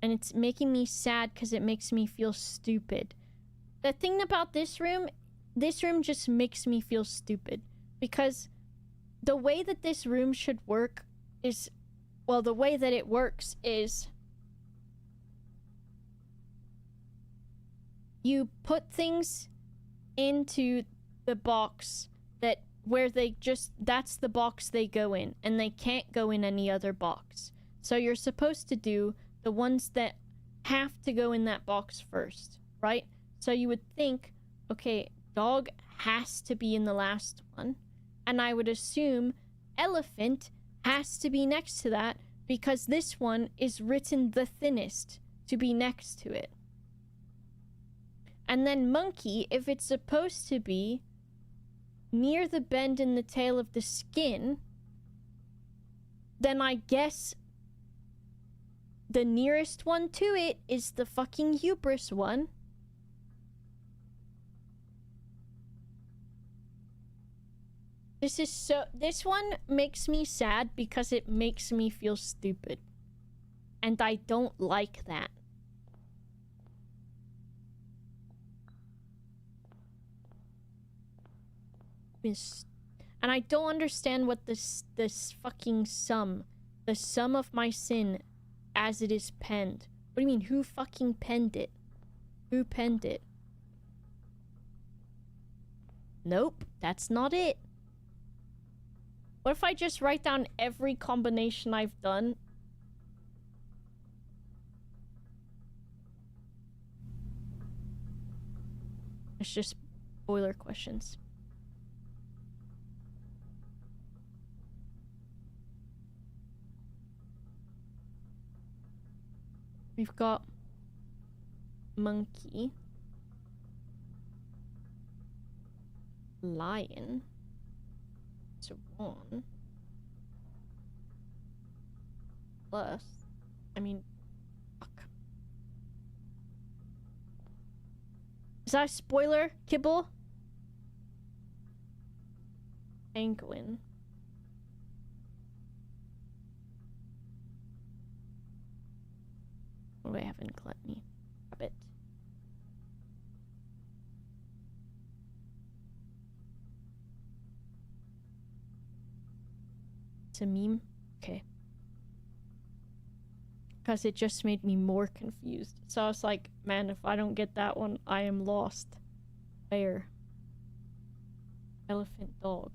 And it's making me sad because it makes me feel stupid. The thing about this room just makes me feel stupid. Because the way that this room should work is... Well, the way that it works is... You put things into the box that... Where they just... That's the box they go in. And they can't go in any other box. So you're supposed to do the ones that have to go in that box first, right? So you would think, okay, dog has to be in the last one. And I would assume elephant has to be next to that because this one is written the thinnest to be next to it. And then monkey, if it's supposed to be near the bend in the tail of the skin, then I guess the nearest one to it is the fucking hubris one. This one makes me sad because it makes me feel stupid. And I don't like that. And I don't understand what this fucking sum. The sum of my sin as it is penned. What do you mean? Who fucking penned it? Who penned it? Nope, that's not it. What if I just write down every combination I've done? It's just boiler questions. We've got monkey, lion, swan, plus, I mean, fuck. Is that a spoiler, Kibble? Penguin. What do I have in gluttony? Rabbit. It's a meme? Okay. Because it just made me more confused. So I was like, man, if I don't get that one, I am lost. Bear. Elephant, dog.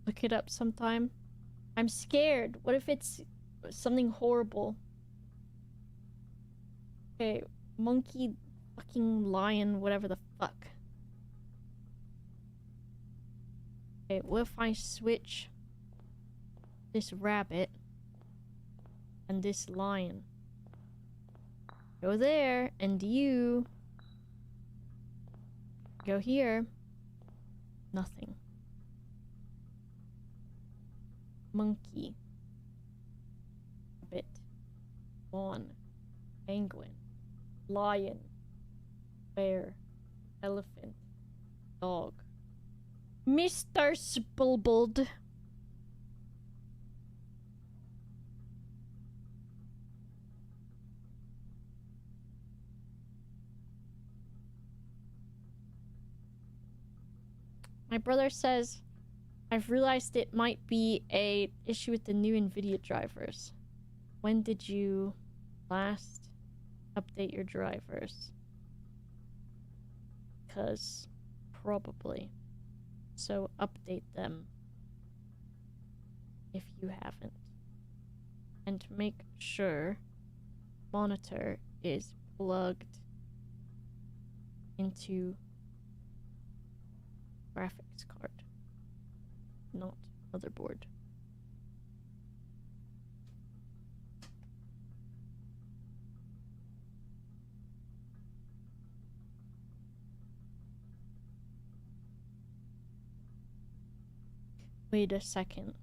Look it up sometime. I'm scared. What if it's something horrible? Okay, monkey, fucking lion, whatever the fuck. Okay, what if I switch this rabbit and this lion? Go there, and you go here. Nothing. Monkey, rabbit, swan, penguin, lion, bear, elephant, dog. Mr. Spulbald. My brother says, I've realized it might be a issue with the new NVIDIA drivers. When did you last update your drivers? Because probably. So update them if you haven't. And make sure monitor is plugged into graphics card, not motherboard. Wait a second.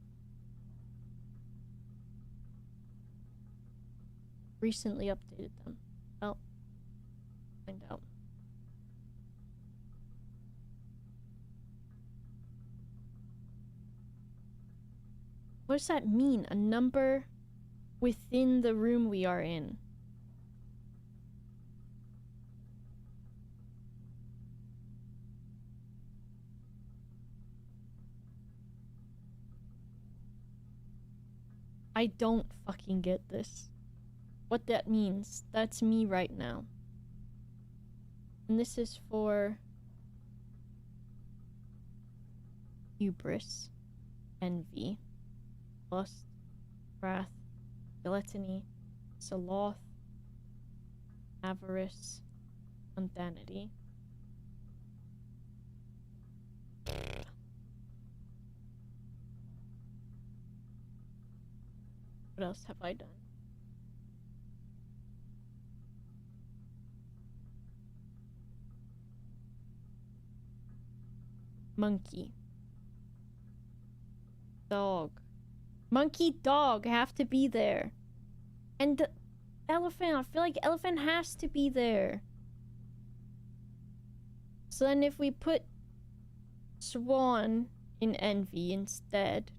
Recently updated them. Well, find out. What does that mean? A number within the room we are in. I don't fucking get this. What that means. That's me right now. And this is for hubris, envy, lust, wrath, gluttony, sloth, avarice, mundanity. What else have I done? Monkey. dog. Monkey, dog have to be there. And the elephant, I feel like elephant has to be there. So then if we put swan in envy instead.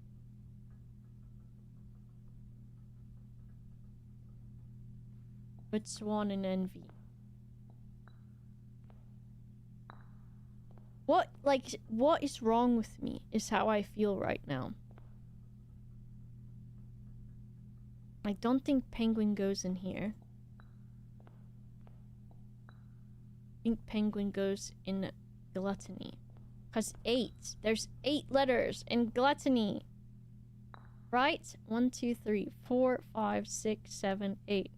Put swan in envy. What is wrong with me is how I feel right now. I don't think penguin goes in here. I think penguin goes in gluttony. Because 8. There's 8 letters in gluttony. Right? 1, 2, 3, 4, 5, 6, 7, 8.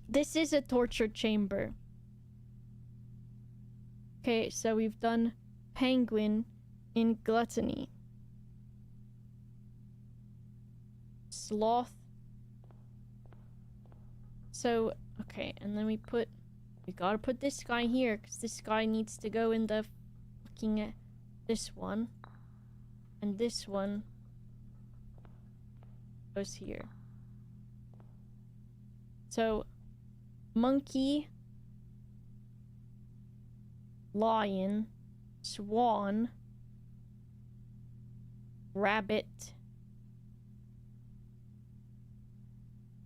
This is a torture chamber. Okay, so we've done penguin in gluttony. Sloth. So, okay, and then we gotta put this guy here, because this guy needs to go in the fucking, this one. And this one goes here. So, monkey, lion, swan, rabbit,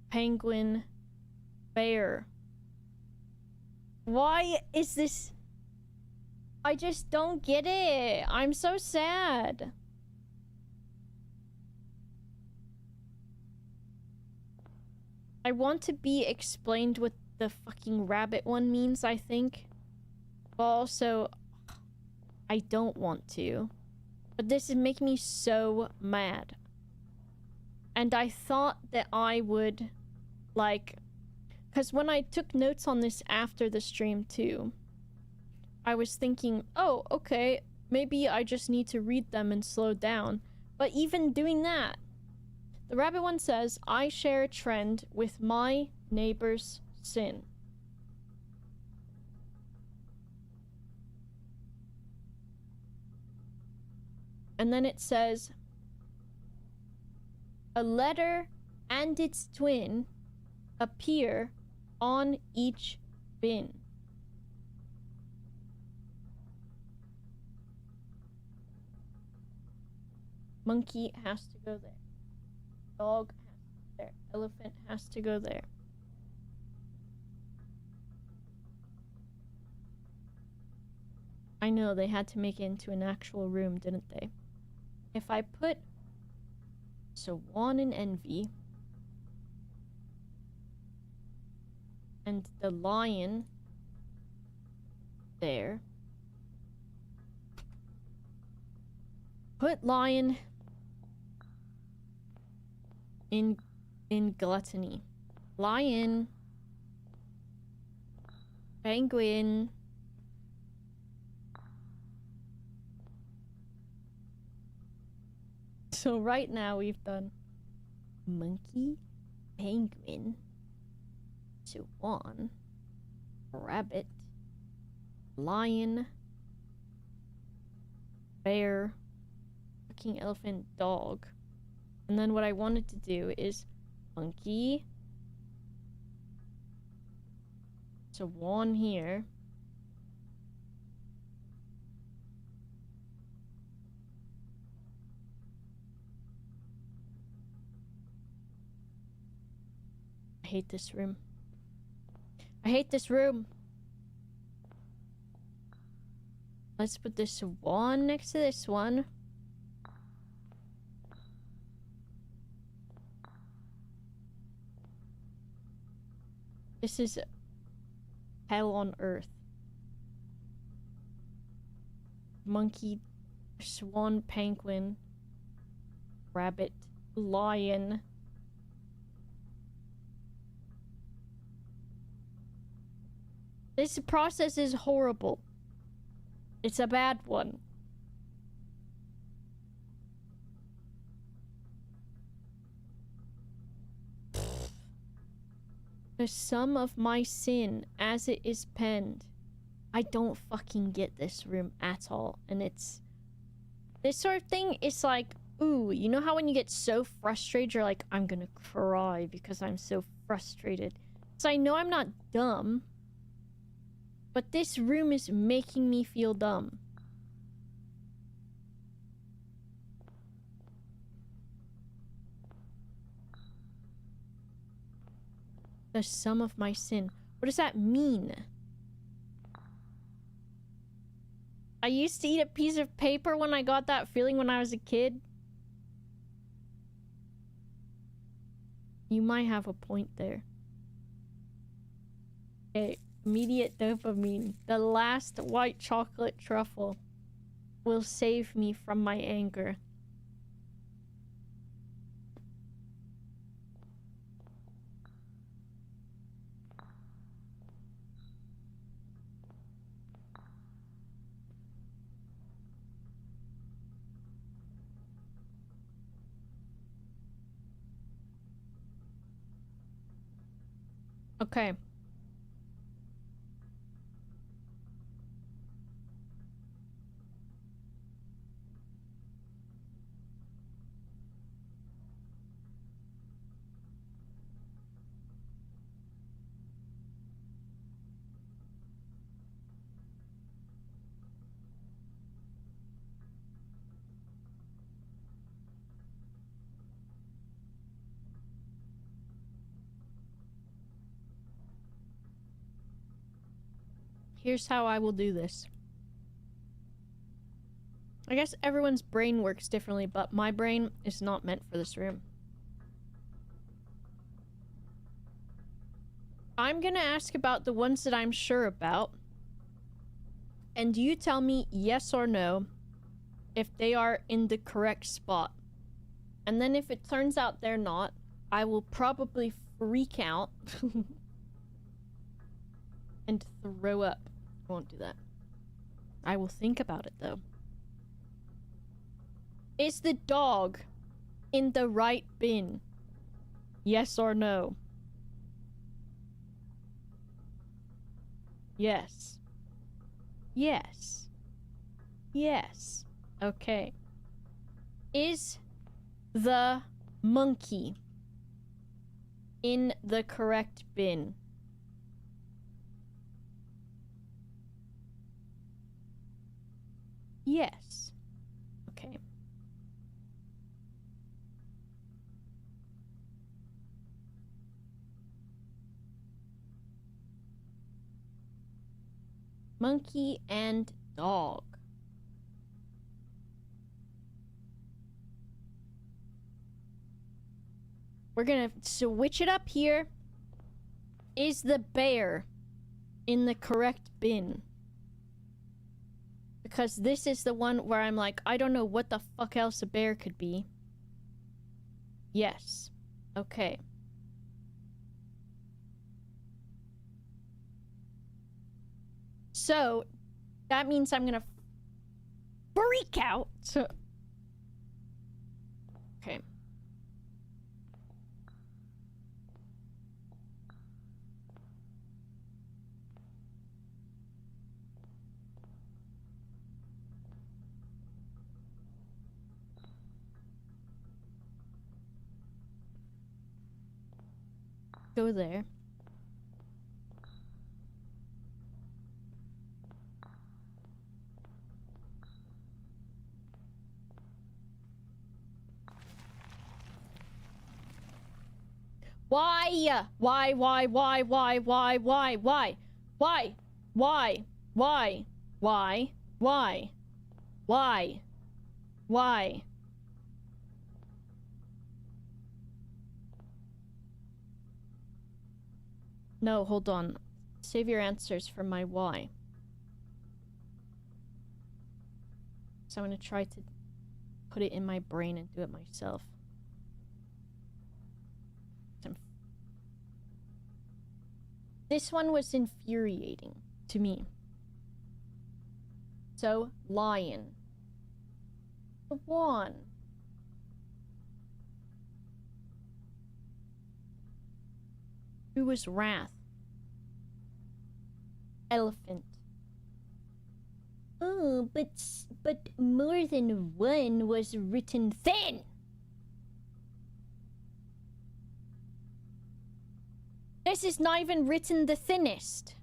penguin, bear. Why is this? I just don't get it. I'm so sad. I want to be explained what the fucking rabbit one means, I think. But also, I don't want to. But this is making me so mad. And I thought that I would, like... Because when I took notes on this after the stream, too, I was thinking, oh, okay, maybe I just need to read them and slow down. But even doing that, the rabbit one says, I share a trend with my neighbor's sin. And then it says, a letter and its twin appear on each bin. Monkey has to go there. Dog has to go there. Elephant has to go there. I know, they had to make it into an actual room, didn't they? If I put swan in envy and the lion there, put lion in gluttony, lion, penguin, so right now we've done monkey, penguin, swan, rabbit, lion, bear, fucking elephant, dog. And then what I wanted to do is monkey, swan here, I hate this room. I hate this room. Let's put this swan next to this one. This is hell on earth. Monkey, swan, penguin, rabbit, lion. This process is horrible. It's a bad one. The sum of my sin as it is penned. I don't fucking get this room at all. And it's This sort of thing is like, ooh, you know how when you get so frustrated, you're like, I'm gonna cry because I'm so frustrated. So I know I'm not dumb, but this room is making me feel dumb. The sum of my sin. What does that mean? I used to eat a piece of paper when I got that feeling when I was a kid. You might have a point there. Okay, immediate dopamine. The last white chocolate truffle will save me from my anger. Okay. Here's how I will do this. I guess everyone's brain works differently, but my brain is not meant for this room. I'm gonna ask about the ones that I'm sure about. And you tell me yes or no if they are in the correct spot. And then if it turns out they're not, I will probably freak out and throw up. I won't do that. I will think about it though. Is the dog in the right bin? Yes or no? Yes. Yes. Yes. Okay. Is the monkey in the correct bin? Yes. Okay. Monkey and dog. We're gonna switch it up here. Is the bear in the correct bin? Because this is the one where I'm like, I don't know what the fuck else a bear could be. Yes. Okay. So, that means I'm gonna freak out. So, okay. Go there. Why? Why? Why? Why? Why? Why? Why? Why? Why? Why? Why? Why? Why? Why? Why? No, hold on. Save your answers for my why. So I'm gonna try to put it in my brain and do it myself. This one was infuriating to me. So, lion. The one. Who was wrath? Elephant. Oh, but more than one was written thin. This is not even written the thinnest.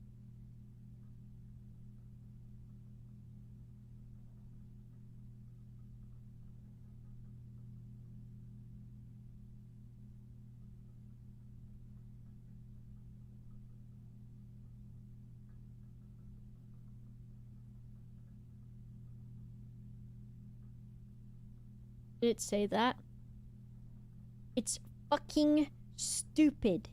Did it say that? It's fucking stupid.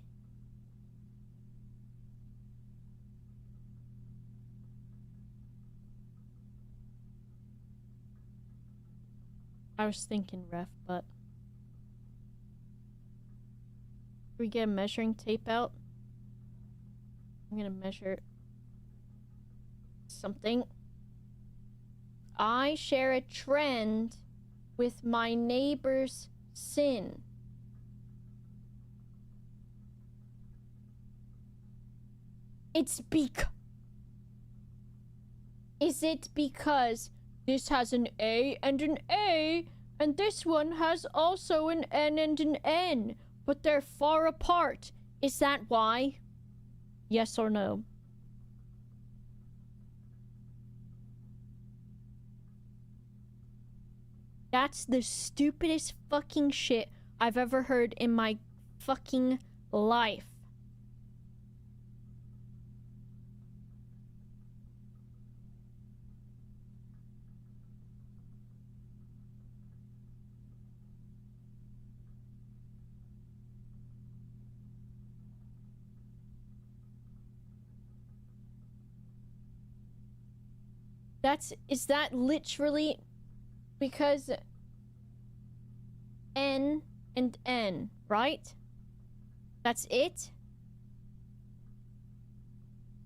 I was thinking ref, but... we get a measuring tape out? I'm gonna measure... something. I share a trend with my neighbor's sin. It's Is it because this has an A and an A, and this one has also an N and an N, but they're far apart? Is that why? Yes or no? That's the stupidest fucking shit I've ever heard in my fucking life. Is that literally because N and N, right? That's it?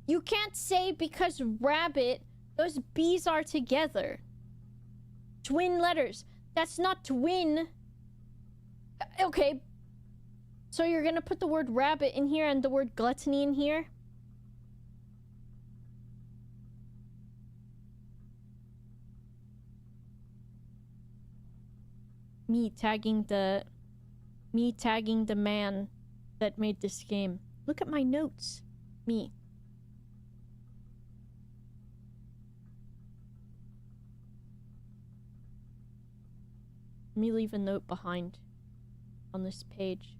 You can't say because rabbit, those B's are together. Twin letters. That's not twin. Okay. So you're gonna put the word rabbit in here and the word gluttony in here? Me tagging the man that made this game. Look at my notes. Me. Let me leave a note behind on this page.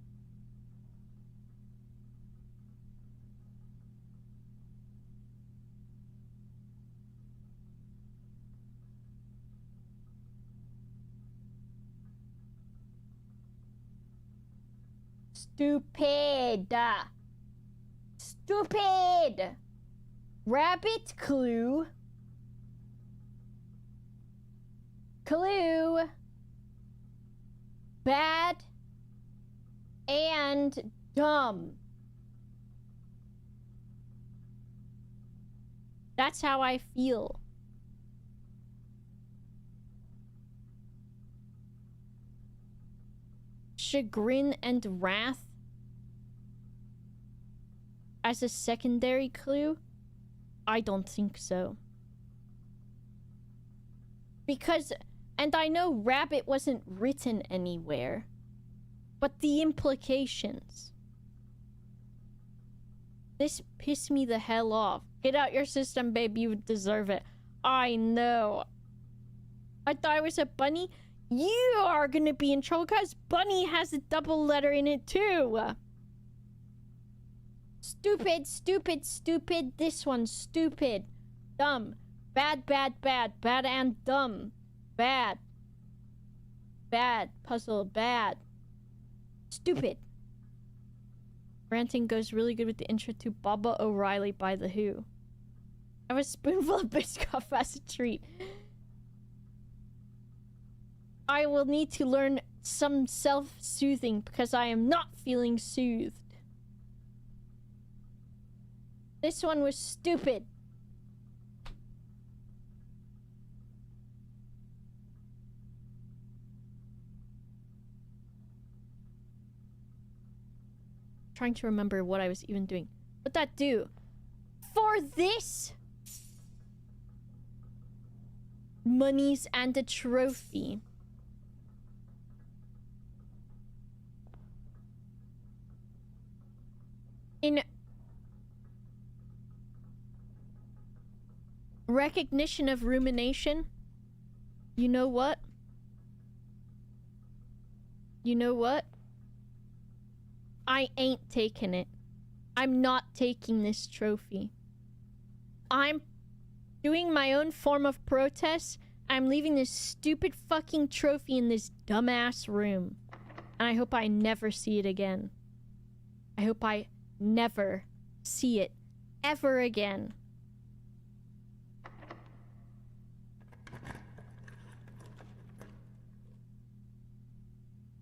Stupid. Stupid. Rabbit clue. Clue. Bad and dumb. That's how I feel. Chagrin and wrath as a secondary clue? I don't think so. Because, and I know rabbit wasn't written anywhere, but the implications. This pissed me the hell off. Get out your system, babe. You deserve it. I know. I thought I was a bunny. You are gonna be in trouble because bunny has a double letter in it too. Stupid, stupid, stupid. This one's stupid. Dumb. Bad, bad, bad. Bad and dumb. Bad. Bad. Puzzle. Bad. Stupid. Ranting goes really good with the intro to Baba O'Reilly by The Who. I have a spoonful of Biscoff as a treat. I will need to learn some self-soothing because I am not feeling soothed. This one was stupid. Trying to remember what I was even doing. What'd that do? For this? monies and a trophy. In recognition of rumination, you know what? You know what? I ain't taking it. I'm not taking this trophy. I'm doing my own form of protest. I'm leaving this stupid fucking trophy in this dumbass room. And I hope I never see it again. I hope I never see it ever again.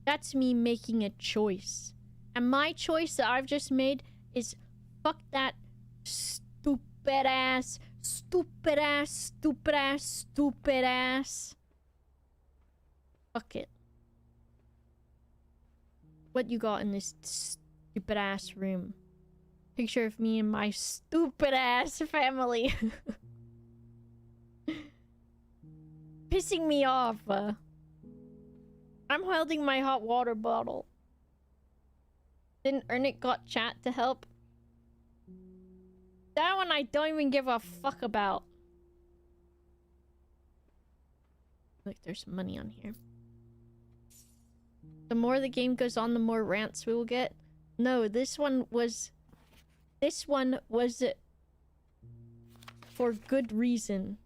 That's me making a choice. And my choice that I've just made is fuck that stupid ass. Fuck it. What you got in this stupid ass room? Picture of me and my stupid ass family. Pissing me off. I'm holding my hot water bottle. Didn't earn it, got chat to help. That one I don't even give a fuck about. Look, there's money on here. The more the game goes on, the more rants we will get. No, this one was for good reason.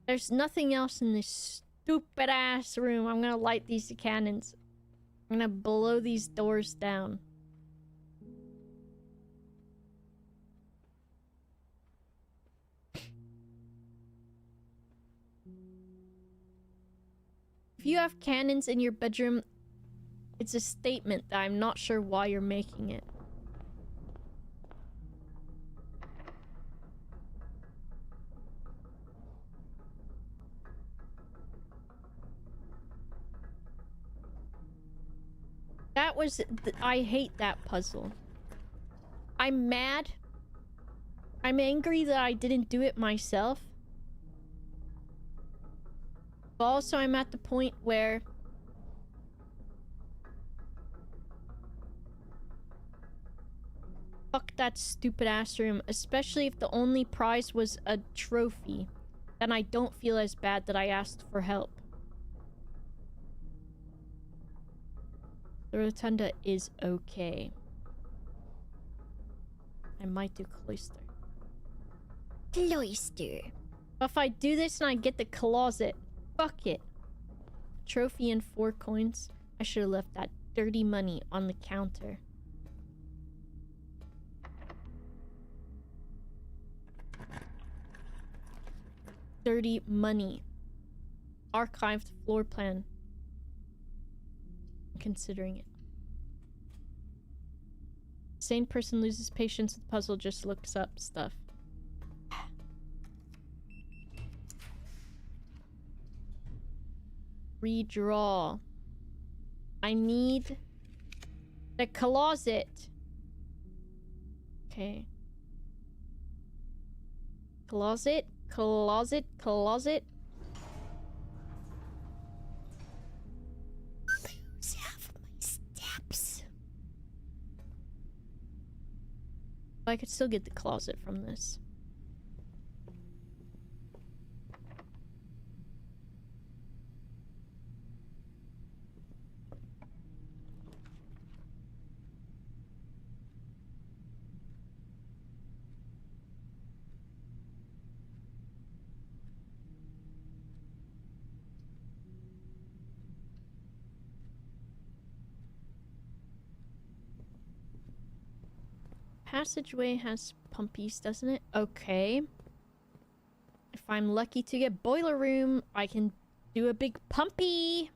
There's nothing else in this stupid ass room. I'm gonna light these cannons. I'm gonna blow these doors down. If you have cannons in your bedroom, it's a statement that I'm not sure why you're making it. That was... I hate that puzzle. I'm mad. I'm angry that I didn't do it myself. But also I'm at the point where... fuck that stupid ass room. Especially if the only prize was a trophy. Then I don't feel as bad that I asked for help. The rotunda is okay. I might do cloister. Cloister. But if I do this and I get the closet, fuck it. Trophy and 4 coins. I should have left that dirty money on the counter. Dirty money. Archived floor plan. Considering it. Sane person loses patience with puzzle, just looks up stuff. Redraw. I need the closet. Okay. Closet, closet, closet. Lose half of my steps. I could still get the closet from this. Passageway has pumpies, doesn't it? Okay. If I'm lucky to get boiler room, I can do a big pumpy.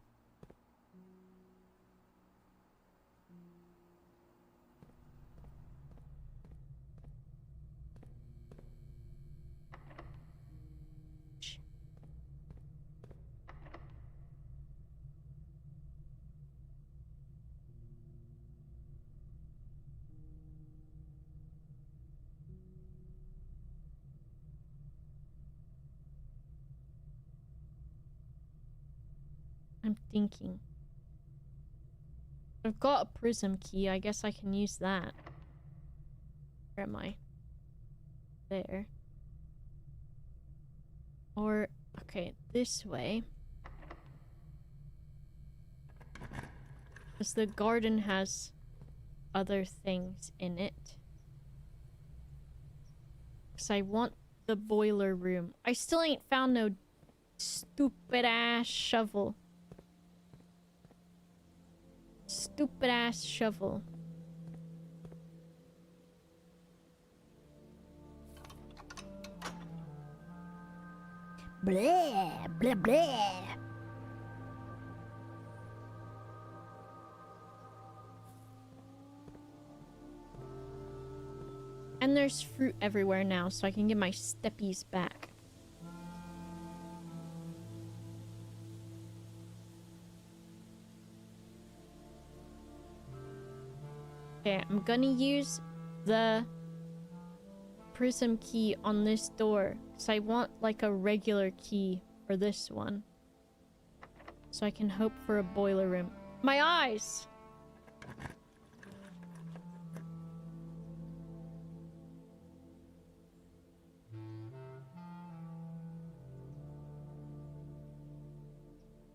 I'm thinking. I've got a prism key. I guess I can use that. Where am I? There. Or, okay, this way. Because the garden has other things in it. Because I want the boiler room. I still ain't found no stupid ass shovel. Stupid ass shovel. Blah, blah, blah. And there's fruit everywhere now, so I can get my steppies back. Okay, I'm gonna use the prism key on this door, because I want like a regular key for this one. So I can hope for a boiler room. My eyes!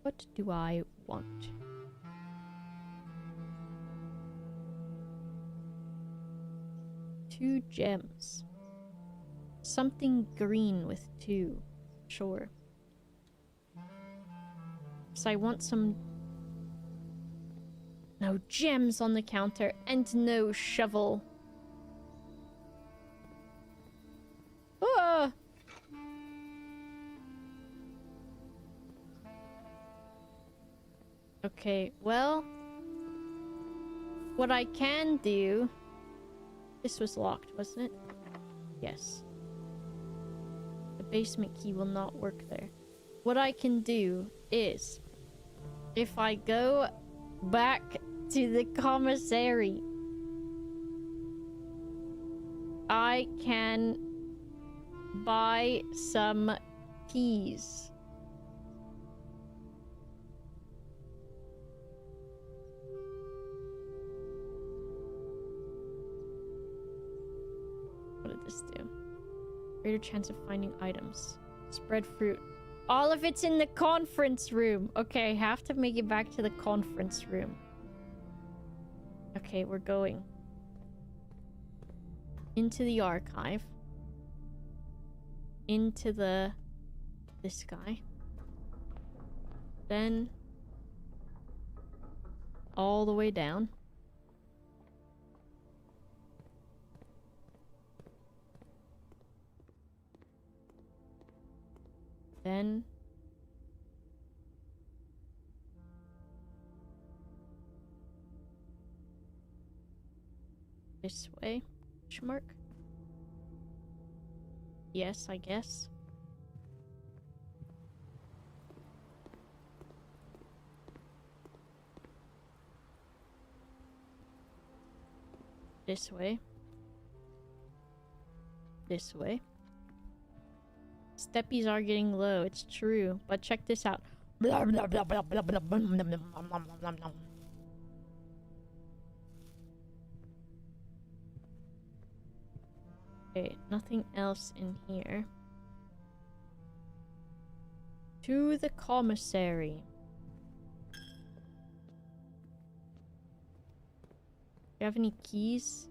What do I want? Two gems. Something green with two. Sure. So I want some... No gems on the counter and no shovel. Ah! Okay, well... What I can do... This was locked, wasn't it? Yes. The basement key will not work there. What I can do is... If I go back to the commissary... I can... buy some keys. What did this do? Greater chance of finding items. Spread fruit. All of it's in the conference room. Okay, I have to make it back to the conference room. Okay, we're going. Into the archive. Into this guy. Then all the way down. Then this way. Question mark? Yes, I guess. This way. This way. Steppies are getting low, it's true. But check this out. Okay, nothing else in here. To the commissary. Do you have any keys?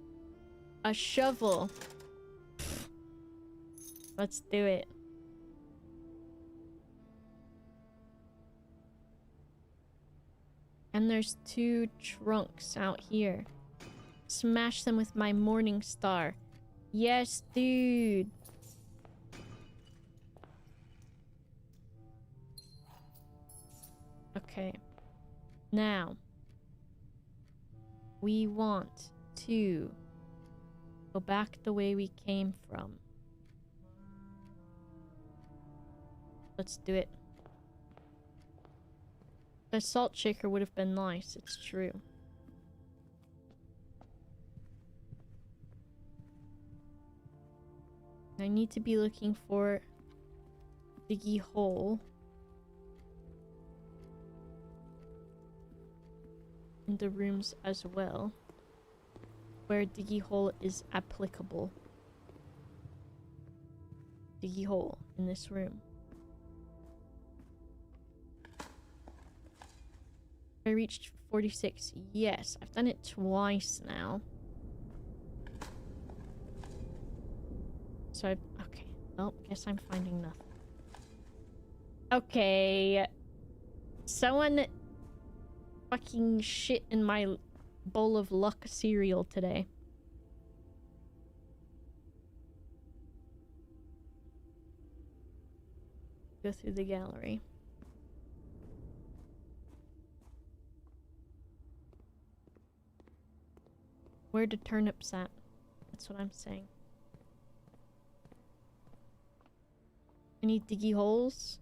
A shovel. Let's do it. And there's two trunks out here. Smash them with my morning star. Yes, dude. Okay. Now. We want to go back the way we came from. Let's do it. The salt shaker would have been nice, it's true. I need to be looking for Diggy Hole. in the rooms as well, where diggy hole is applicable. Diggy hole in this room. I reached 46. Yes, I've done it twice now. So okay. Well, guess I'm finding nothing. Okay. Someone fucking shit in my bowl of luck cereal today. Go through the gallery. Where the turnips at? That's what I'm saying. Any diggy holes?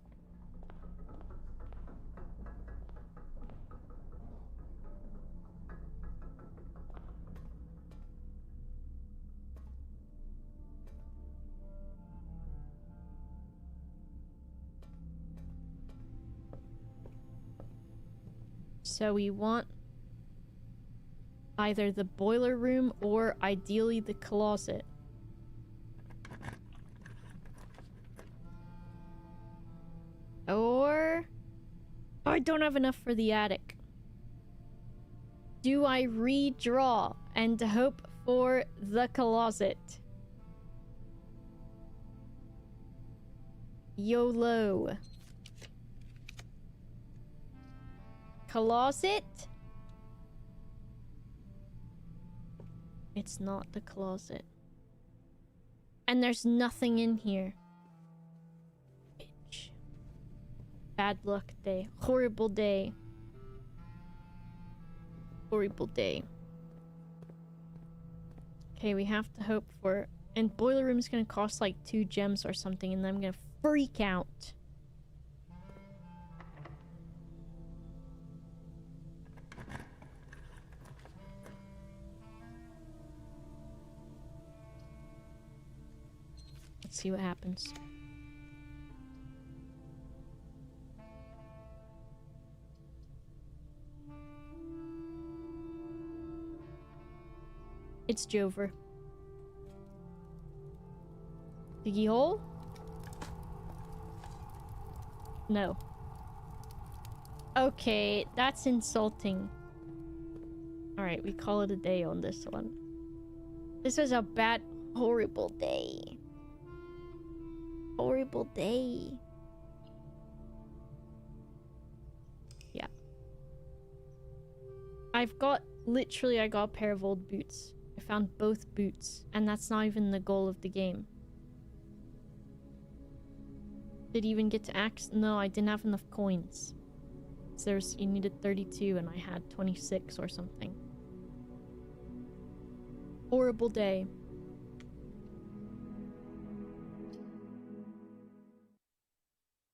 So we want either the boiler room or ideally the closet. Or... oh, I don't have enough for the attic. Do I redraw and hope for the closet? YOLO. Closet? It's not the closet. And there's nothing in here. Bitch. Bad luck day. Horrible day. Horrible day. Okay, we have to hope for... and boiler room is gonna cost like 2 gems or something, and then I'm gonna freak out. Let's see what happens. It's Jover. Diggy hole? No. Okay, that's insulting. Alright, we call it a day on this one. This was a bad, horrible day. Horrible day. Yeah. Literally, I got a pair of old boots. I found both boots, and that's not even the goal of the game. Did you even get to axe? No, I didn't have enough coins. So you needed 32 and I had 26 or something. Horrible day.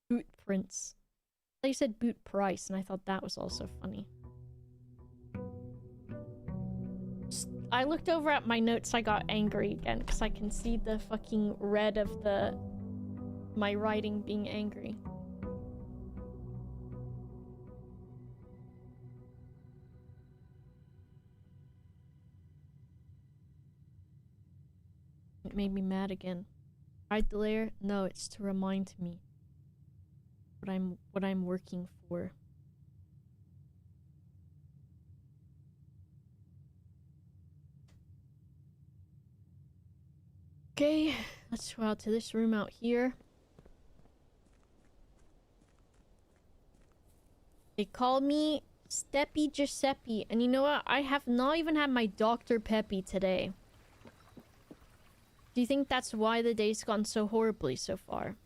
Boot prints. They said boot price, and I thought that was also funny. I looked over at my notes, I got angry again, because I can see the fucking red of my writing being angry. It made me mad again. Hide the layer? No, it's to remind me what I'm working for. Okay, let's go out to this room out here. They call me Steppy Giuseppe, and you know what? I have not even had my Dr. Peppy today. Do you think that's why the day's gone so horribly so far?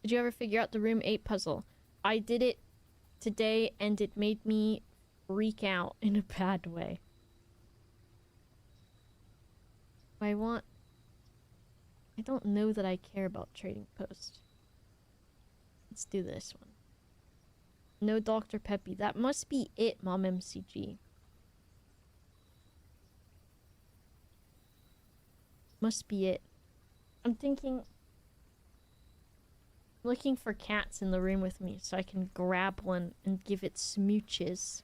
Did you ever figure out the room 8 puzzle? I did it today, and it made me freak out in a bad way. I don't know that I care about trading post. Let's do this one. No Dr. Peppy. That must be it, Mom MCG. Must be it. I'm looking for cats in the room with me so I can grab one and give it smooches.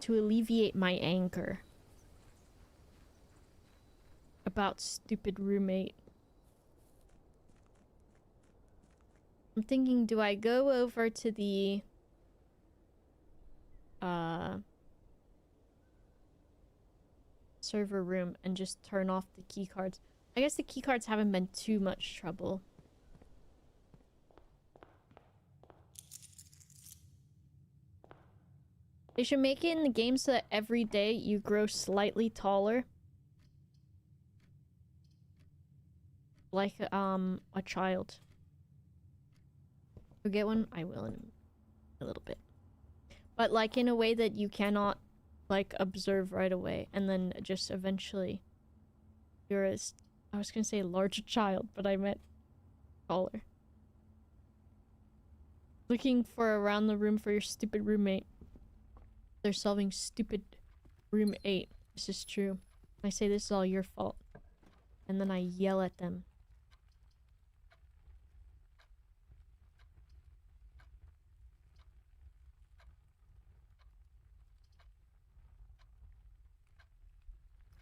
to alleviate my anger about stupid roommate. I'm thinking, do I go over to the server room and just turn off the keycards? I guess the keycards haven't been too much trouble. They should make it in the game so that every day you grow slightly taller. Like, a child. You'll get one? I will in a little bit. But, like, in a way that you cannot, like, observe right away. And then just eventually you're as... I was gonna say larger child, but I meant taller. Looking for around the room for your stupid roommate. They're solving stupid room 8. This is true. I say this is all your fault. And then I yell at them.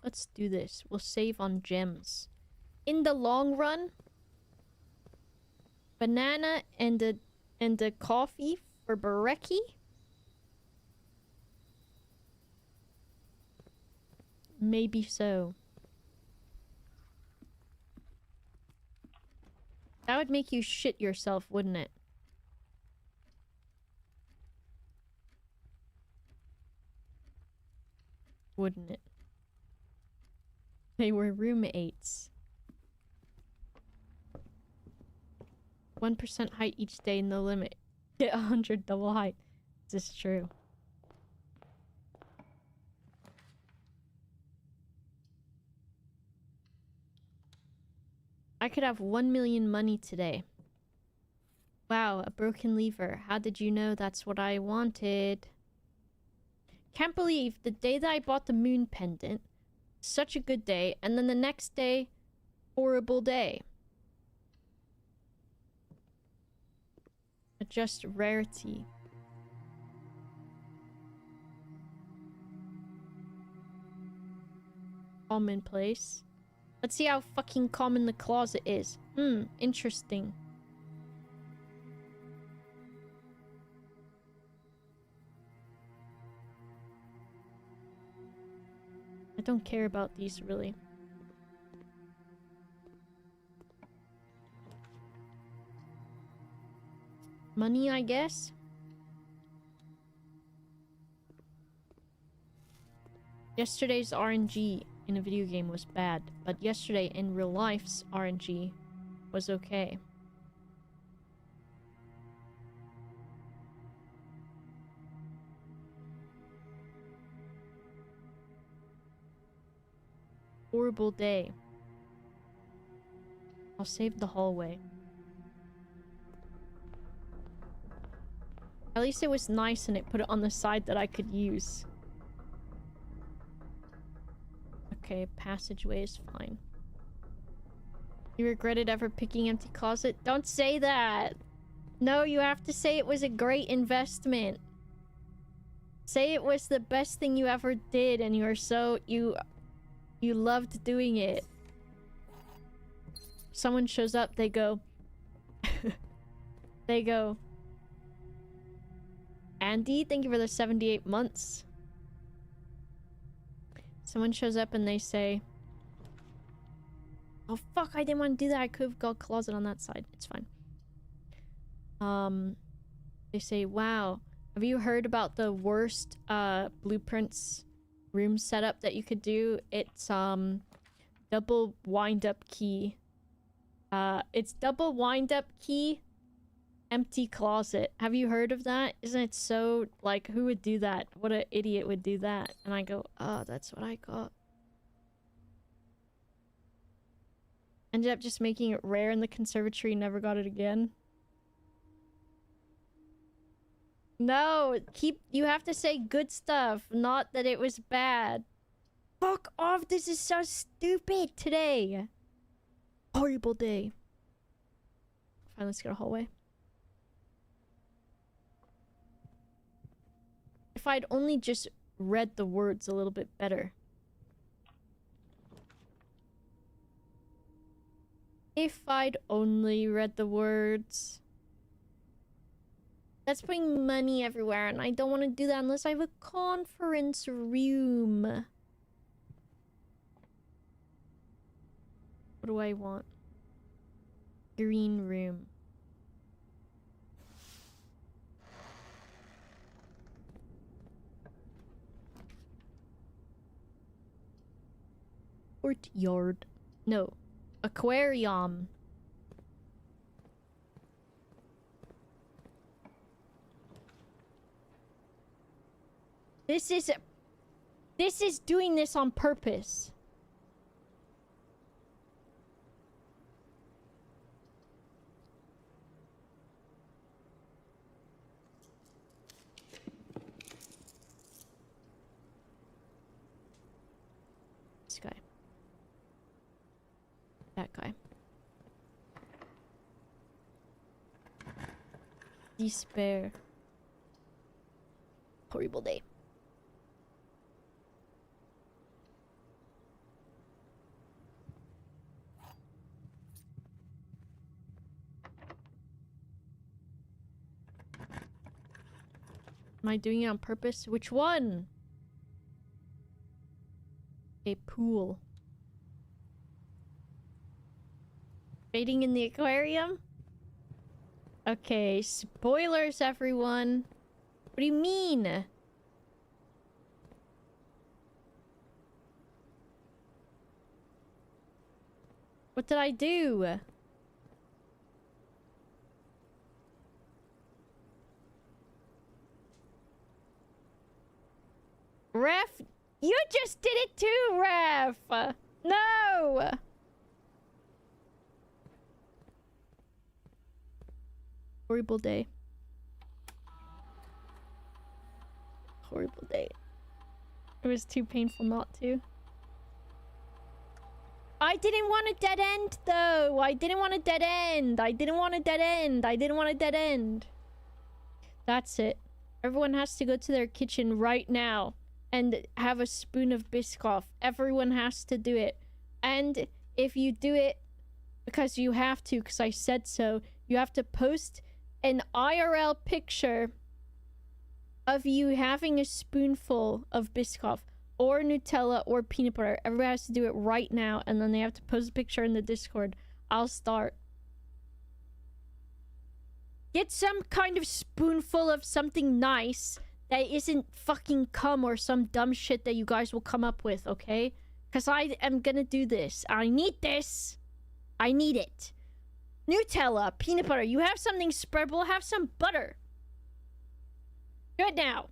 Let's do this. We'll save on gems. In the long run, banana and a coffee for Bareki. Maybe so. That would make you shit yourself, wouldn't it? Wouldn't it? They were roommates. 1% height each day, no limit. Get 100 double height. This is true. I could have 1 million money today. Wow, a broken lever. How did you know that's what I wanted? Can't believe the day that I bought the moon pendant, such a good day, and then the next day, horrible day. Adjust rarity. Commonplace. Let's see how fucking common the closet is. Interesting. I don't care about these, really. Money, I guess? Yesterday's RNG in a video game was bad, but yesterday in real life's RNG was okay. Horrible day. I'll save the hallway. At least it was nice and it put it on the side that I could use. Okay, passageway is fine. You regretted ever picking empty closet? Don't say that! No, you have to say it was a great investment. Say it was the best thing you ever did and you were so... You loved doing it. Someone shows up, they go... They go... Andy, thank you for the 78 months. Someone shows up and they say... Oh fuck, I didn't want to do that. I could have got a closet on that side. It's fine. They say, wow, have you heard about the worst blueprints room setup that you could do? It's double wind-up key. It's double wind-up key, empty closet. Have you heard of that? Isn't it so, like, who would do that? What an idiot would do that? And I go, oh, that's what I got. Ended up just making it rare in the conservatory, never got it again. No, you have to say good stuff, not that it was bad. Fuck off, this is so stupid today. Horrible day. Fine, let's get a hallway. If I'd only just read the words a little bit better. If I'd only read the words. That's putting money everywhere, and I don't want to do that unless I have a conference room. What do I want? Green room. Courtyard. No. Aquarium. This is doing this on purpose. This guy. That guy. Despair. Horrible day. Am I doing it on purpose? Which one? A pool. Fading in the aquarium? Okay, spoilers, everyone. What do you mean? What did I do? Ref, you just did it too, Ref! No! Horrible day. Horrible day. It was too painful not to. I didn't want a dead end, though! I didn't want a dead end! I didn't want a dead end! I didn't want a dead end! That's it. Everyone has to go to their kitchen right now and have a spoon of Biscoff. Everyone has to do it. And if you do it because you have to, because I said so, you have to post an IRL picture of you having a spoonful of Biscoff or Nutella or peanut butter. Everybody has to do it right now, and then they have to post a picture in the Discord. I'll start. Get some kind of spoonful of something nice that isn't fucking cum or some dumb shit that you guys will come up with, okay? Because I am gonna do this. I need this. I need it. Nutella, peanut butter. You have something spreadable, have some butter. Good now.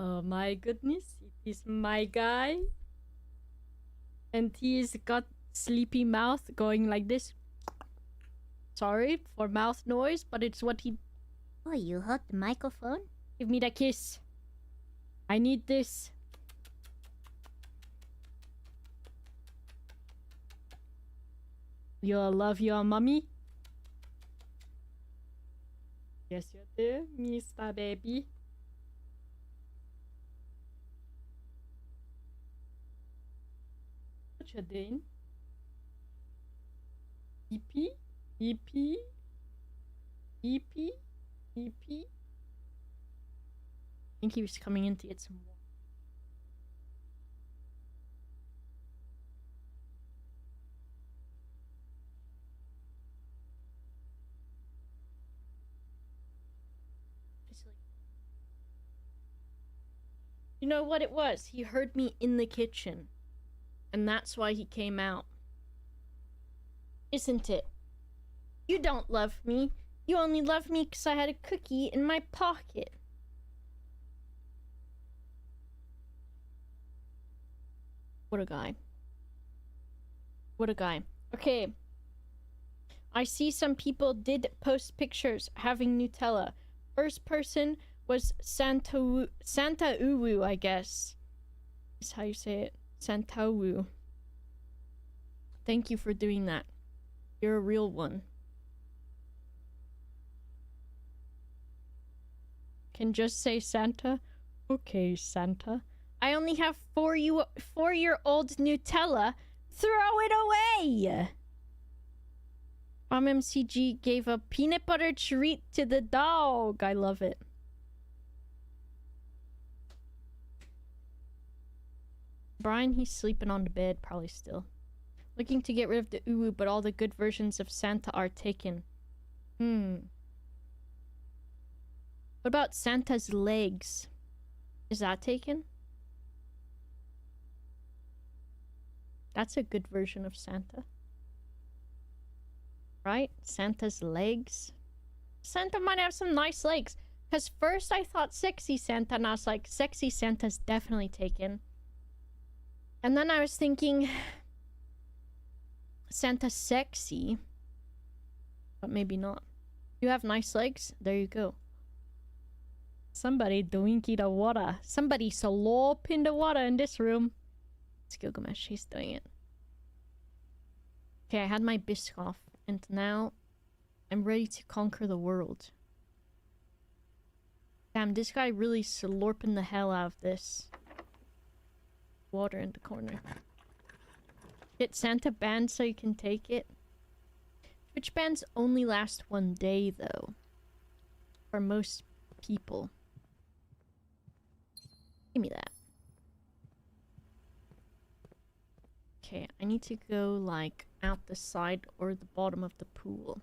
Oh my goodness, it is my guy. And he's got sleepy mouth going like this. Sorry for mouth noise, but it's what he... Oh, you hold the microphone? Give me the kiss. I need this. You love your mommy? Yes, you do, Mr. Baby. What you doing? Pee-pee? Pee-pee? Pee-pee? Pee-pee? I think he was coming in to get some water. You know what it was? He heard me in the kitchen. And that's why he came out. Isn't it? You don't love me. You only love me because I had a cookie in my pocket. What a guy. What a guy. Okay. I see some people did post pictures having Nutella. First person was Santa Uwu, I guess. Is how you say it. Santa Uwu. Thank you for doing that. You're a real one. Can just say Santa? Okay, Santa. I only have 4-year-old Nutella. Throw it away! MCG gave a peanut butter treat to the dog. I love it. Brian, he's sleeping on the bed, probably still. Looking to get rid of the Uwu, but all the good versions of Santa are taken. What about Santa's legs? Is that taken? That's a good version of Santa. Right? Santa's legs. Santa might have some nice legs. Because first I thought sexy Santa, and I was like, sexy Santa's definitely taken. And then I was thinking, Santa's sexy. But maybe not. You have nice legs? There you go. Somebody drinking the water. Somebody slurping the water in this room. It's Gilgamesh, he's doing it. Okay, I had my Biscoff. And now, I'm ready to conquer the world. Damn, this guy really slurping the hell out of this. Water in the corner. Get Santa banned so you can take it. Twitch bans only last one day, though. For most people. Give me that. Okay, I need to go, like, out the side or the bottom of the pool.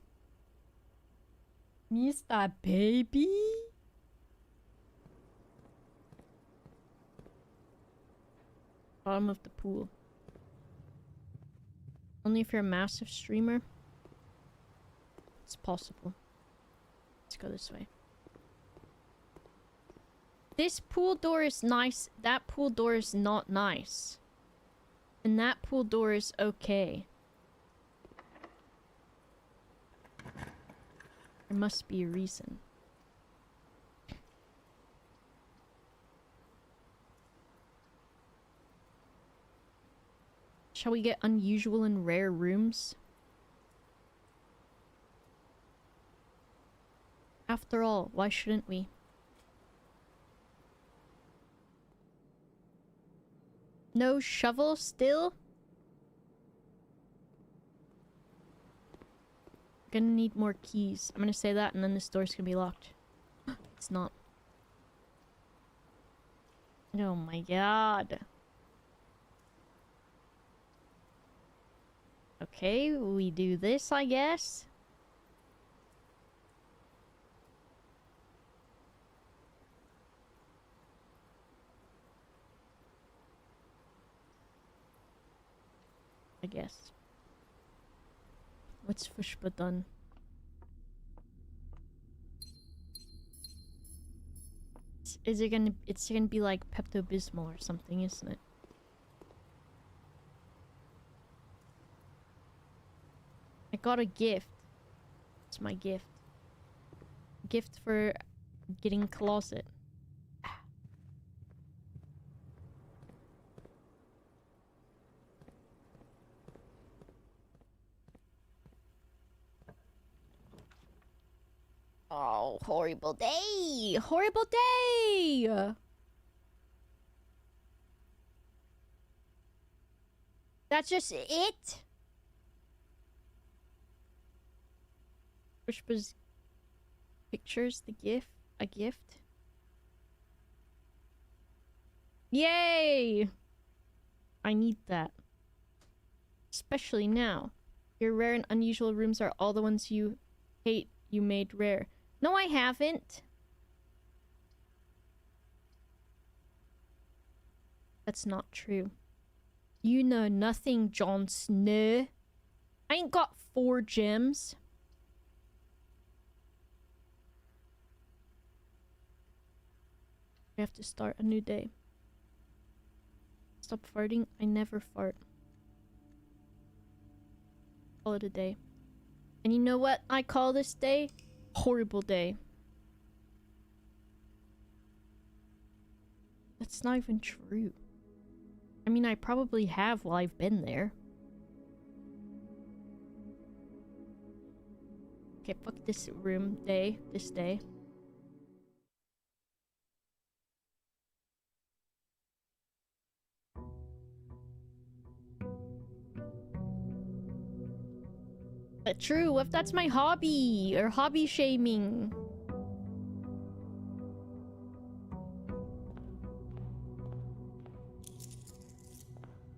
Mr. Baby? Bottom of the pool. Only if you're a massive streamer. It's possible. Let's go this way. This pool door is nice. That pool door is not nice. And that pool door is okay. There must be a reason. Shall we get unusual and rare rooms? After all, why shouldn't we? No shovel still? Gonna need more keys. I'm gonna say that and then this door's gonna be locked. It's not. Oh my god. Okay, we do this, I guess. I guess. What's Fushba done? is it gonna? It's gonna be like Pepto Bismol or something, isn't it? I got a gift. It's my gift. Gift for getting closet. Oh, horrible day! Horrible day! That's just it? Which was pictures, the gift, a gift. Yay! I need that. Especially now. Your rare and unusual rooms are all the ones you hate you made rare. No, I haven't. That's not true. You know nothing, Jon Snow. I ain't got 4 gems. I have to start a new day. Stop farting. I never fart. Call it a day. And you know what I call this day? Horrible day. That's not even true. I mean, I probably have while I've been there. Okay, fuck this room day. This day. But true, what if that's my hobby? Or hobby shaming?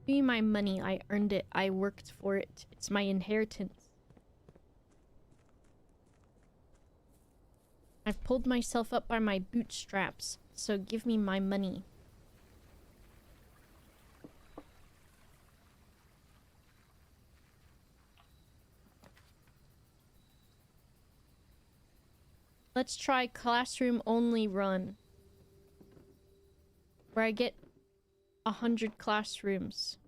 Give me my money. I earned it. I worked for it. It's my inheritance. I've pulled myself up by my bootstraps, so give me my money. Let's try classroom only run. Where I get 100 classrooms.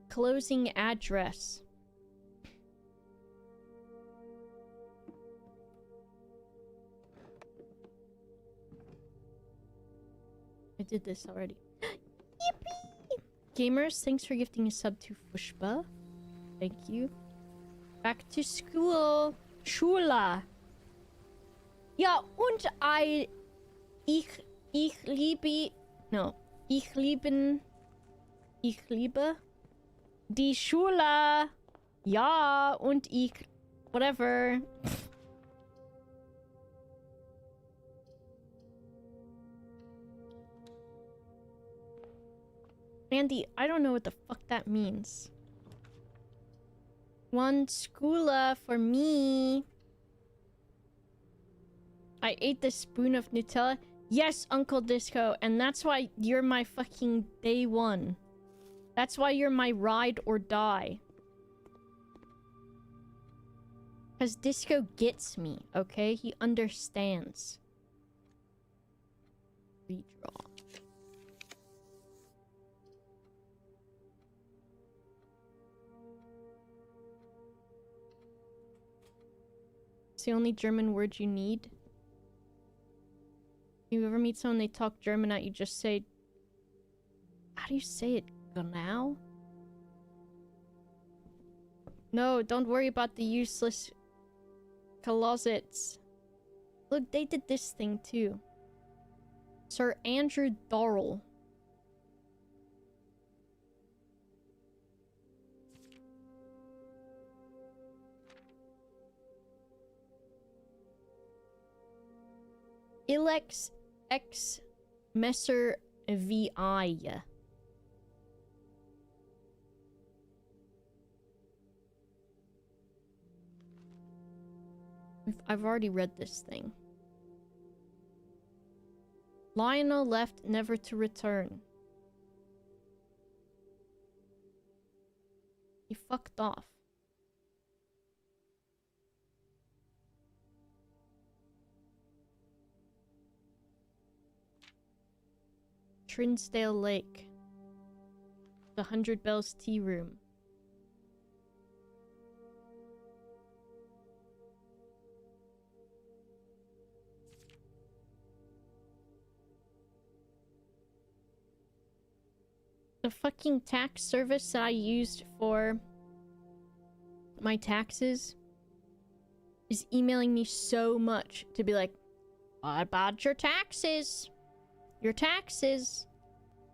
Closing address. I did this already. Yippee! Gamers, thanks for gifting a sub to Fushba. Thank you. Back to school. Schula. Ja, und ich liebe, no, ich liebe die Schule. Ja, und ich, whatever. Andy, I don't know what the fuck that means. One schoola for me. I ate the spoon of Nutella. Yes, Uncle Disco, and that's why you're my fucking day one. That's why you're my ride or die. Because Disco gets me, okay? He understands. Redraw. It's the only German word you need. You ever meet someone, they talk German at you, just say... How do you say it? Genau? No, don't worry about the useless closets. Look, they did this thing too. Sir Andrew Dorrell. Ilex X Messer VI. I've already read this thing. Lionel left, never to return. He fucked off. Trinsdale Lake. The 100 Bells Tea Room. The fucking tax service that I used for my taxes is emailing me so much to be like, what about your taxes? Your taxes.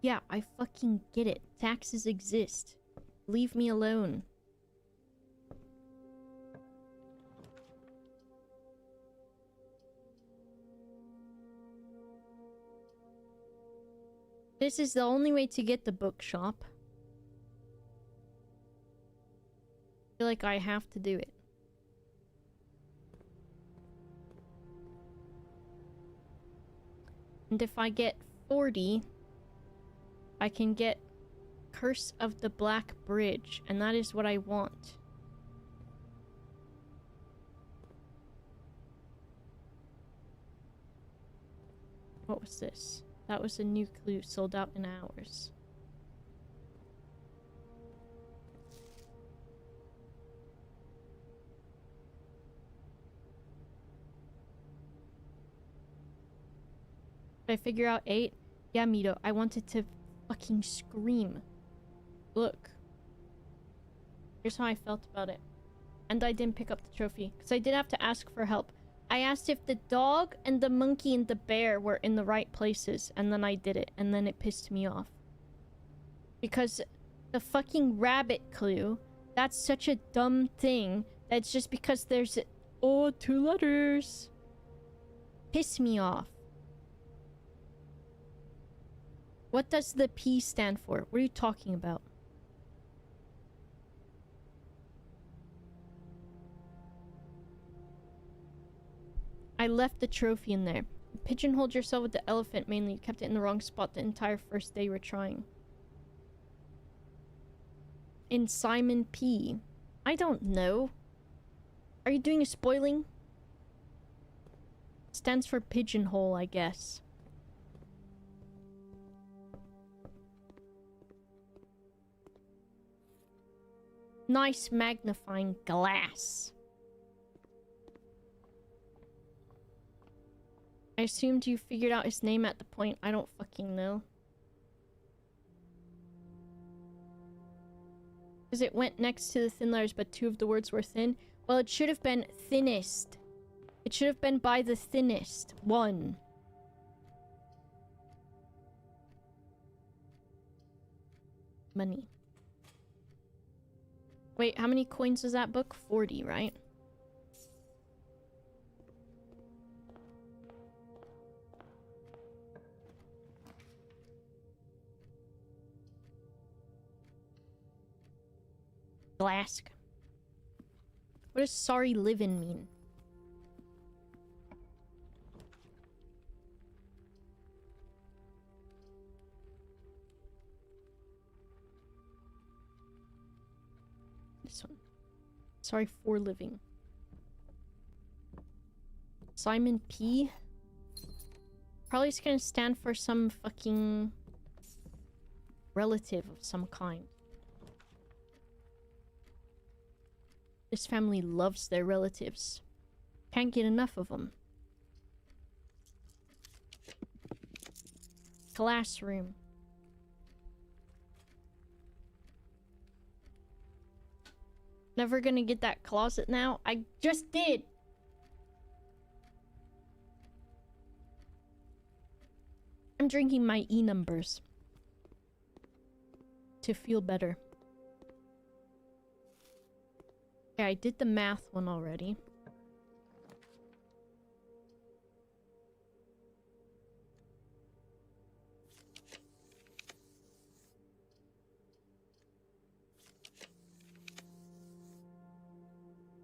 Yeah, I fucking get it. Taxes exist. Leave me alone. This is the only way to get the bookshop. I feel like I have to do it. And if I get 40, I can get Curse of the Black Bridge, and that is what I want. What was this? That was a new clue, sold out in hours. Did I figure out 8? Yeah, Mito, I wanted to fucking scream. Look. Here's how I felt about it. And I didn't pick up the trophy, because I did have to ask for help. I asked if the dog and the monkey and the bear were in the right places, and then I did it, and then it pissed me off. Because the fucking rabbit clue, that's such a dumb thing, that's just because there's... Oh, 2 letters. Piss me off. What does the P stand for? What are you talking about? I left the trophy in there. You pigeonholed yourself with the elephant mainly. You kept it in the wrong spot the entire first day you were trying. In Simon P. I don't know. Are you doing a spoiling? Stands for pigeonhole, I guess. Nice magnifying glass. I assumed you figured out his name at the point. I don't fucking know. Because it went next to the thin letters, but 2 of the words were thin. Well, it should have been thinnest. It should have been by the thinnest one. Money. Wait, how many coins is that book? 40, right? Glask. What does sorry livin' mean? This one. Sorry for living. Simon P. Probably it's gonna stand for some fucking relative of some kind. This family loves their relatives. Can't get enough of them. Classroom. Never gonna get that closet now? I just did! I'm drinking my E numbers. To feel better. Okay, I did the math one already.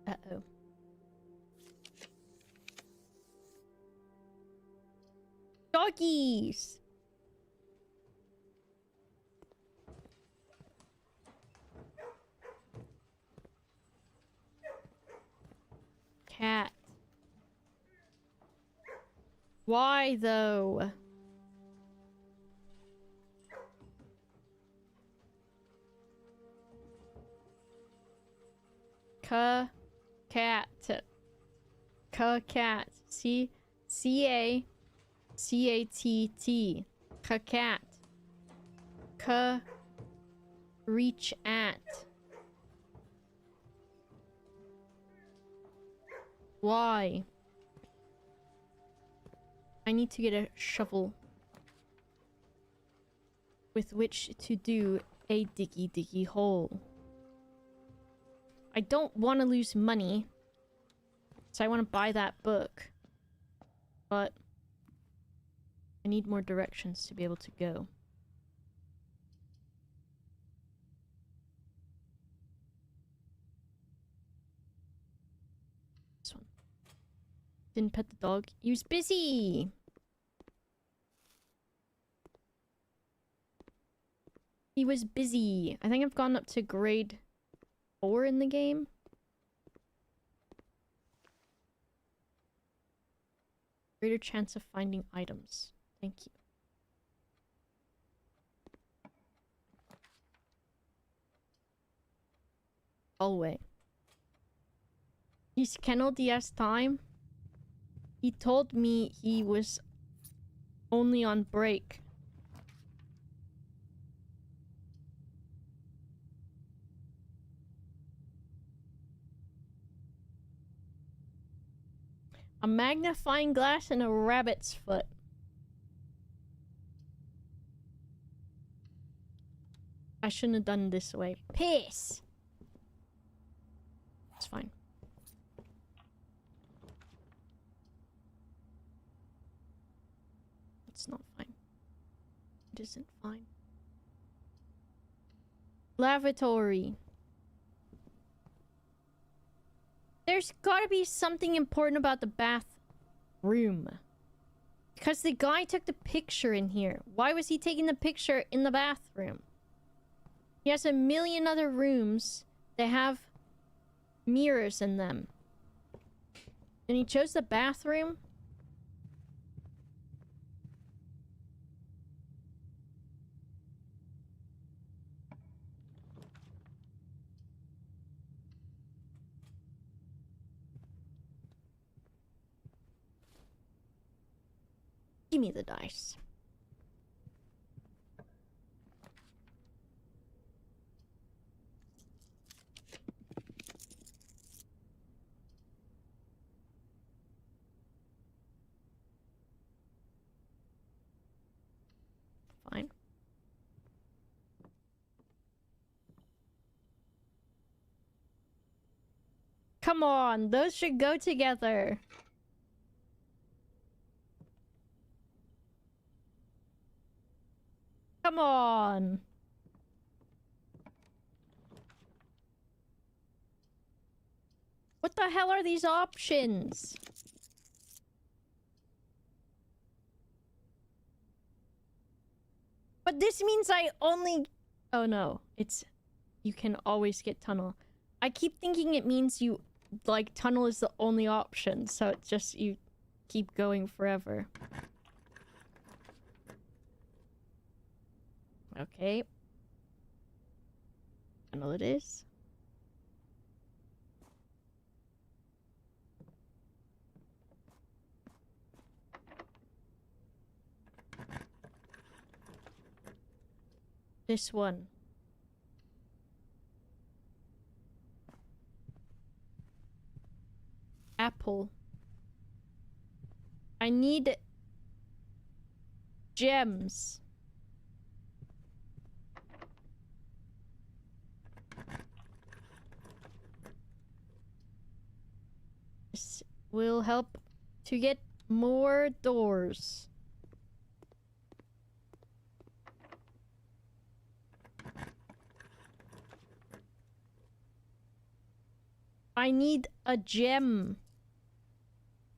Uh-oh. Doggies! Cat. Why though? Cat. Cat. C-A-C-A-T-T. Cat. Reach at. Why? I need to get a shovel with which to do a diggy hole. I don't want to lose money, so I want to buy that book. But I need more directions to be able to go. This one. Didn't pet the dog. He was busy! He was busy. I think I've gone up to grade 4 in the game. Greater chance of finding items. Thank you. Hallway. He's Kennel DS time. He told me he was only on break. A magnifying glass and a rabbit's foot. I shouldn't have done it this way. Piss! It's fine. It's not fine. It isn't fine. Lavatory. There's gotta be something important about the bathroom. Because the guy took the picture in here. Why was he taking the picture in the bathroom? He has a million other rooms that have mirrors in them. And he chose the bathroom? Give me the dice. Fine. Come on, those should go together. Come on. What the hell are these options? But this means I only... Oh no, it's... You can always get tunnel. I keep thinking it means you... Like, tunnel is the only option, so it's just you keep going forever. Okay. Tunnel it is. This one. Apple. I need gems. This will help to get more doors. I need a gem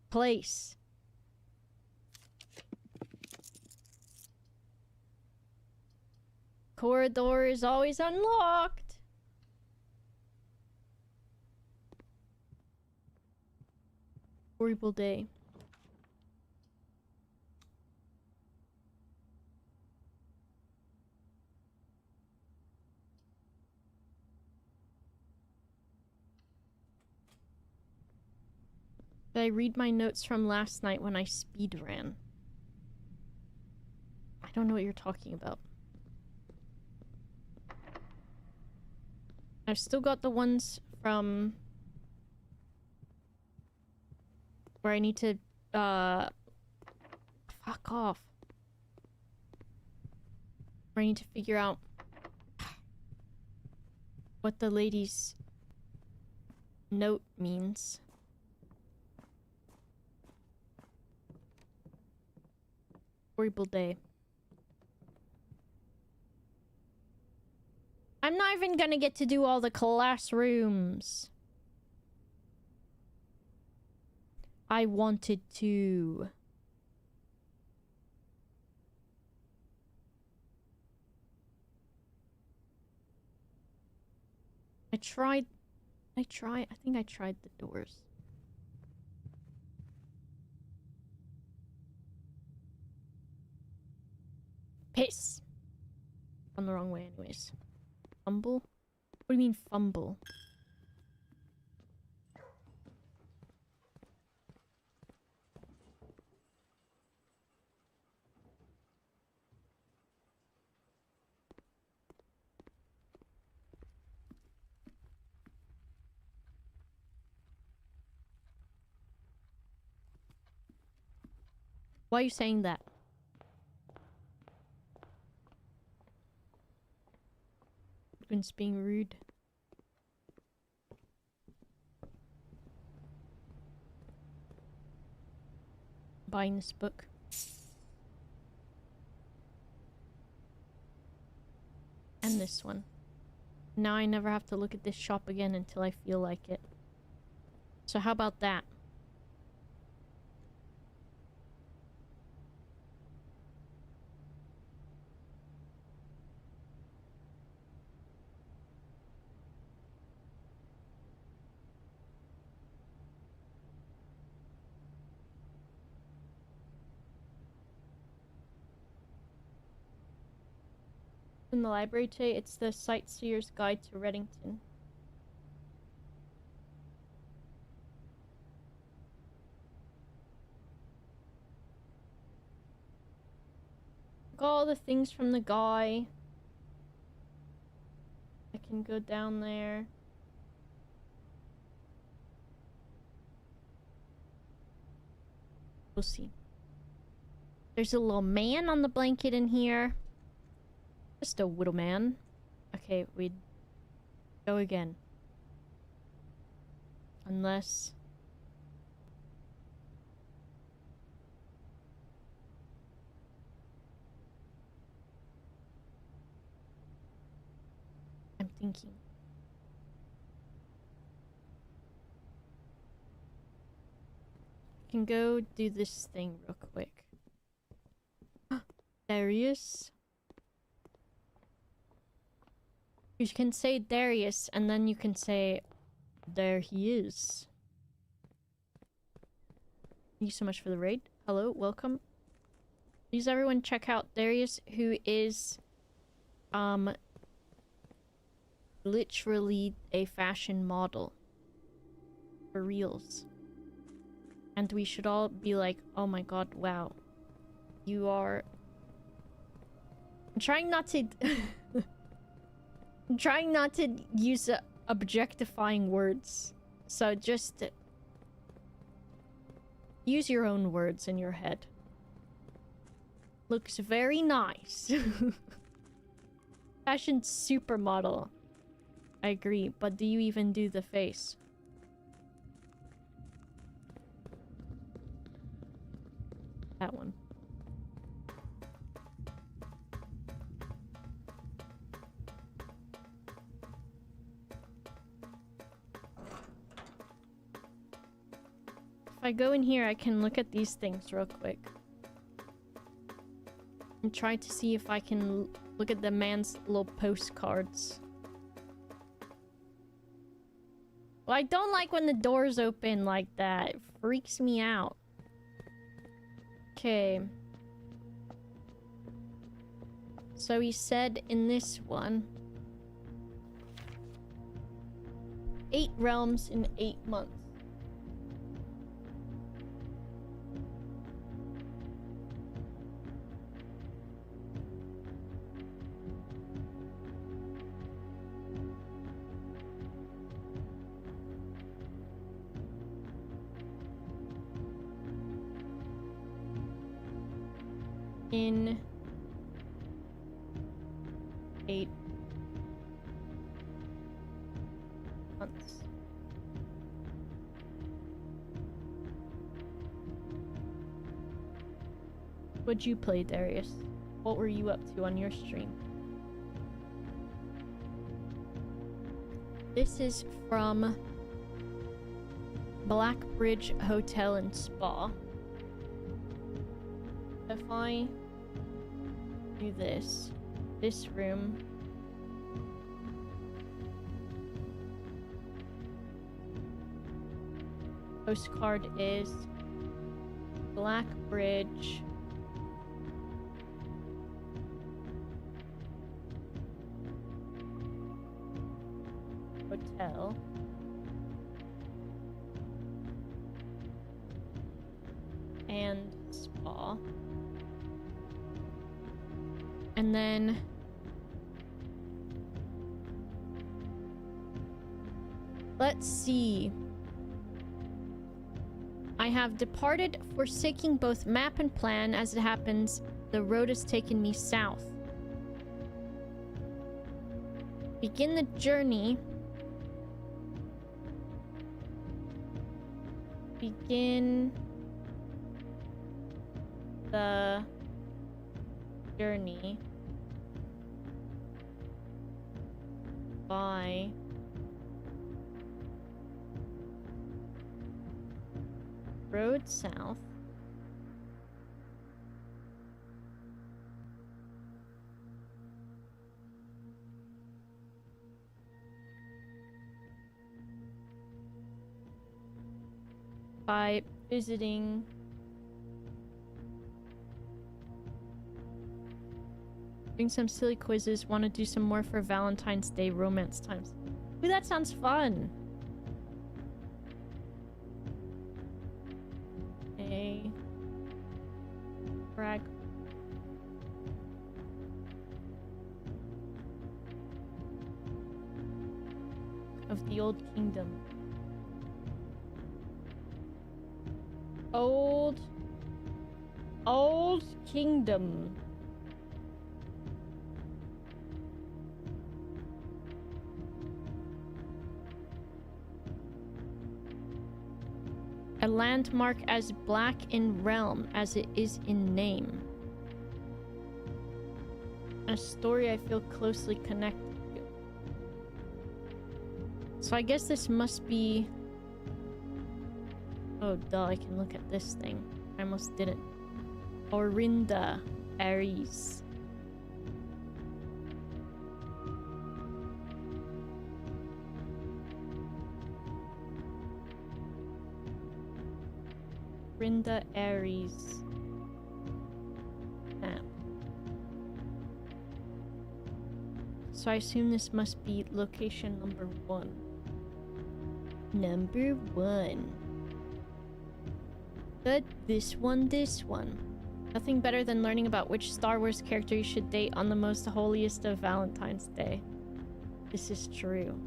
place. Corridor is always unlocked. Horrible day. Did I read my notes from last night when I speed ran? I don't know what you're talking about. I've still got the ones from where I need to fuck off. Where I need to figure out what the lady's note means. Horrible day. I'm not even gonna get to do all the classrooms. I wanted to. I think I tried the doors. Piss. On the wrong way anyways. Fumble? What do you mean fumble? Why are you saying that? It's being rude. Buying this book. And this one. Now I never have to look at this shop again until I feel like it. So how about that? In the library today, it's the Sightseer's Guide to Reddington. Got all the things from the guy. I can go down there. We'll see. There's a little man on the blanket in here. Just a little man. Okay, we'd go again. Unless... I'm thinking. I can go do this thing real quick. Darius. You can say Darius, and then you can say, there he is. Thank you so much for the raid. Hello, welcome. Please everyone check out Darius, who is, literally a fashion model. For reals. And we should all be like, oh my god, wow. You are... I'm trying not to... I'm trying not to use objectifying words. So just... use your own words in your head. Looks very nice. Fashion supermodel. I agree, but do you even do the face? That one. If I go in here, I can look at these things real quick. And try to see if I can look at the man's little postcards. Well, I don't like when the doors open like that. It freaks me out. Okay. So he said in this one... 8 realms in 8 months. in 8 months. What'd you play, Darius? What were you up to on your stream? This is from Blackbridge Hotel and Spa. If I do this room, postcard is Blackbridge Hotel. And spa. And then let's see. I have departed, forsaking both map and plan. As it happens, the road has taken me south. Begin the journey. Begin the journey by road south by visiting doing some silly quizzes. Want to do some more for Valentine's Day romance times. Ooh, that sounds fun. A frag of the Old Kingdom. Old Kingdom. A landmark as black in realm as it is in name. A story I feel closely connected to. So I guess this must be... Oh, duh, I can look at this thing. I almost didn't. Orinda Aries. Orinda Aries map. So I assume this must be location number 1. Number 1. But this one. Nothing better than learning about which Star Wars character you should date on the most holiest of Valentine's Day. This is true.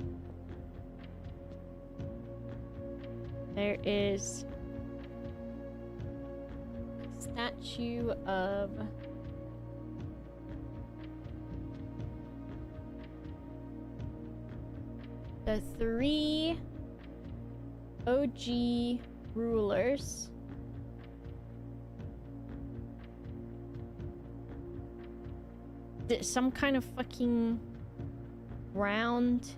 There is a statue of the 3 OG rulers. Some kind of fucking round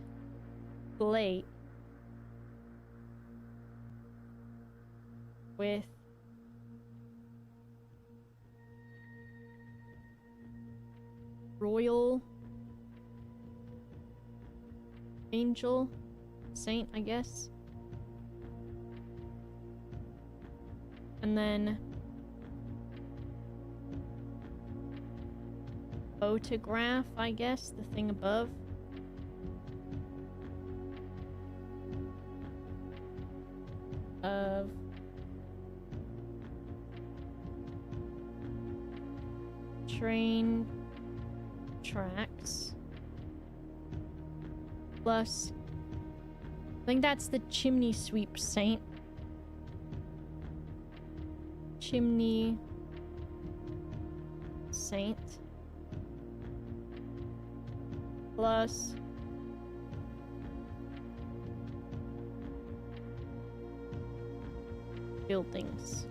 plate with royal angel saint, I guess, and then photograph, I guess, the thing above. Of train tracks. Plus, I think that's the chimney sweep saint. Chimney Saint. Plus buildings.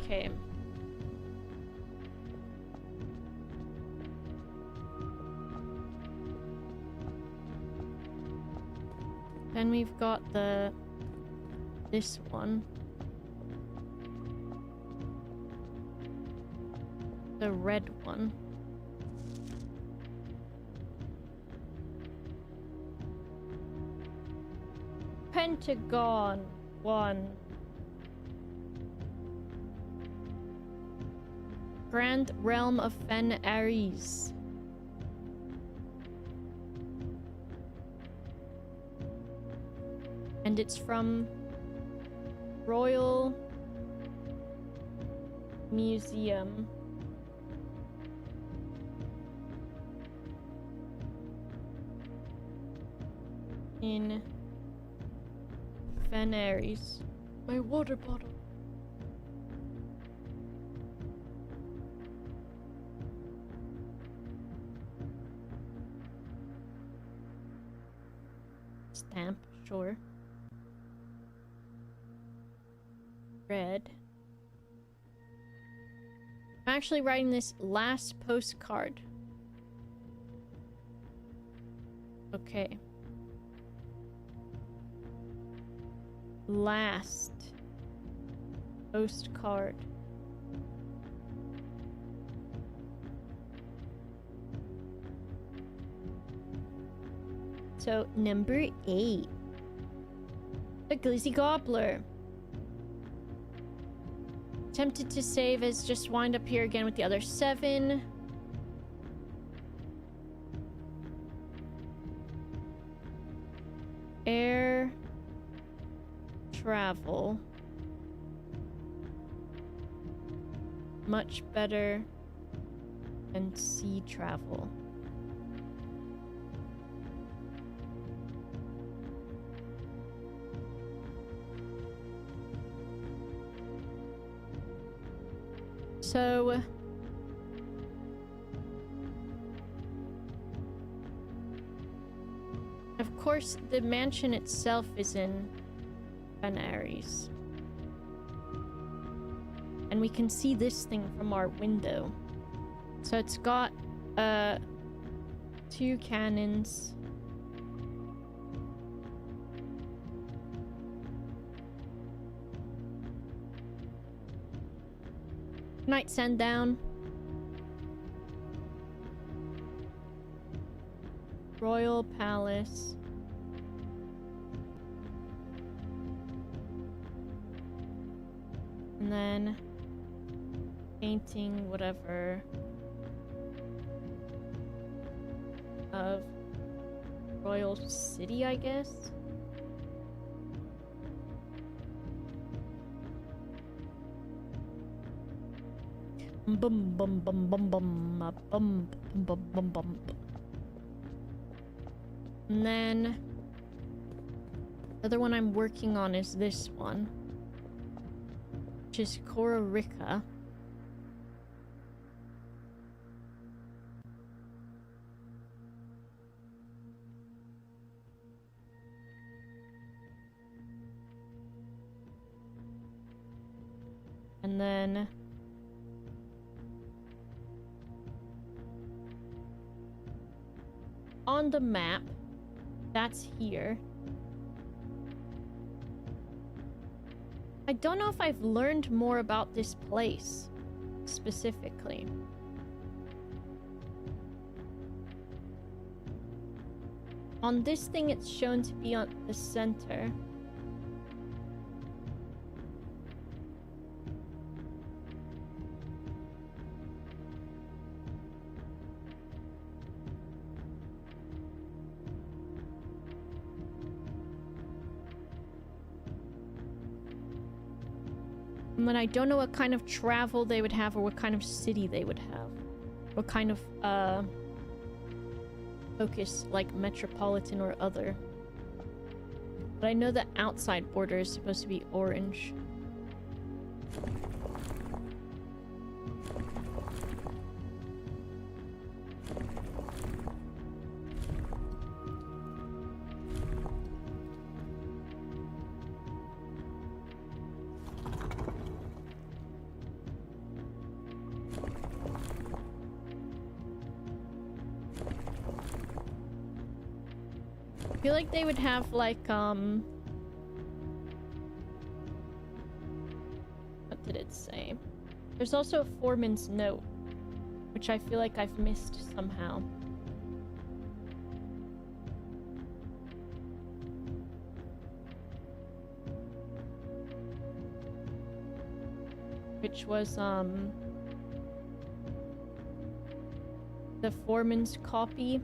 Okay. Then we've got this one. The red one. Pentagon 1. Grand Realm of Fen Ares. And it's from Royal Museum. In Fen Ares. My water bottle. Stamp, sure. Red. I'm actually writing this last postcard. Okay. Last postcard. So, number 8. The Glizzy Gobbler. Tempted to save as just wind up here again with the other 7. Air travel. Much better than sea travel. So, of course, the mansion itself is in Fen Ares. And we can see this thing from our window. So it's got 2 cannons. Night Sundown. Royal Palace. And then painting whatever of Royal City, I guess. Bum bum bum bum bum bum bum bum bum. And then the other one I'm working on is this one, which is Kororika. And then on the map, that's here. I don't know if I've learned more about this place specifically. On this thing, it's shown to be on the center. But I don't know what kind of travel they would have or what kind of city they would have. What kind of focus like metropolitan or other. But I know the outside border is supposed to be orange. I feel like they would have like what did it say? There's also a foreman's note, which I feel like I've missed somehow. Which was the foreman's copy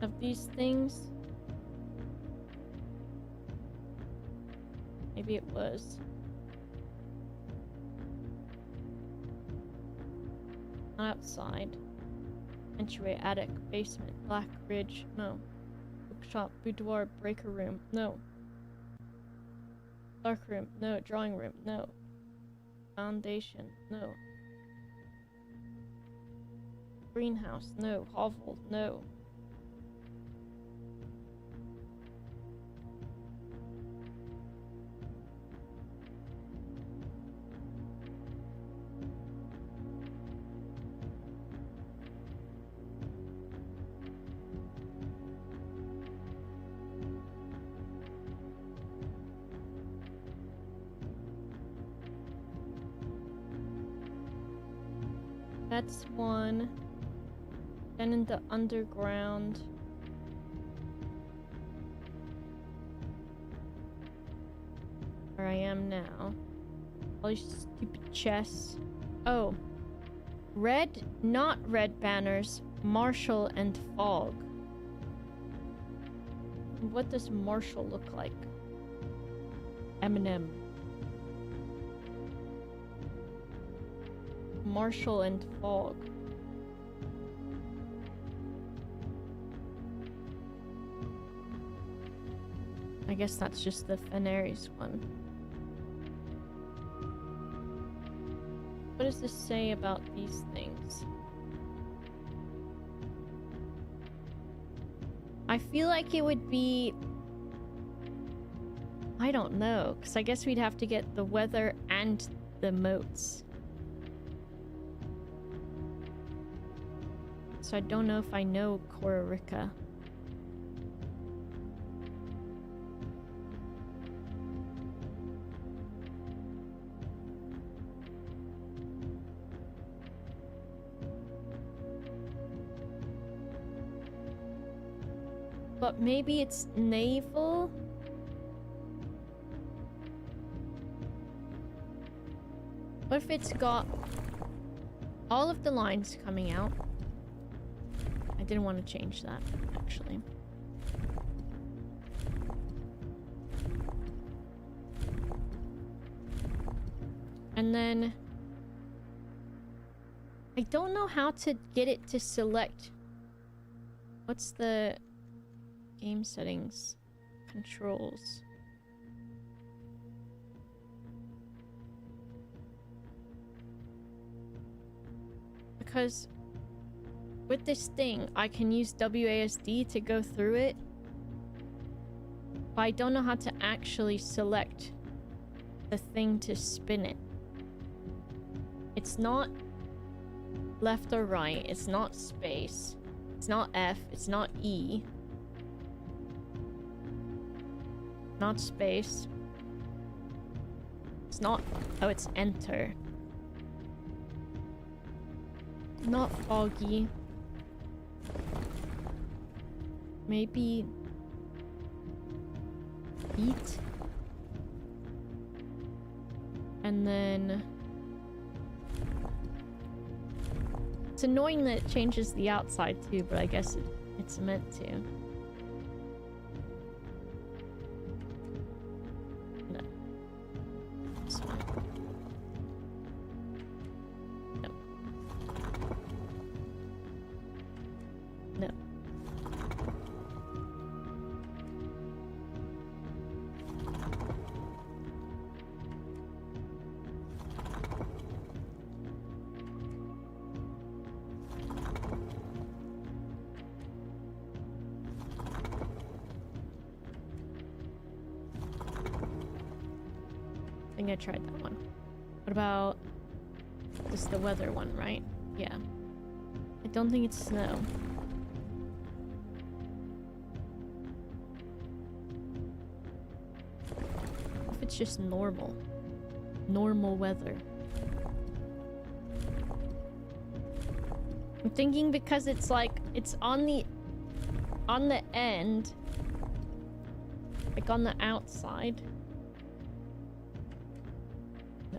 of these things. Maybe it was. Outside. Entryway, attic, basement, black ridge, no. Bookshop, boudoir, breaker room, no. Dark room, no. Drawing room, no. Foundation, no. Greenhouse, no. Hovel, no. That's one. Then in the underground. Where I am now. All these stupid chests. Oh. Red, not red banners. Marshall and fog. What does Marshall look like? Eminem. Marshall and fog. I guess that's just the Fenaries one. What does this say about these things? I feel like it would be... I don't know, because I guess we'd have to get the weather and the moats. So I don't know if I know Kororika. But maybe it's naval? What if it's got all of the lines coming out? I didn't want to change that, actually. And then... I don't know how to get it to select... What's the... game settings? Controls. Because... with this thing, I can use WASD to go through it. But I don't know how to actually select the thing to spin it. It's not left or right. It's not space. It's not F. It's not E. Not space. It's not... oh, it's enter. Not foggy. Maybe... eat? And then... it's annoying that it changes the outside too, but I guess it's meant to. No. This one. No. I think I tried that one. What about... This is the weather one, right? Yeah. I don't think it's snow. If it's just normal. Normal weather. I'm thinking because it's like... It's on the end. Like on the outside. No.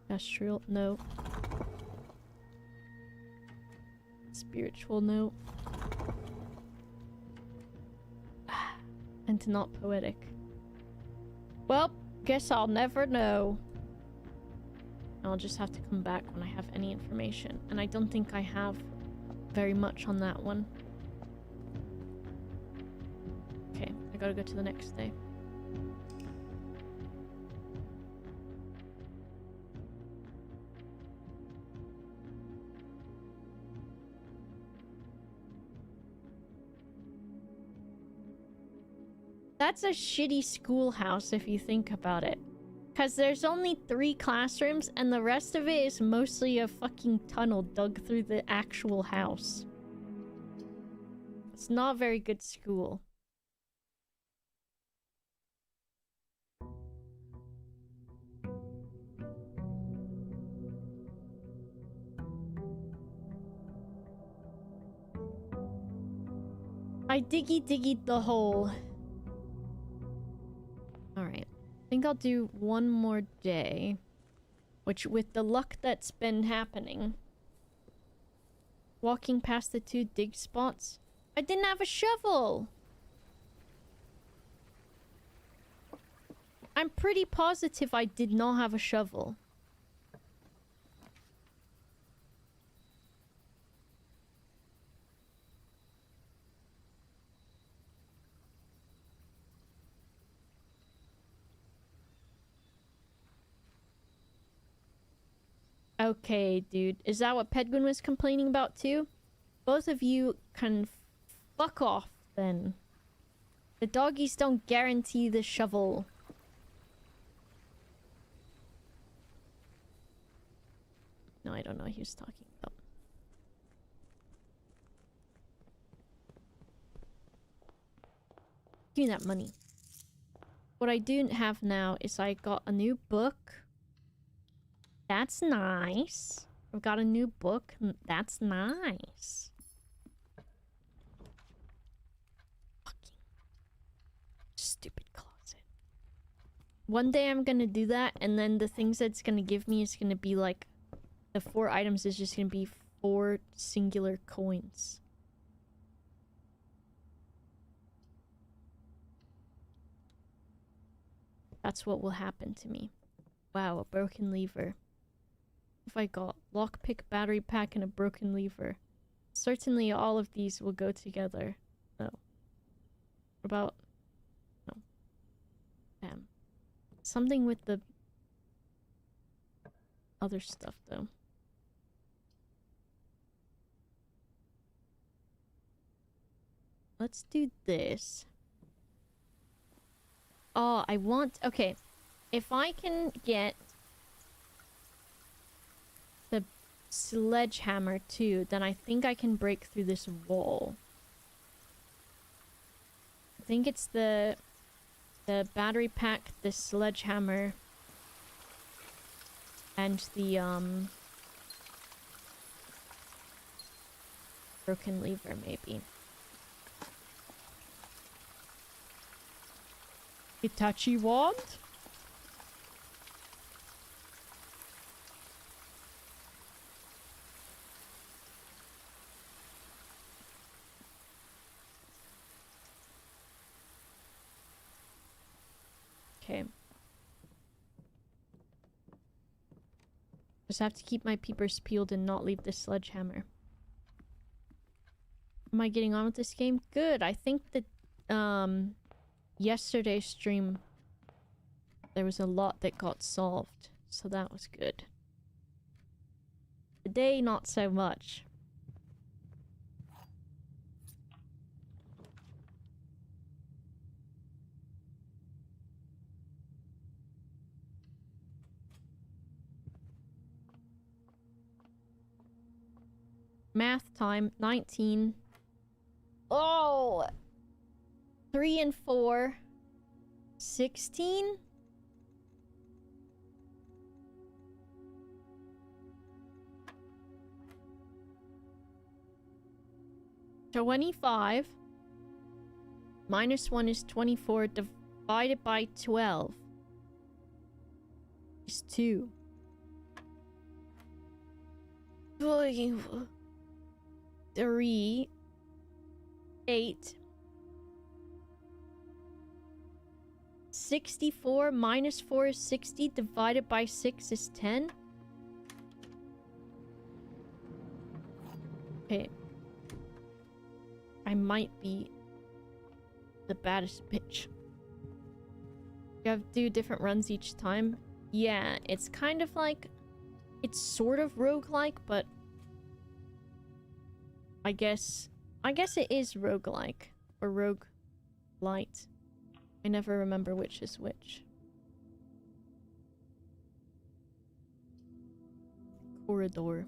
Industrial, no. Spiritual, no. And not poetic. Well, guess I'll never know. I'll just have to come back when I have any information. And I don't think I have very much on that one. Okay, I gotta go to the next day. That's a shitty schoolhouse if you think about it. Because there's only 3 classrooms and the rest of it is mostly a fucking tunnel dug through the actual house. It's not a very good school. I diggy the hole. Alright. I think I'll do one more day. Which, with the luck that's been happening... Walking past the 2 dig spots... I didn't have a shovel! I'm pretty positive I did not have a shovel. Okay, dude. Is that what Pedguin was complaining about too? Both of you can fuck off, then. The doggies don't guarantee the shovel. No, I don't know what he was talking about. Give me that money. What I do have now is I got a new book. That's nice. I've got a new book. That's nice. Fucking stupid closet. One day I'm gonna do that, and then the things that's gonna give me is gonna be like... The 4 items is just gonna be 4 singular coins. That's what will happen to me. Wow, a broken lever. If I got lockpick, battery pack, and a broken lever. Certainly all of these will go together. No. What about... No. Damn. Something with the... other stuff, though. Let's do this. Oh, I want... Okay. If I can get... the sledgehammer, too, then I think I can break through this wall. I think it's the battery pack, the sledgehammer, and the, broken lever, maybe. Hitachi wand? Okay. Just have to keep my peepers peeled and not leave the sledgehammer. Am I getting on with this game? Good. I think that, yesterday's stream there was a lot that got solved, so that was good. Today, not so much. Math time, 19. Oh! 3 and 4. 16? $25 minus 1 is 24 divided by 12 is 2. 3, 8. 64 minus 4 is 60 divided by 6 is 10. Okay. I might be the baddest bitch. You have to do different runs each time. Yeah, it's kind of like... It's sort of roguelike, but... I guess it is roguelike. Or roguelite. I never remember which is which. Corridor.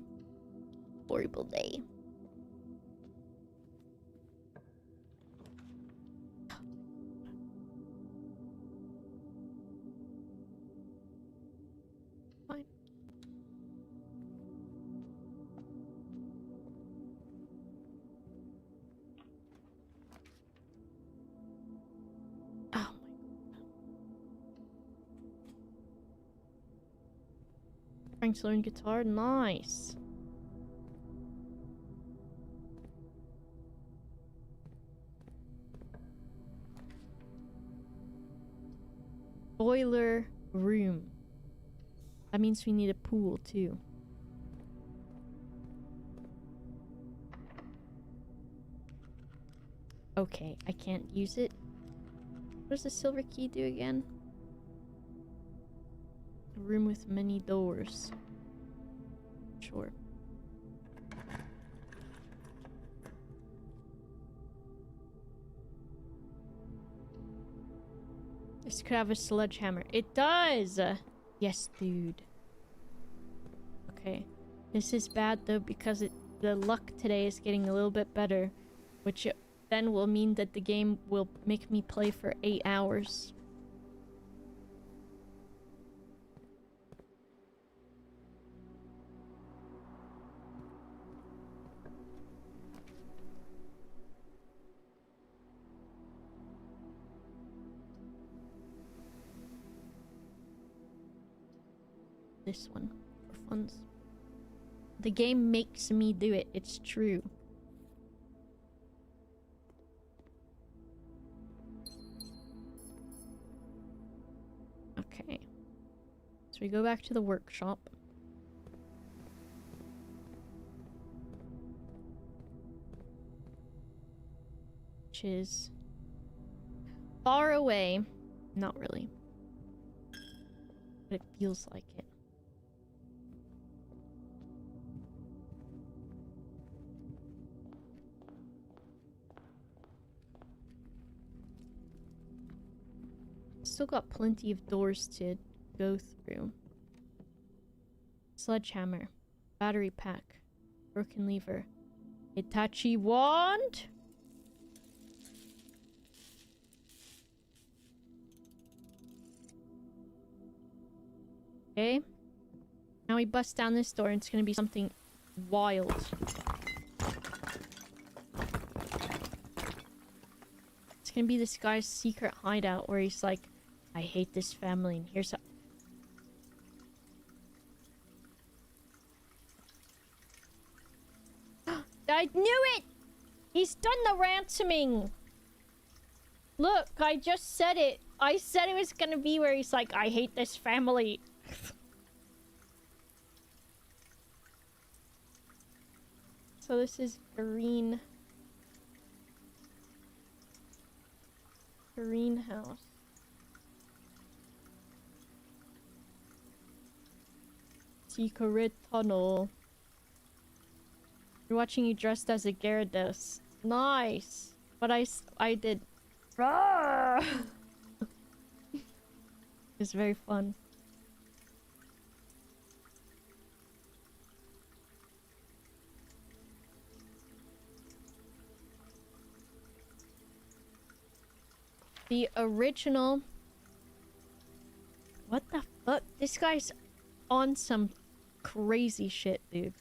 Horrible day. Fine. Oh my god. Trying to learn guitar? Nice. Boiler room. That means we need a pool too. Okay, I can't use it. What does the silver key do again? A room with many doors. Sure. This could have a sledgehammer. It does! Yes, dude. Okay. This is bad though because the luck today is getting a little bit better. Which then will mean that the game will make me play for 8 hours. This one for funds. The game makes me do it. It's true. Okay. So we go back to the workshop. Which is far away. Not really. But it feels like it. Still got plenty of doors to go through. Sledgehammer. Battery pack. Broken lever. Hitachi wand? Okay. Now we bust down this door and it's gonna be something wild. It's gonna be this guy's secret hideout where he's like, I hate this family and here's how... I knew it! He's done the ransoming! Look, I just said it. I said it was gonna be where he's like, I hate this family. So this is greenhouse. Secret tunnel. You're watching you dressed as a Gyarados. Nice. But I did. Roar! It's very fun. The original. What the fuck? This guy's on some crazy shit, dude.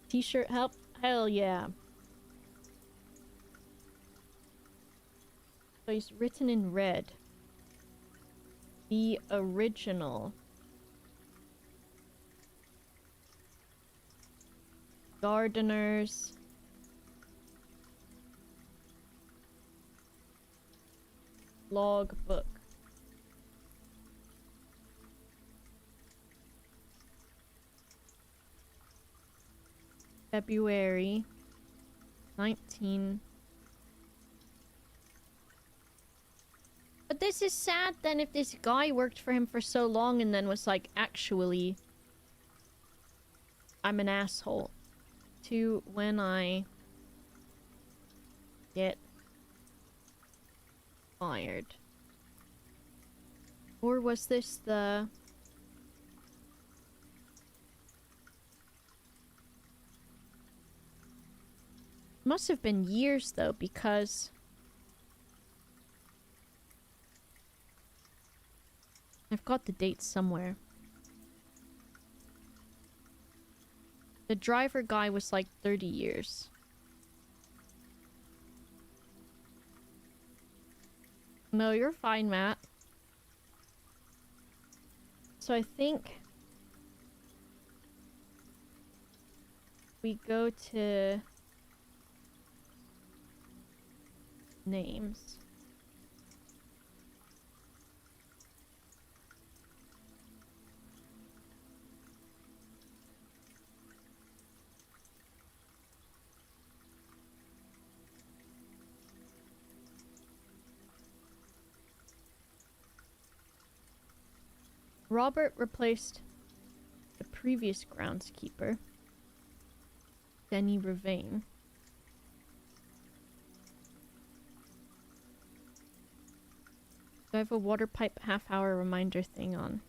T-shirt help? Hell yeah. So he's written in red. The original. Gardeners. Logbook. February 19. But this is sad then if this guy worked for him for so long and then was like, actually, I'm an asshole. To when I get fired. Or was this the... Must have been years though, because I've got the dates somewhere. The driver guy was like 30 years. No, you're fine, Matt. So I think we go to names. Robert replaced the previous groundskeeper, Denny Ravane. Do I have a water pipe half-hour reminder thing on?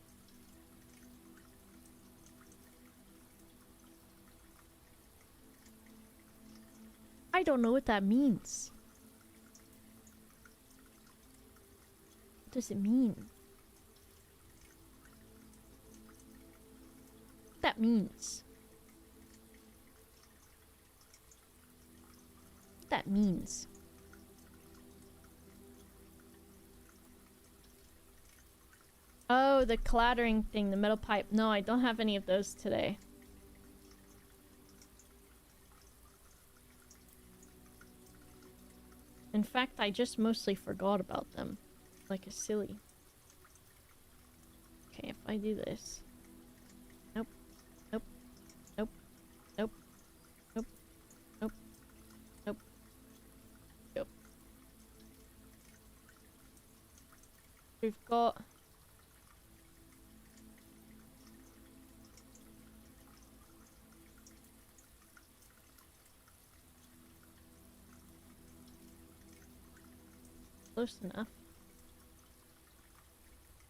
I don't know what that means. What does it mean? What that means? What that means? Oh, the clattering thing, the metal pipe. No, I don't have any of those today. In fact, I just mostly forgot about them. Like a silly. Okay, if I do this. Nope. Nope. Nope. Nope. Nope. Nope. Nope. Nope. We've got... Close enough.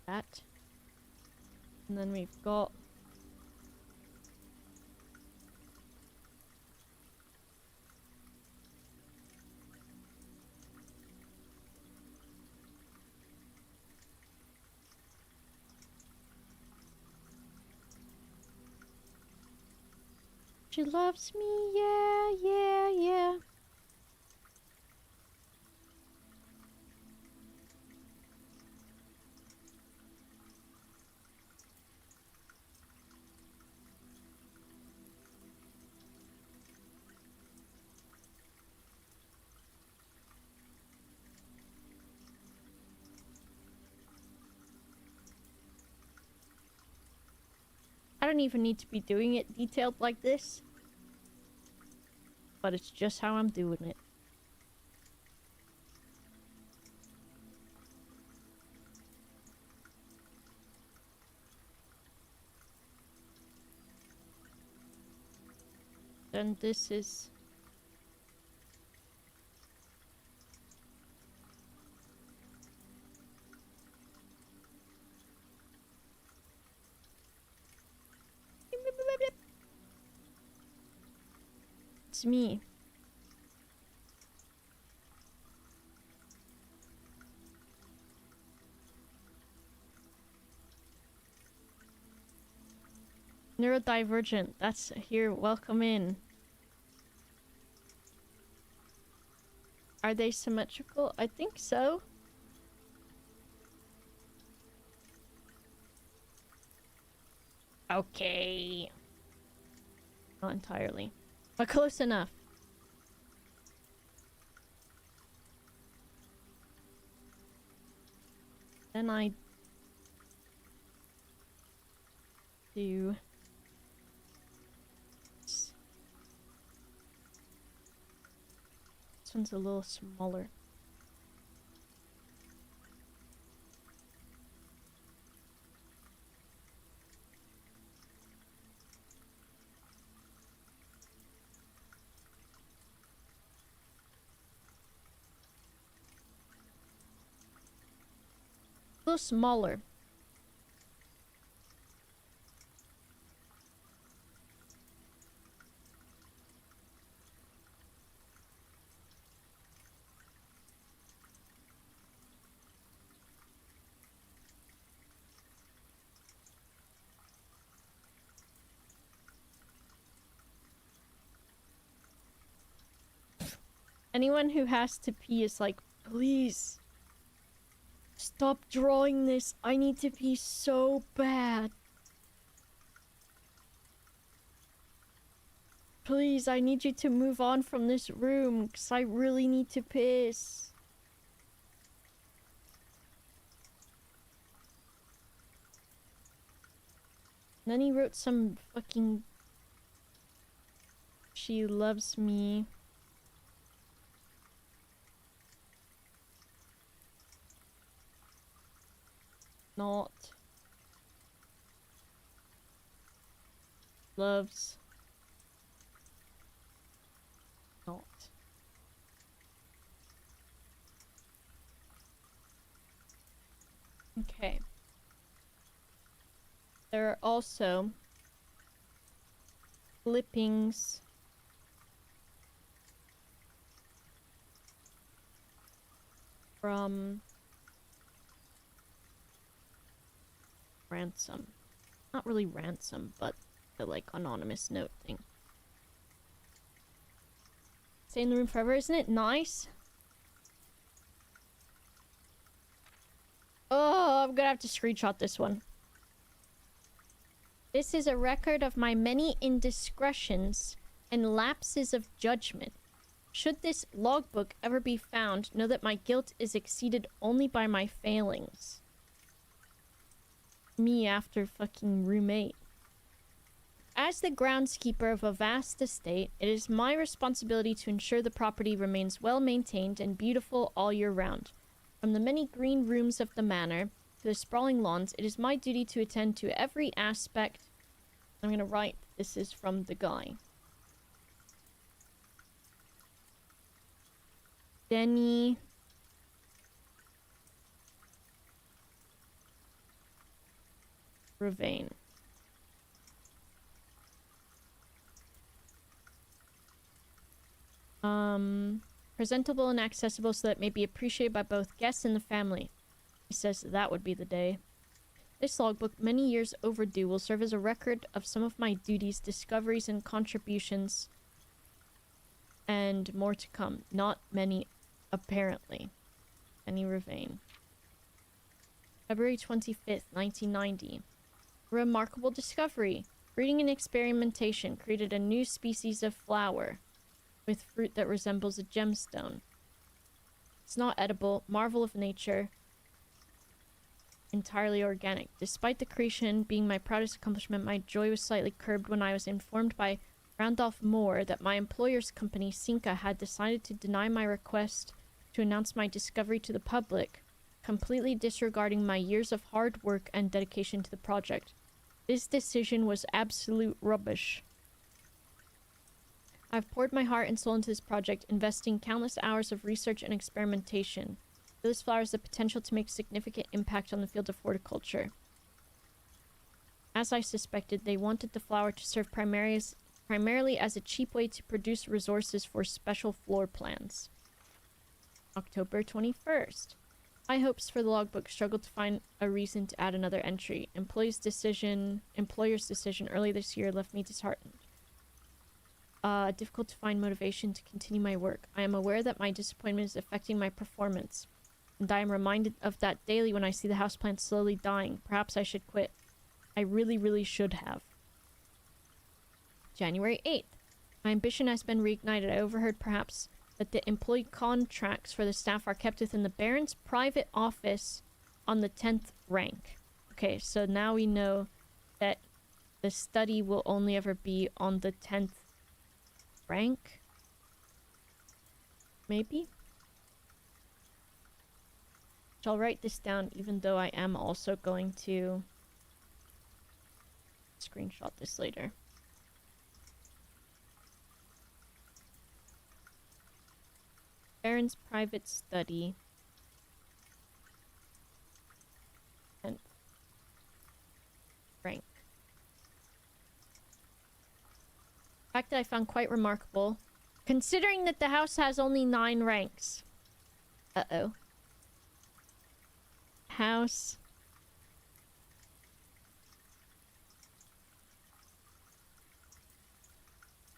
That. And then we've got... She loves me, yeah, yeah, yeah. I don't even need to be doing it detailed like this. But it's just how I'm doing it. Then this is... It's me. Neurodivergent. That's here. Welcome in. Are they symmetrical? I think so. Okay. Not entirely. But close enough. Then I do this. This one's a little smaller. A little smaller. Anyone who has to pee is like, please stop drawing this. I need to pee so bad. Please, I need you to move on from this room because I really need to piss. And then he wrote some fucking... She loves me. Not. Loves. Not. Okay. There are also clippings from Ransom. Not really Ransom, but the like anonymous note thing. Stay in the room forever, isn't it nice? Oh, I'm gonna have to screenshot this one. This is a record of my many indiscretions and lapses of judgment. Should this logbook ever be found, know that my guilt is exceeded only by my failings. Me after fucking roommate. As the groundskeeper of a vast estate, it is my responsibility to ensure the property remains well maintained and beautiful all year round. From the many green rooms of the manor to the sprawling lawns, it is my duty to attend to every aspect. I'm gonna write, this is from the guy. Denny Ravane. Presentable and accessible so that it may be appreciated by both guests and the family. He says that would be the day. This logbook, many years overdue, will serve as a record of some of my duties, discoveries, and contributions. And more to come. Not many, apparently. Penny Ravane. February 25th, 1990. Remarkable discovery. Breeding and experimentation created a new species of flower with fruit that resembles a gemstone. It's not edible, marvel of nature, entirely organic. Despite the creation being my proudest accomplishment, my joy was slightly curbed when I was informed by Randolph Moore that my employer's company, Cinca, had decided to deny my request to announce my discovery to the public, completely disregarding my years of hard work and dedication to the project. This decision was absolute rubbish. I've poured my heart and soul into this project, investing countless hours of research and experimentation. This flower has the potential to make significant impact on the field of horticulture. As I suspected, they wanted the flower to serve primarily as a cheap way to produce resources for special floor plans. October 21st. My hopes for the logbook struggled to find a reason to add another entry. Employer's decision early this year left me disheartened. Difficult to find motivation to continue my work. I am aware that my disappointment is affecting my performance, and I am reminded of that daily when I see the houseplant slowly dying. Perhaps I should quit. I really, really should have. January 8th. My ambition has been reignited. I overheard perhaps that the employee contracts for the staff are kept within the Baron's private office on the 10th rank. Okay, so now we know that the study will only ever be on the 10th rank? Maybe? I'll write this down even though I am also going to screenshot this later. Baron's private study. And rank. Fact that I found quite remarkable, considering that the house has only 9 ranks. Uh-oh. House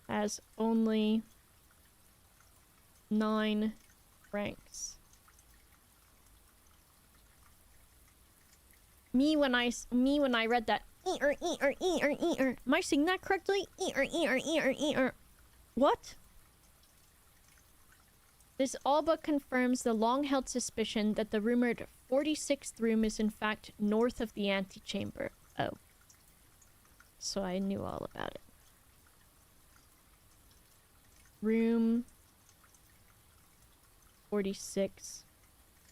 has only 9 ranks. Me when I read that. Am I saying that correctly? What? This all but confirms the long-held suspicion that the rumored 46th room is in fact north of the antechamber. Oh. So I knew all about it. Room 46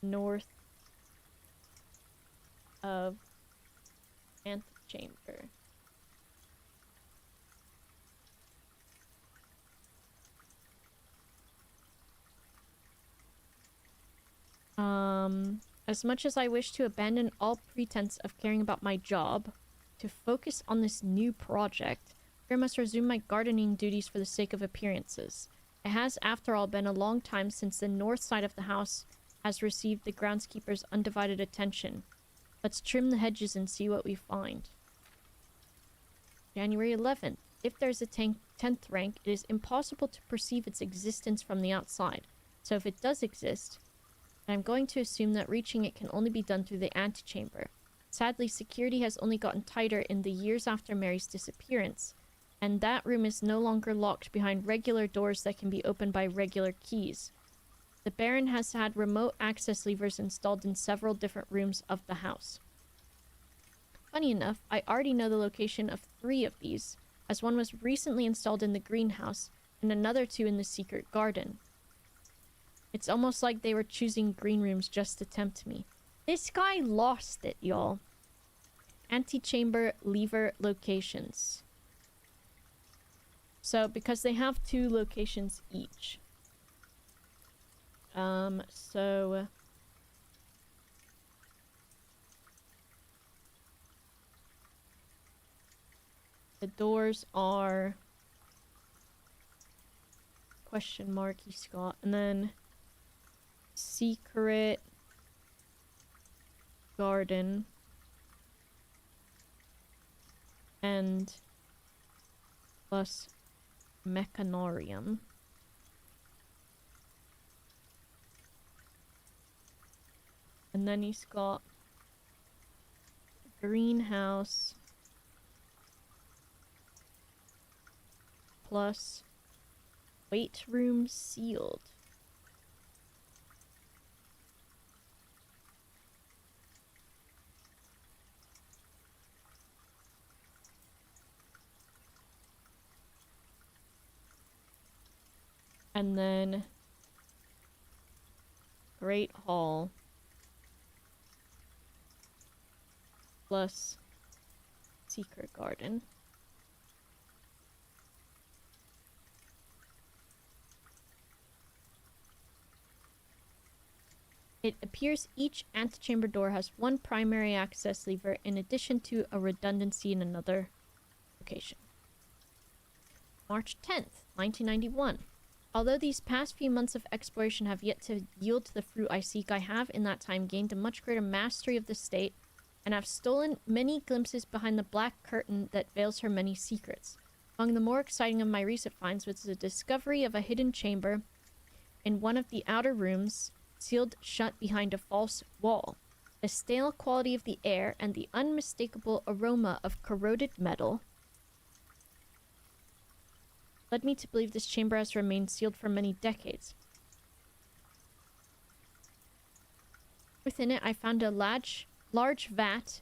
north of antechamber. As much as I wish to abandon all pretense of caring about my job to focus on this new project, I must resume my gardening duties for the sake of appearances. It has, after all, been a long time since the north side of the house has received the groundskeeper's undivided attention. Let's trim the hedges and see what we find. January 11th. If there's a 10th rank, it is impossible to perceive its existence from the outside. So if it does exist, I'm going to assume that reaching it can only be done through the antechamber. Sadly, security has only gotten tighter in the years after Mary's disappearance, and that room is no longer locked behind regular doors that can be opened by regular keys. The Baron has had remote access levers installed in several different rooms of the house. Funny enough, I already know the location of 3 of these, as one was recently installed in the greenhouse, and another 2 in the secret garden. It's almost like they were choosing green rooms just to tempt me. This guy lost it, y'all. Antechamber lever locations. So, because they have 2 locations each. So... the doors are... question mark, he's got. And then... secret... garden. And... plus... mechanorium. And then he's got... greenhouse... plus... weight room sealed. And then Great Hall plus Secret Garden. It appears each antechamber door has one primary access lever in addition to a redundancy in another location. March 10th, 1991. Although these past few months of exploration have yet to yield the fruit I seek, I have in that time gained a much greater mastery of the state and have stolen many glimpses behind the black curtain that veils her many secrets. Among the more exciting of my recent finds was the discovery of a hidden chamber in one of the outer rooms, sealed shut behind a false wall. The stale quality of the air and the unmistakable aroma of corroded metal led me to believe this chamber has remained sealed for many decades. Within it, I found a large vat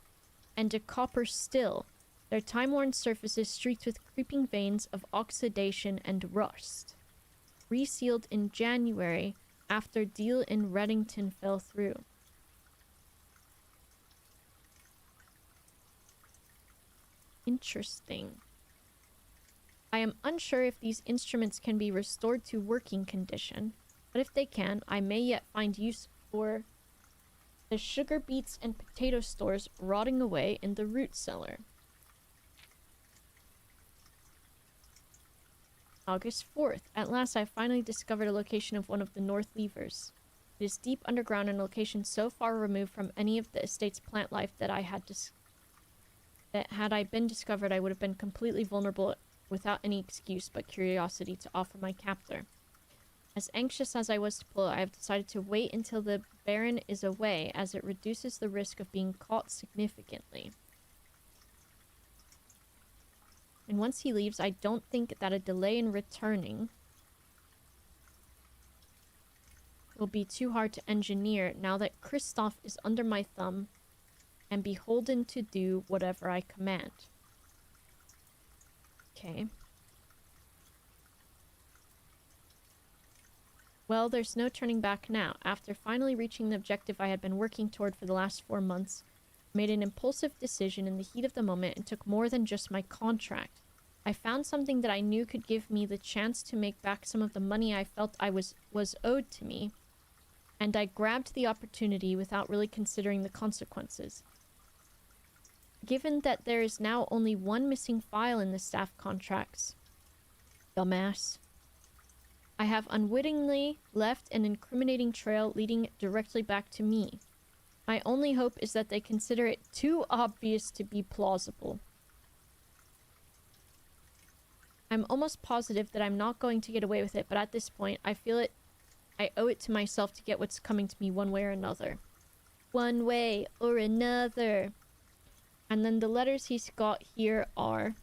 and a copper still, their time-worn surfaces streaked with creeping veins of oxidation and rust. Resealed in January after deal in Reddington fell through. Interesting. I am unsure if these instruments can be restored to working condition, but if they can, I may yet find use for the sugar beets and potato stores rotting away in the root cellar. August 4th. At last I finally discovered a location of one of the north levers. It is deep underground in a location so far removed from any of the estate's plant life that had I been discovered, I would have been completely vulnerable without any excuse but curiosity to offer my captor. As anxious as I was to pull, I have decided to wait until the Baron is away, as it reduces the risk of being caught significantly. And once he leaves, I don't think that a delay in returning will be too hard to engineer now that Kristoff is under my thumb and beholden to do whatever I command. Okay. Well, there's no turning back now. After finally reaching the objective I had been working toward for the last 4 months, I made an impulsive decision in the heat of the moment and took more than just my contract. I found something that I knew could give me the chance to make back some of the money I felt was owed to me, and I grabbed the opportunity without really considering the consequences. Given that there is now only one missing file in the staff contracts, dumbass, I have unwittingly left an incriminating trail leading directly back to me. My only hope is that they consider it too obvious to be plausible. I'm almost positive that I'm not going to get away with it, but at this point, I feel I owe it to myself to get what's coming to me one way or another. One way or another. And then the letters he's got here are...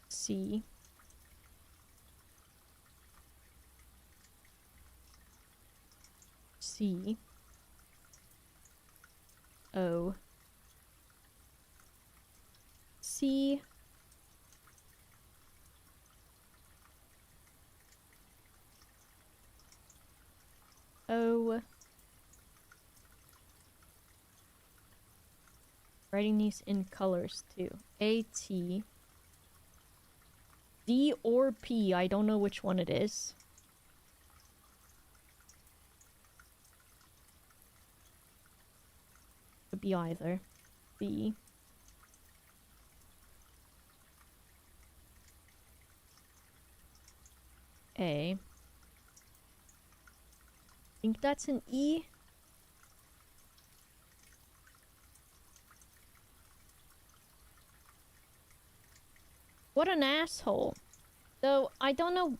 C. C. O. C. O. Writing these in colors too. A, T. D or P. I don't know which one it is. Could be either. B. A. I think that's an E. What an asshole. Though, I don't know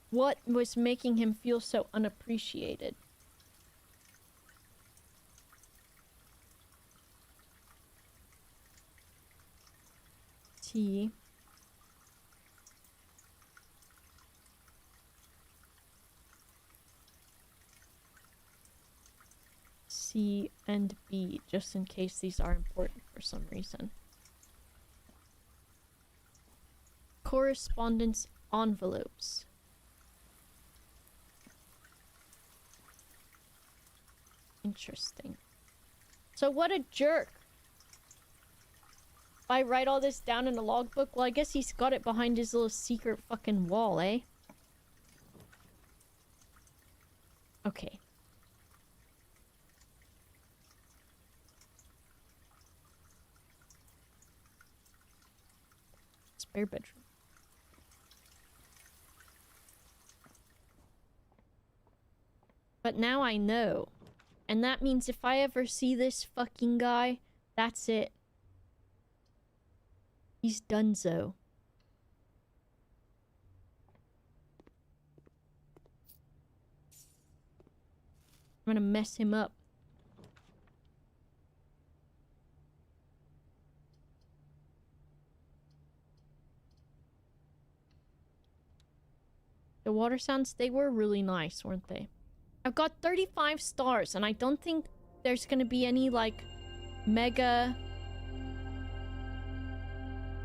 what was making him feel so unappreciated. T. C and B, just in case these are important for some reason. Correspondence envelopes. Interesting. So what a jerk. If I write all this down in a logbook, well, I guess he's got it behind his little secret fucking wall, eh? Okay. Spare bedroom. But now I know. And that means if I ever see this fucking guy, that's it. He's donezo. I'm gonna mess him up. The water sounds, they were really nice, weren't they? I've got 35 stars, and I don't think there's gonna be any, like, mega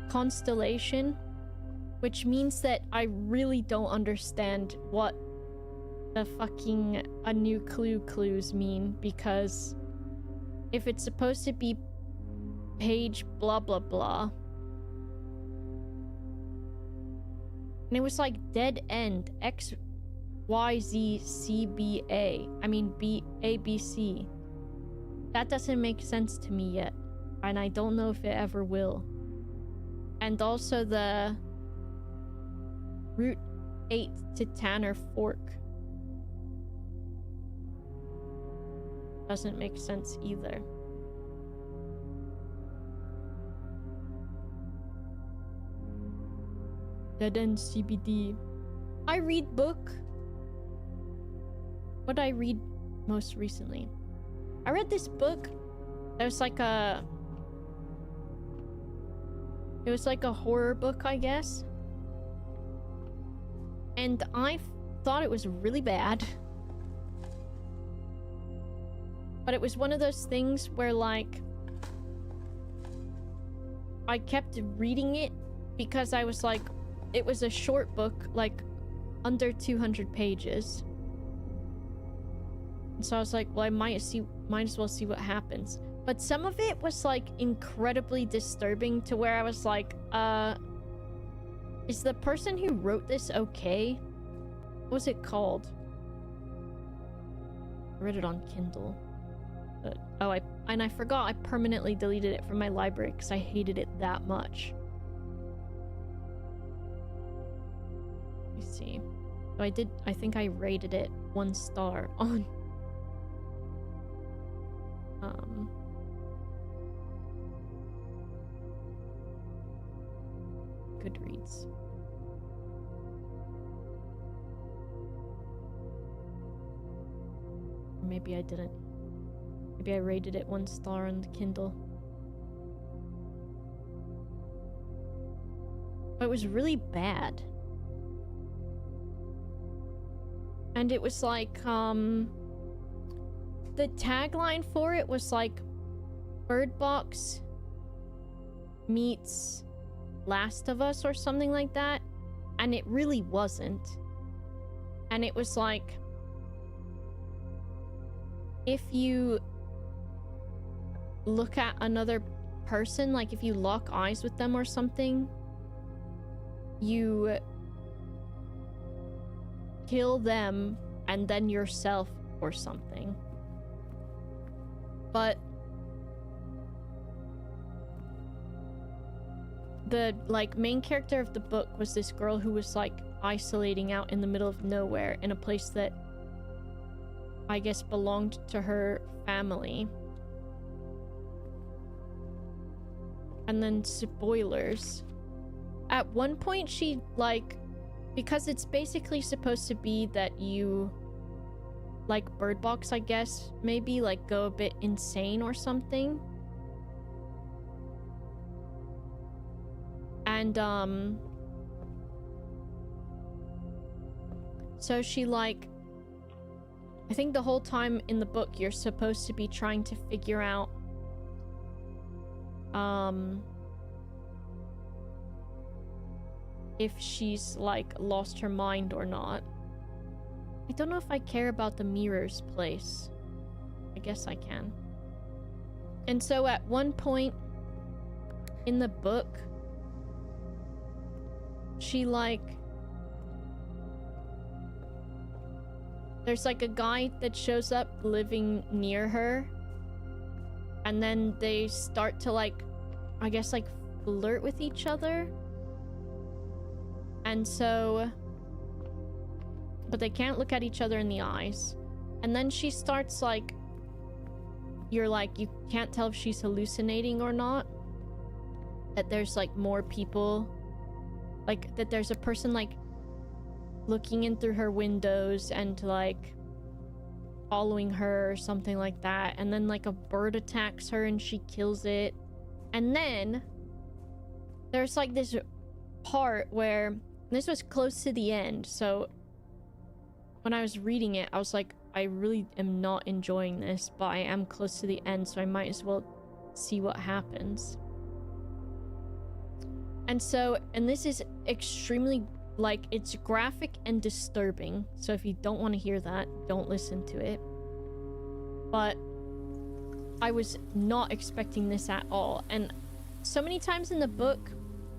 constellation, which means that I really don't understand what the fucking a new clue clues mean, because if it's supposed to be page blah blah blah, and it was like dead end X Y Z C B A, I mean B A B C. That doesn't make sense to me yet, and I don't know if it ever will. And also the Route 8 to Tanner Fork doesn't make sense either. Dead End CBD. I read book. What did I read most recently? I read this book. It was like a horror book, I guess. And I thought it was really bad. But it was one of those things where, like, I kept reading it because I was like, it was a short book, like, under 200 pages. And so I was like, well, I might as well see what happens. But some of it was, like, incredibly disturbing to where I was like, is the person who wrote this okay? What was it called? I read it on Kindle. But, oh, I forgot I permanently deleted it from my library because I hated it that much. Let me see. So I think I rated it 1 star on Goodreads. Or maybe I didn't. Maybe I rated it 1 star on the Kindle. But it was really bad. And it was like, the tagline for it was like, Bird Box meets Last of Us or something like that. And it really wasn't. And it was like, if you look at another person, like if you lock eyes with them or something, you kill them and then yourself or something. But the like main character of the book was this girl who was like isolating out in the middle of nowhere in a place that I guess belonged to her family. And then spoilers. At one point she like, because it's basically supposed to be that you like Bird Box, I guess, maybe like go a bit insane or something. And so she like, I think the whole time in the book you're supposed to be trying to figure out if she's like lost her mind or not. I don't know if I care about the mirrors place. I guess I can. And so at one point in the book, she like... There's like a guy that shows up living near her. And then they start to like, I guess like flirt with each other. And so... But they can't look at each other in the eyes. And then she starts like... You're like, you can't tell if she's hallucinating or not. That there's like more people. Like that there's a person like looking in through her windows and like following her or something like that. And then like a bird attacks her and she kills it. And then there's like this part where this was close to the end. So when I was reading it, I was like, I really am not enjoying this, but I am close to the end, so I might as well see what happens. And so, and this is extremely, like, it's graphic and disturbing. So if you don't want to hear that, don't listen to it. But I was not expecting this at all. And so many times in the book,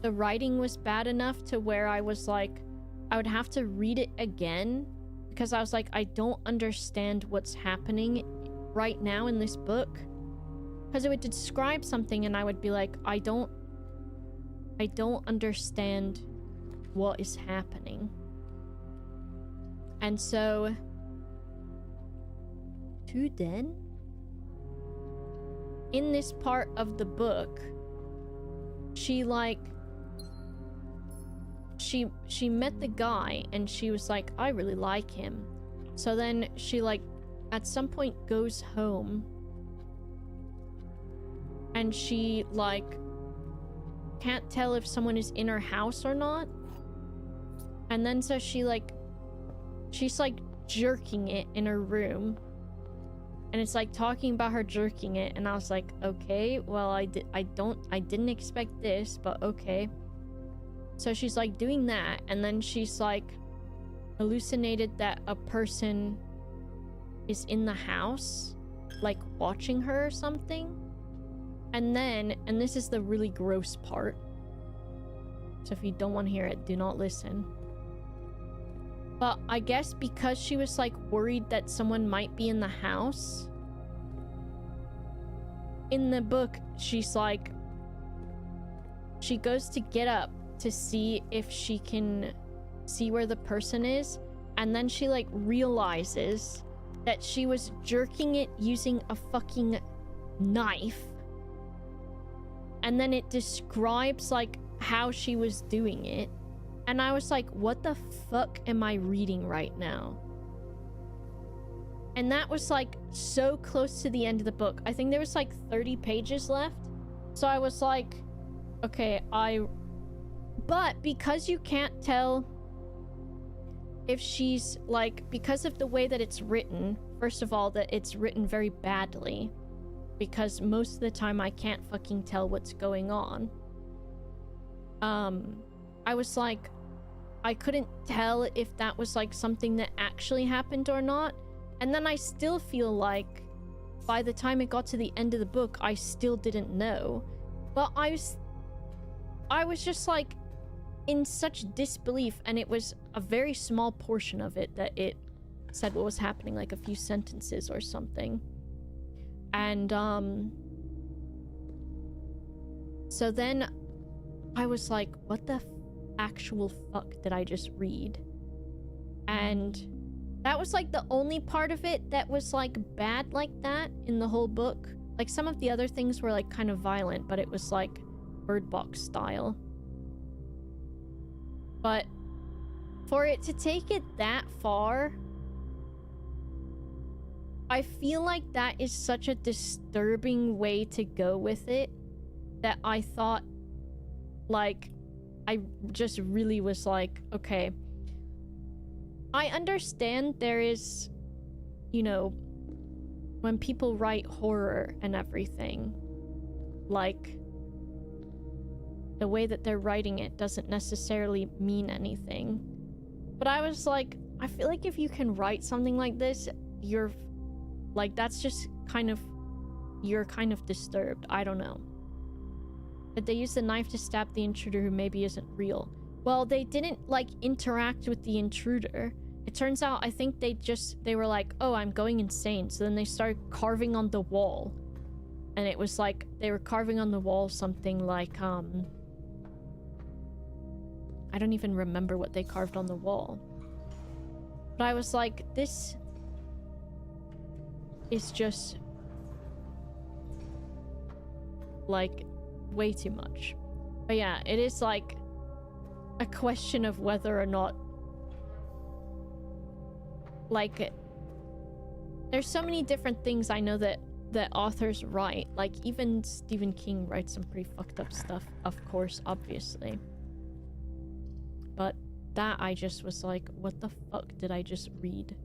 the writing was bad enough to where I was like, I would have to read it again. Because I was like, I don't understand what's happening right now in this book. Because it would describe something and I would be like, I don't understand what is happening. And so to then, in this part of the book, she like she met the guy and she was like, I really like him. So then she like at some point goes home and she like can't tell if someone is in her house or not. And then so she's like jerking it in her room. And it's like talking about her jerking it, and I was like, okay, well I didn't expect this, but okay. So she's like doing that, and then she's like hallucinated that a person is in the house, like watching her or something. And then, and this is the really gross part, so if you don't want to hear it, do not listen. But I guess because she was like worried that someone might be in the house, in the book she's like, she goes to get up to see if she can see where the person is, and then she like realizes that she was jerking it using a fucking knife. And then it describes like how she was doing it, and I was like, what the fuck am I reading right now? And that was like so close to the end of the book. I think there was like 30 pages left. So I was like, okay, but because you can't tell if she's like, because of the way that it's written, first of all, that it's written very badly, because most of the time I can't fucking tell what's going on. I was like, I couldn't tell if that was like something that actually happened or not. And then I still feel like by the time it got to the end of the book, I still didn't know. But I was just like in such disbelief, and it was a very small portion of it that it said what was happening, like a few sentences or something. And so then I was like, what the actual fuck did I just read? And that was like the only part of it that was like bad like that in the whole book. Like some of the other things were like kind of violent, but it was like Bird Box style. But for it to take it that far, I feel like that is such a disturbing way to go with it that I thought, like, I just really was like, okay, I understand there is, you know, when people write horror and everything, like, the way that they're writing it doesn't necessarily mean anything. But I was like, I feel like if you can write something like this, you're, like, that's just kind of you're kind of disturbed. I don't know. But they used the knife to stab the intruder who maybe isn't real. Well, they didn't, like, interact with the intruder. It turns out, I think they were like, oh, I'm going insane. So then they started carving on the wall. And it was like, they were carving on the wall something like, I don't even remember what they carved on the wall. But I was like, this is just, like, way too much. But yeah, it is like a question of whether or not, like, there's so many different things I know that authors write. Like, even Stephen King writes some pretty fucked up stuff, of course, obviously. But that I just was like, what the fuck did I just read?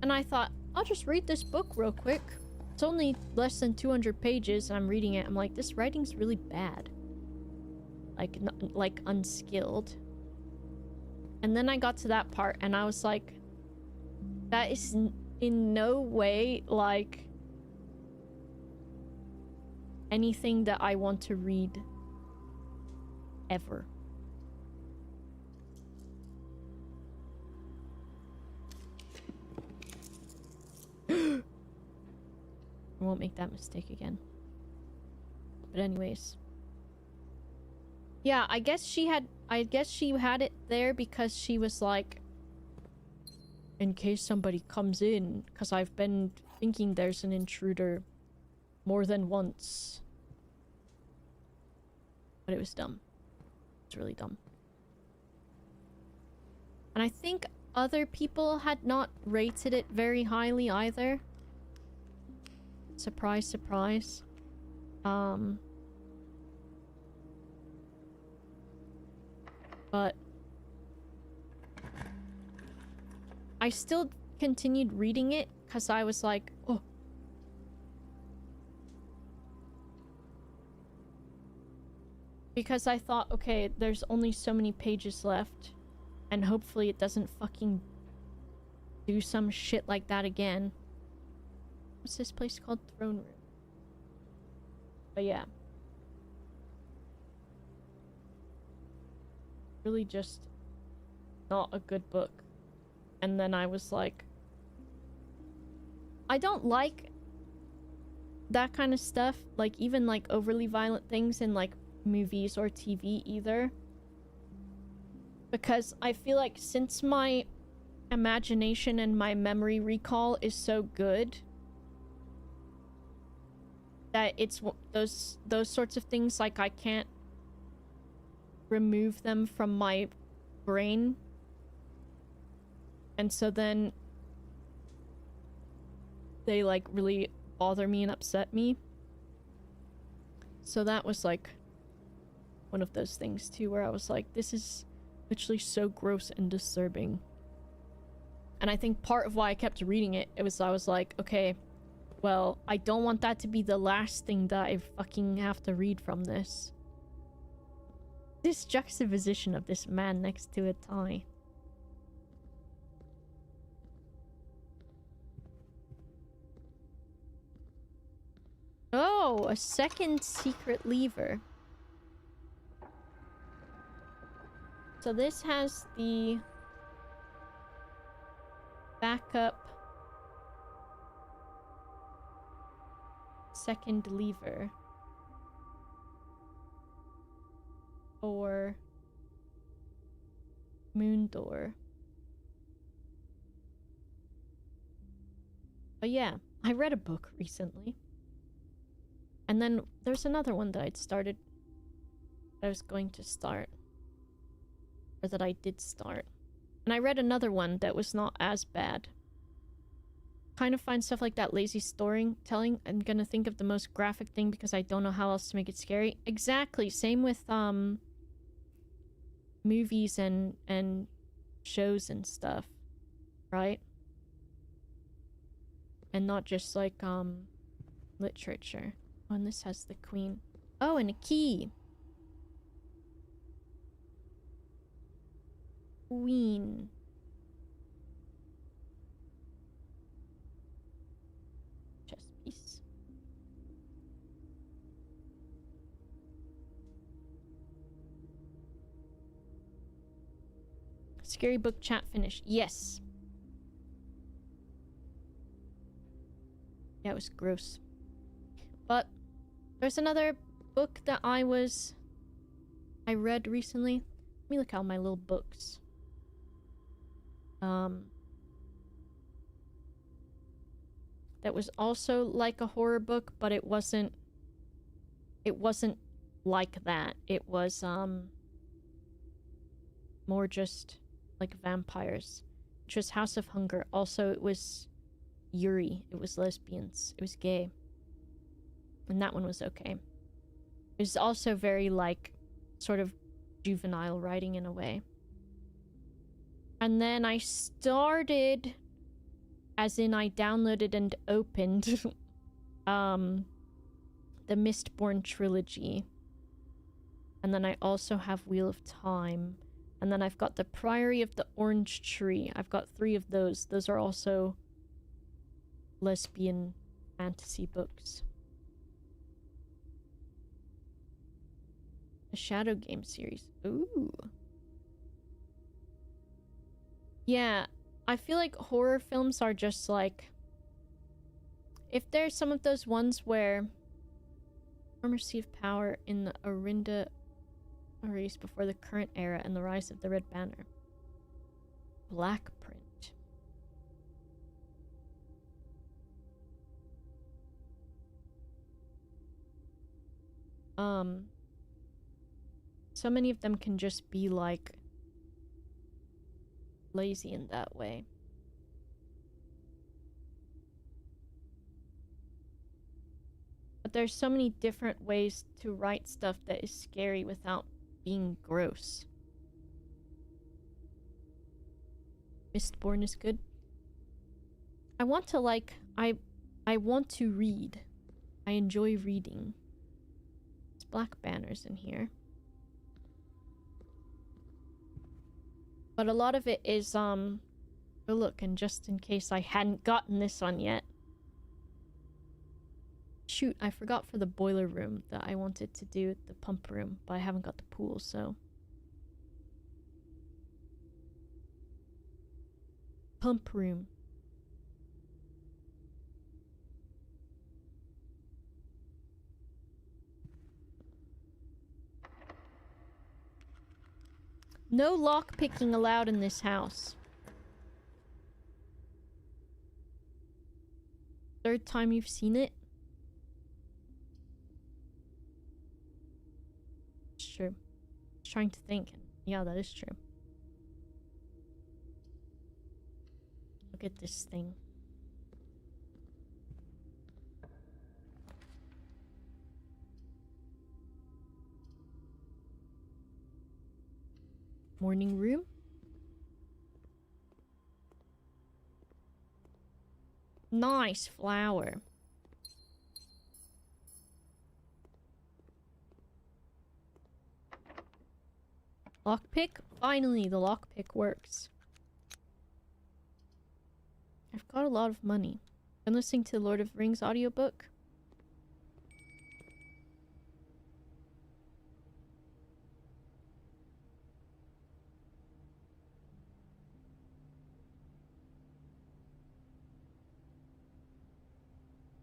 And I thought, I'll just read this book real quick. It's only less than 200 pages and I'm reading it. I'm like, this writing's really bad. Like unskilled. And then I got to that part and I was like, that is in no way like anything that I want to read ever. I won't make that mistake again. But anyways. Yeah, I guess she had it there because she was like, in case somebody comes in, because I've been thinking there's an intruder more than once. But it was dumb. It's really dumb. And I think other people had not rated it very highly either. Surprise, surprise. But I still continued reading it because I was like, oh. Because I thought, okay, there's only so many pages left. And hopefully it doesn't fucking do some shit like that again. What's this place called? Throne Room. But yeah. Really just not a good book. And then I was like, I don't like that kind of stuff, like even like overly violent things in like movies or TV either, because I feel like since my imagination and my memory recall is so good that it's those sorts of things, like I can't remove them from my brain. And so then they like really bother me and upset me. So that was like one of those things too, where I was like, this is literally so gross and disturbing. And I think part of why I kept reading it, I was like, okay, well, I don't want that to be the last thing that I fucking have to read from this. This juxtaposition of this man next to a tie. Oh, a second secret lever. So this has the backup second lever for moon door. But yeah, I read a book recently. And then there's another one that I'd started, that I was going to start. Or that I did start. And I read another one that was not as bad. Kind of find stuff like that lazy storytelling. I'm gonna think of the most graphic thing because I don't know how else to make it scary. Exactly, same with movies and shows and stuff. Right? And not just like literature. Oh, and this has the queen. Oh, and a key. Queen. Scary book chat finish. Yes. Yeah, it was gross. But there's another book that I read recently. Let me look at all my little books. That was also like a horror book, but it wasn't like that. It was more just like vampires, which was House of Hunger. Also, it was Yuri. It was lesbians. It was gay. And that one was okay. It was also very like sort of juvenile writing in a way. And then I started, as in I downloaded and opened the Mistborn trilogy. And then I also have Wheel of Time. And then I've got the Priory of the Orange Tree. I've got 3 of those. Those are also lesbian fantasy books. The Shadow Game series. Ooh. Yeah, I feel like horror films are just like... If there's some of those ones where... received power in the Orinda race before the current era and the rise of the Red Banner. Black print. So many of them can just be like lazy in that way. But there's so many different ways to write stuff that is scary without being gross. Mistborn is good. I want to like I want to read. I enjoy reading. There's black banners in here. But a lot of it is oh look, and just in case I hadn't gotten this one yet. Shoot, I forgot for the boiler room that I wanted to do the pump room, but I haven't got the pool, so. Pump room. No lock picking allowed in this house. Third time you've seen it? It's true. Just trying to think. Yeah, that is true. Look at this thing. Morning room? Nice flower. Lockpick? Finally, the lockpick works. I've got a lot of money. Been listening to the Lord of the Rings audiobook.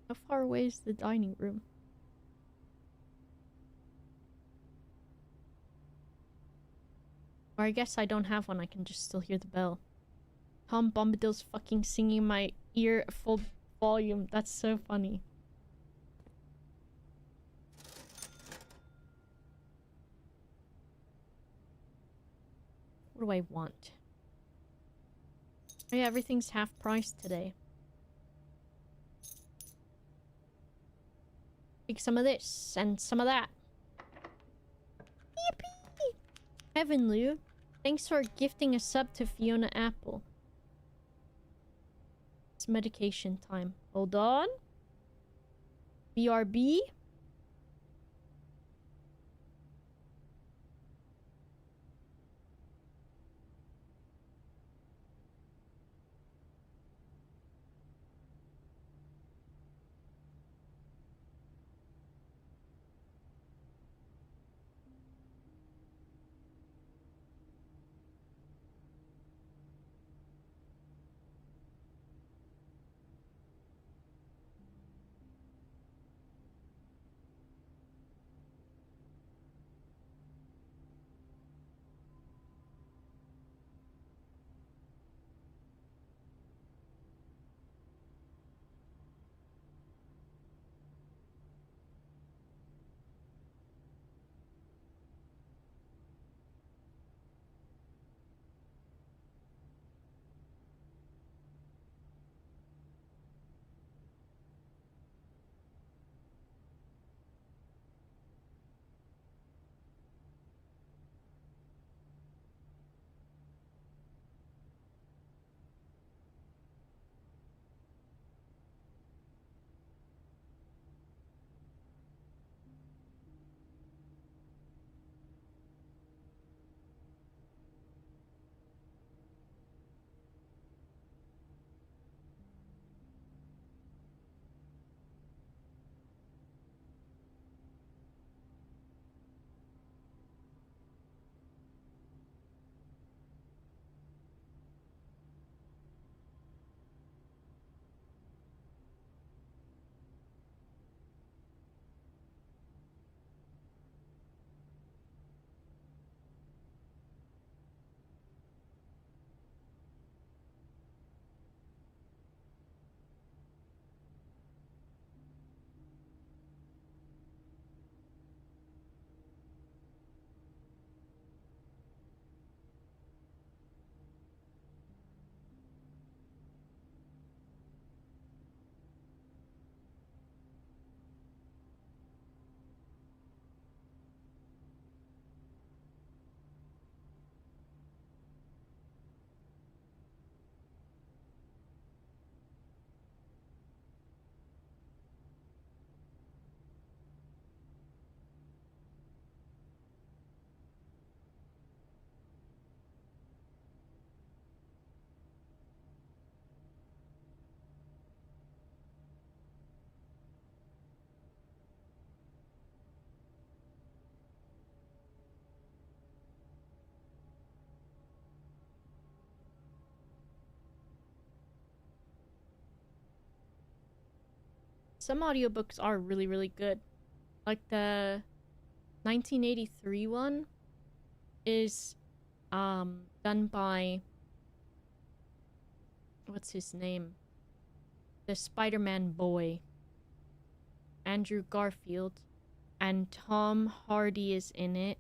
How far away is the dining room? Or I guess I don't have one, I can just still hear the bell. Tom Bombadil's fucking singing in my ear at full volume. That's so funny. What do I want? Oh yeah, everything's half price today. Take some of this and some of that. Yippee! Heaven, Lou. Thanks for gifting a sub to Fiona Apple. It's medication time. Hold on. BRB. some audiobooks are really, really good. Like the 1983 one is done by, what's his name? The Spider-Man boy, Andrew Garfield, and Tom Hardy is in it,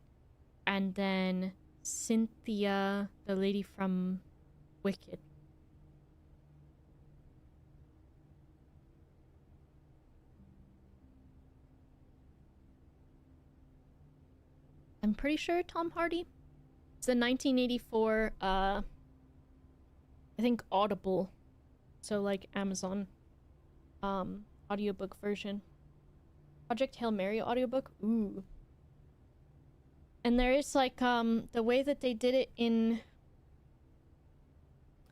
and then Cynthia, the lady from Wicked. I'm pretty sure Tom Hardy. It's the 1984, I think Audible, so like Amazon, audiobook version. Project Hail Mary audiobook. Ooh. And there is like, the way that they did it in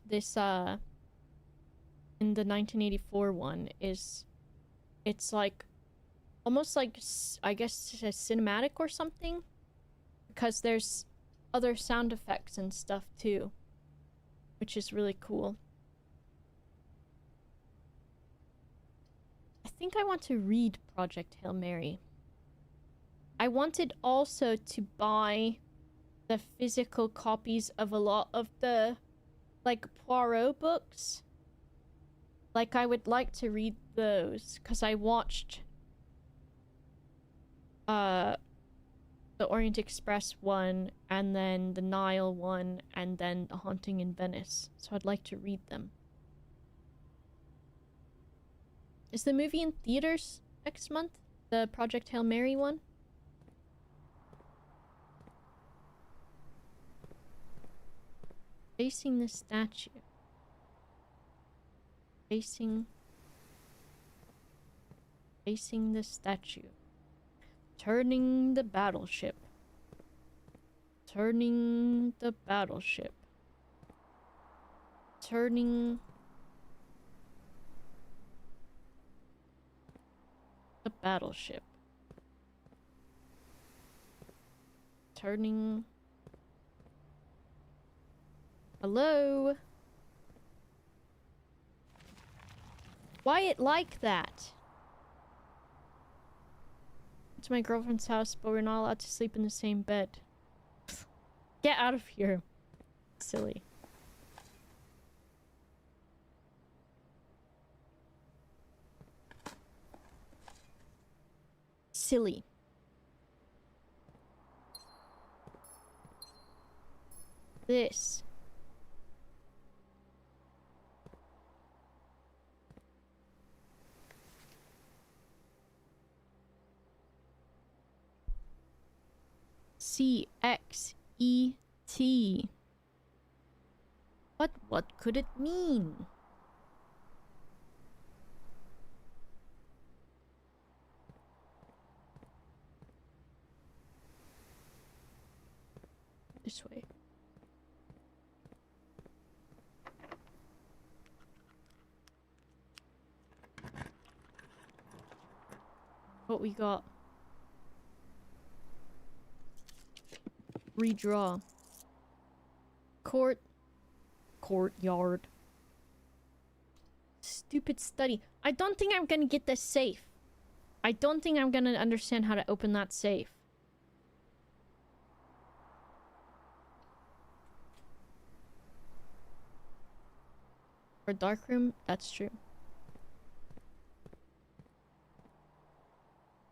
this, in the 1984 one is, it's like, almost like, I guess, a cinematic or something, because there's other sound effects and stuff too, which is really cool. I think I want to read Project Hail Mary. I wanted also to buy the physical copies of a lot of the, like, Poirot books. Like, I would like to read those, because I watched the Orient Express one, and then the Nile one, and then The Haunting in Venice. So I'd like to read them. Is the movie in theaters next month? The Project Hail Mary one? Facing the statue. Facing the statue. Turning the battleship. Turning the battleship. Turning the battleship. Turning. Hello? Why it like that? It's my girlfriend's house, but we're not allowed to sleep in the same bed. Get out of here. Silly. Silly. This. CXET. What could it mean? This way. What we got? Redraw. Courtyard. Stupid study. I don't think I'm gonna get this safe. I don't think I'm gonna understand how to open that safe. For darkroom, that's true.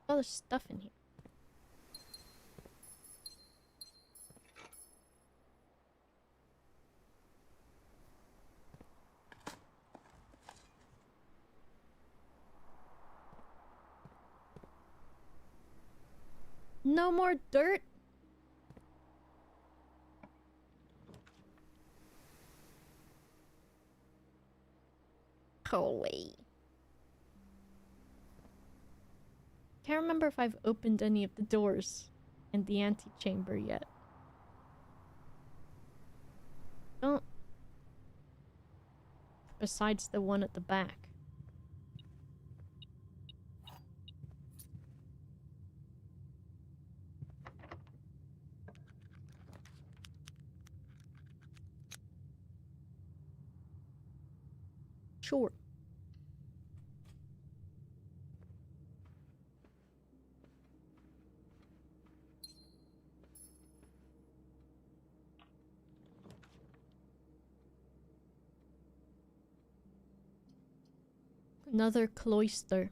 All this stuff in here. No more dirt? Holy. Can't remember if I've opened any of the doors in the antechamber yet. Don't. Besides the one at the back. Sure. Another cloister.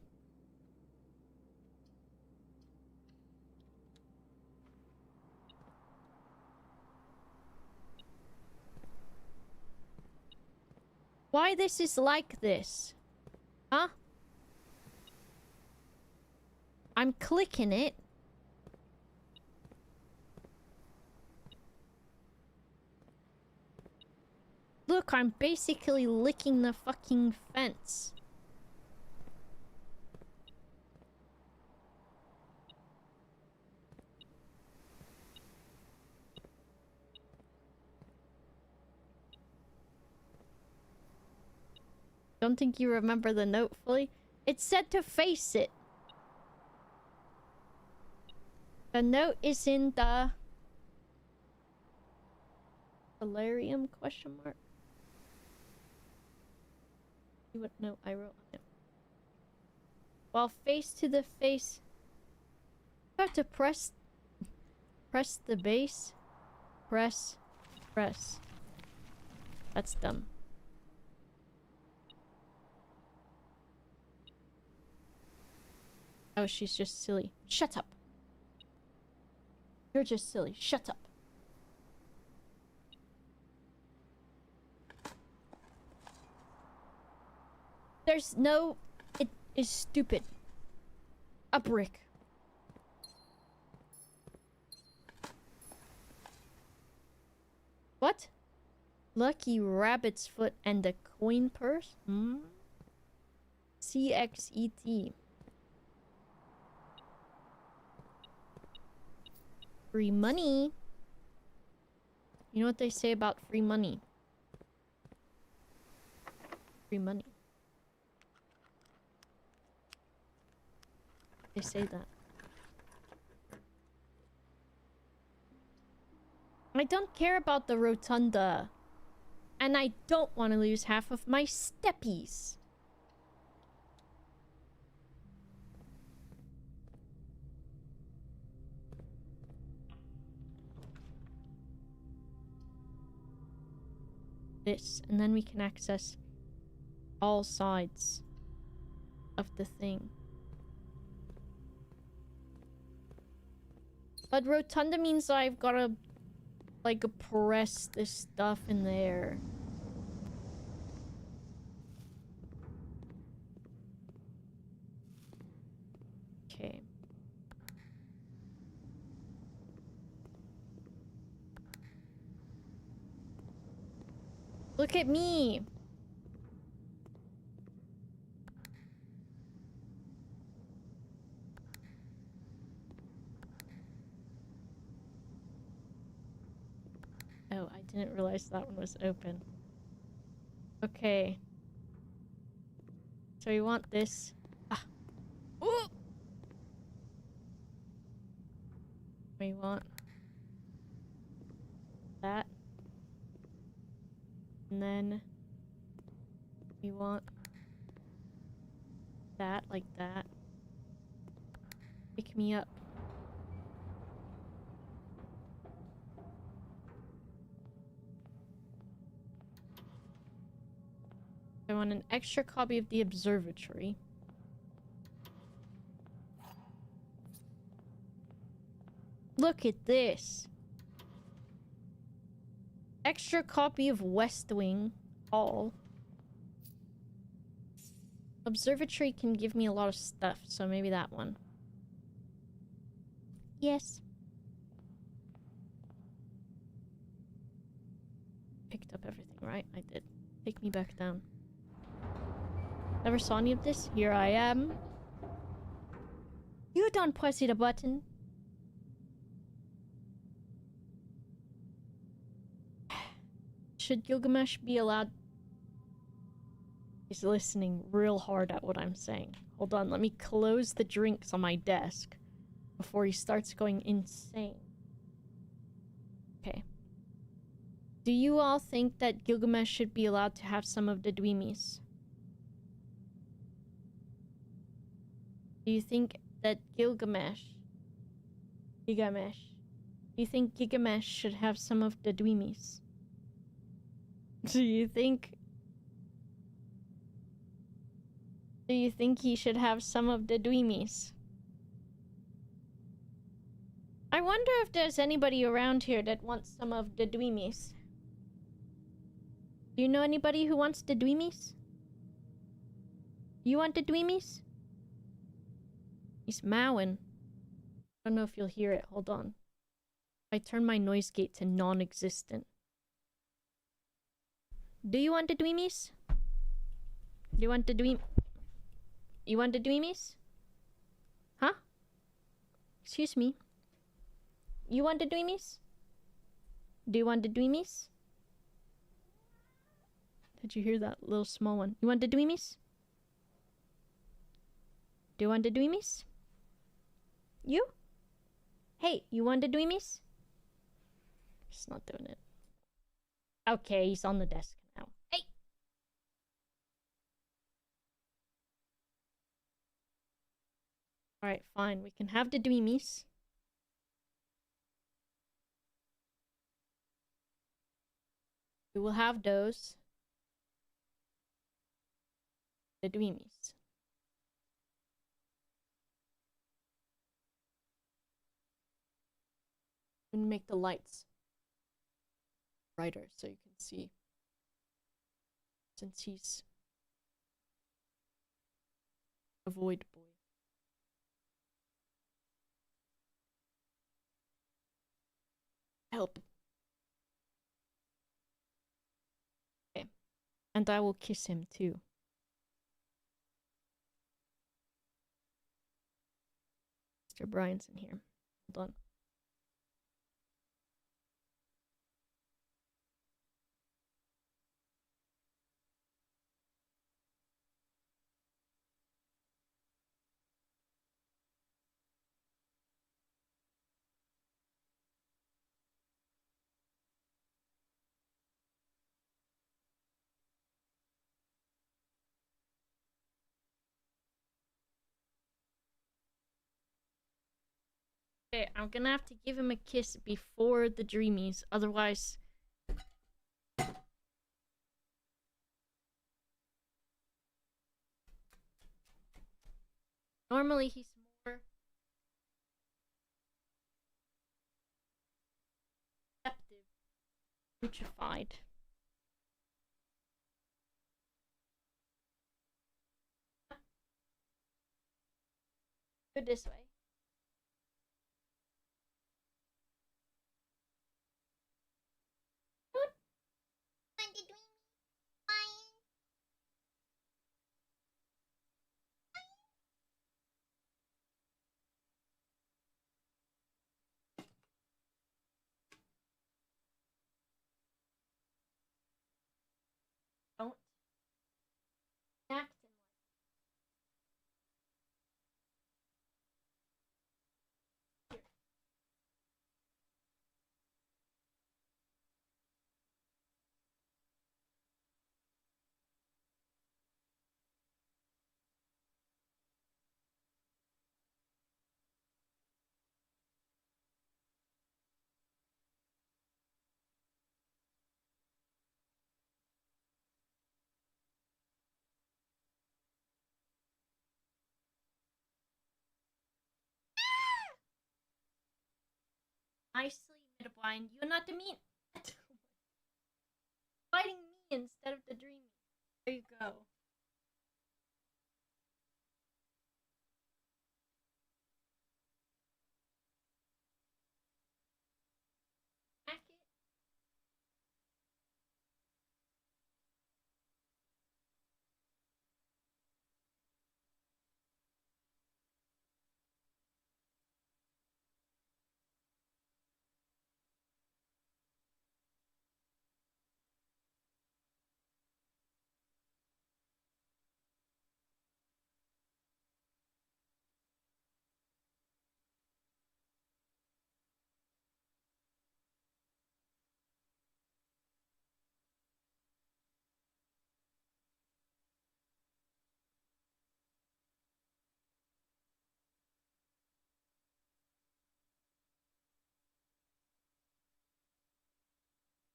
Why this is like this? Huh? I'm clicking it. Look, I'm basically licking the fucking fence. Don't think you remember the note fully? It said to face it. The note is in the solarium question mark. See what note I wrote on it. While face to the face. You have to press the base. Press. That's dumb. Oh, she's just silly. Shut up. You're just silly. Shut up. There's no... It is stupid. A brick. What? Lucky rabbit's foot and a coin purse? Hmm? CXET. Free money. You know what they say about free money? Free money. They say that. I don't care about the rotunda. And I don't want to lose half of my steppies. This, and then we can access all sides of the thing. But rotunda means I've gotta, like, press this stuff in there. Okay. Look at me! Oh, I didn't realize that one was open. Okay. So we want this. Ah. Ooh! We want that. And then we want that, like that. Pick me up. I want an extra copy of the observatory. Look at this. Extra copy of West Wing. All. Observatory can give me a lot of stuff, so maybe that one. Yes. Picked up everything, right? I did. Take me back down. Never saw any of this? Here I am. You don't press the button. Should Gilgamesh be allowed? He's listening real hard at what I'm saying. Hold on, let me close the drinks on my desk before he starts going insane. Okay. Do you all think that Gilgamesh should be allowed to have some of the dweemies? Do you think that Gilgamesh, do you think Gilgamesh should have some of the dweemies? Do you think Do you think he should have some of the dreamies? I wonder if there's anybody around here that wants some of the dreamies. Do you know anybody who wants the dreamies? You want the dreamies? He's mowing. I don't know if you'll hear it. Hold on. I turn my noise gate to non-existent. Do you want the dreamies? Do you want the dream? You want the dreamies? Huh? Excuse me. You want the dreamies? Do you want the dreamies? Did you hear that little small one? You want the dreamies? Do you want the dreamies? You? Hey, you want the dreamies? He's not doing it. Okay, he's on the desk now. Hey! Alright, fine. We can have the dreamies. We will have those. The dreamies. And make the lights brighter so you can see. Since he's a void boy. Help. Okay. And I will kiss him too. Mr. Bryan's in here. Hold on. Okay, I'm gonna have to give him a kiss before the dreamies, otherwise... Normally he's more receptive, putrefied. Go this way. Don't act in like here. Nicely, Midblind. You're not the mean. Fighting me instead of the dreamy. There you go. Back it.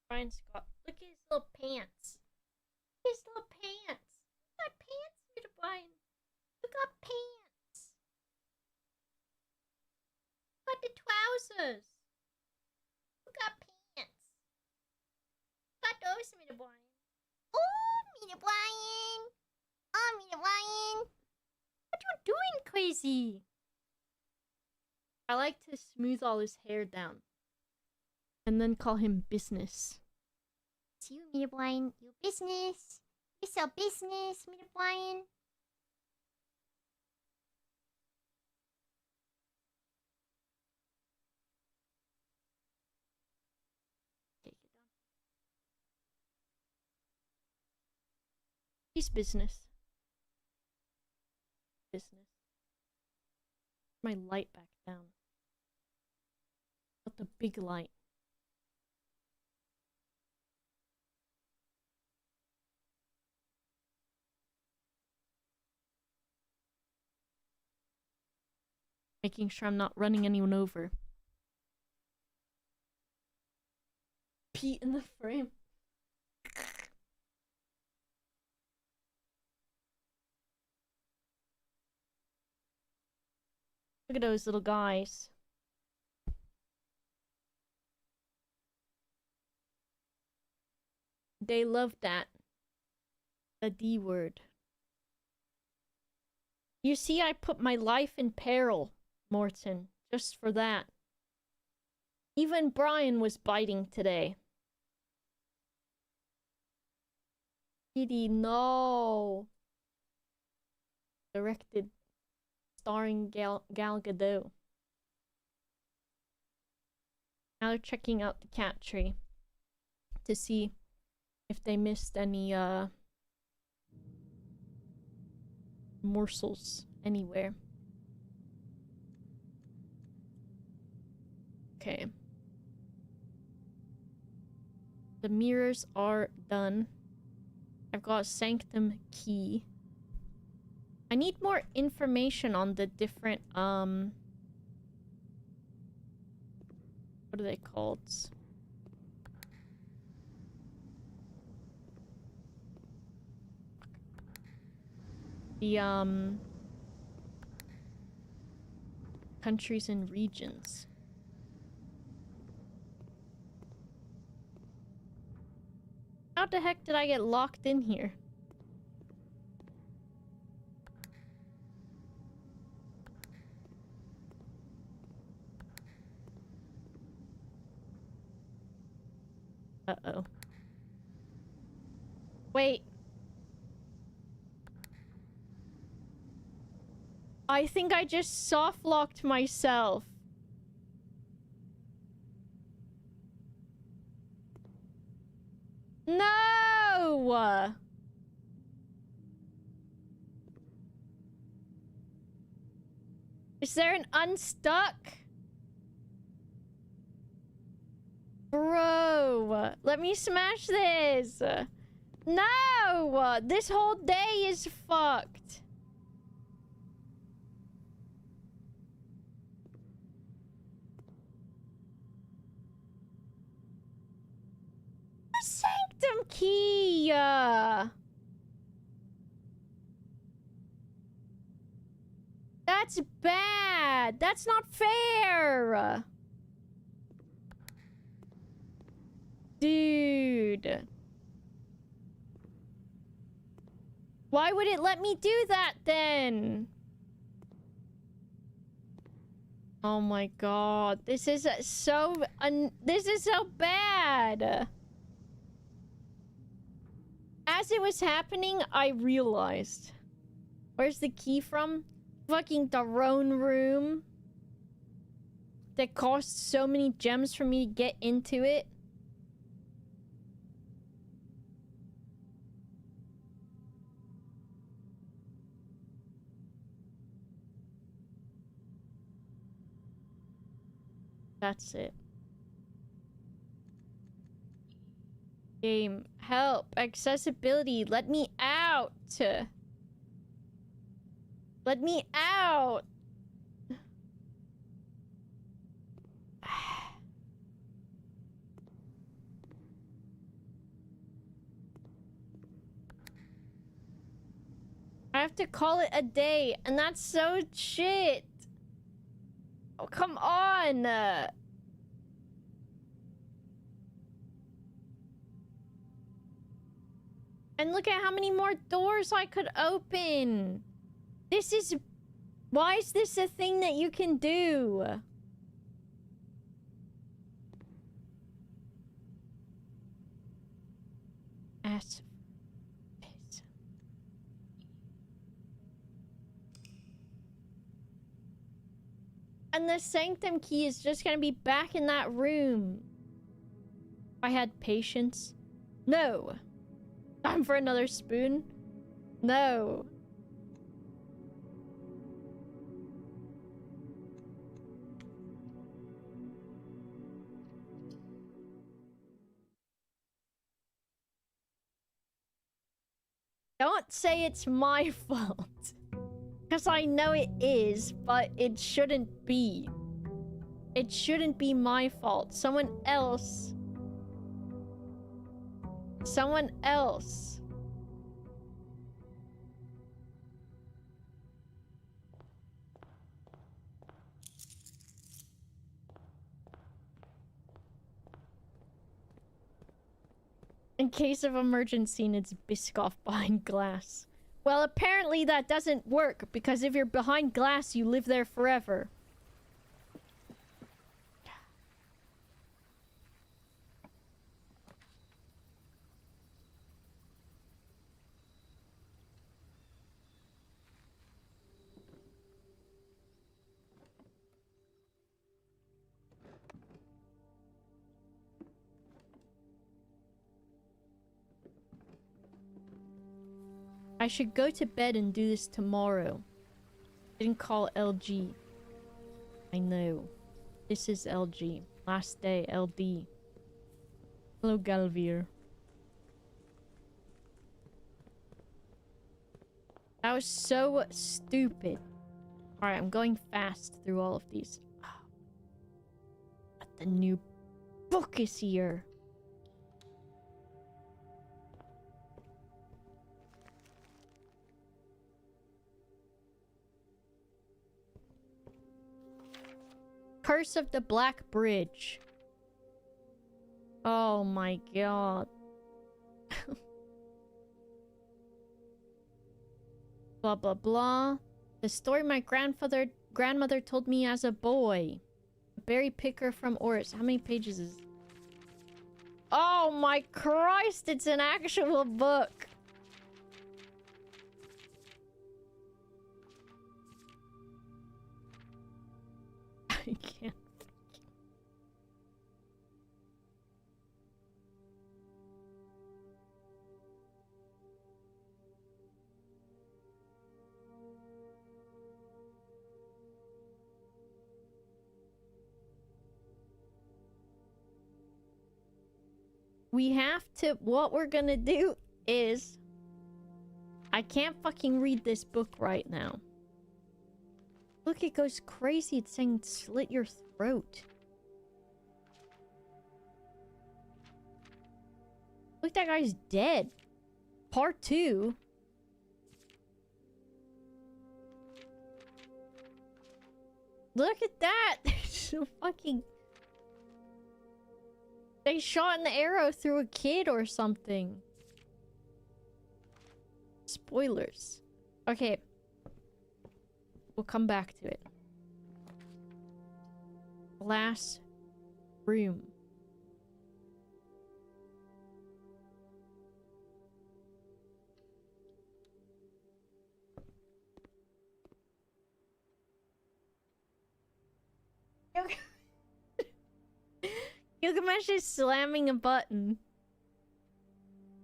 Brian Scott. Look at his little pants. His little pants. My pants, Midblind. got pants? Who got the trousers? Who got pants? Who got those, Mr. Brian? Oh, Mr. Brian! Oh, Mr. Brian! What you doing, crazy? I like to smooth all his hair down. And then call him business. It's you, Mr. Brian. Your business. It's your business, Mr. Brian. Take it down. He's business. Business. My light back down. But the big light. Making sure I'm not running anyone over. Pete in the frame. Look at those little guys. They love that. The D word. You see, I put my life in peril, Morton, just for that. Even Brian was biting today. Kitty, no. Directed, starring Gal Gadot. Now they're checking out the cat tree to see if they missed any morsels anywhere. Okay. The mirrors are done. I've got a sanctum key. I need more information on the different what are they called? The countries and regions. How the heck did I get locked in here? Uh-oh. Wait. I think I just soft-locked myself. No! Is there an unstuck? Bro, let me smash this. No! This whole day is fucked. Sanctum key! That's bad! That's not fair! Dude. Why would it let me do that then? Oh my god. This is so bad. As it was happening, I realized. Where's the key from? Fucking throne room. That cost so many gems for me to get into it. That's it. Game. Help. Accessibility. Let me out. Let me out. I have to call it a day, and that's so shit. Oh, come on. And look at how many more doors I could open. This is... Why is this a thing that you can do? Ass. Piss. And the sanctum key is just gonna be back in that room. If I had patience. No. Time for another spoon? No. Don't say it's my fault. Because I know it is, but it shouldn't be. It shouldn't be my fault. Someone else. Someone else. In case of emergency, needs Biscoff behind glass. Well, apparently that doesn't work, because if you're behind glass, you live there forever. I should go to bed and do this tomorrow. Didn't call LG. I know. This is LG. Last day, LD. Hello, Galvier. That was so stupid. Alright, I'm going fast through all of these. But the new book is here. Curse of the Black Bridge. Oh my god. Blah blah blah. The story my grandmother told me as a boy. A berry picker from Oris. How many pages is... Oh my Christ, it's an actual book. I can't. We have to... What we're gonna do is... I can't fucking read this book right now. Look, it goes crazy. It's saying slit your throat. Look, that guy's dead. Part 2. Look at that. So fucking... They shot an arrow through a kid or something. Spoilers. Okay. We'll come back to it. Glass room. Gilgamesh is slamming a button.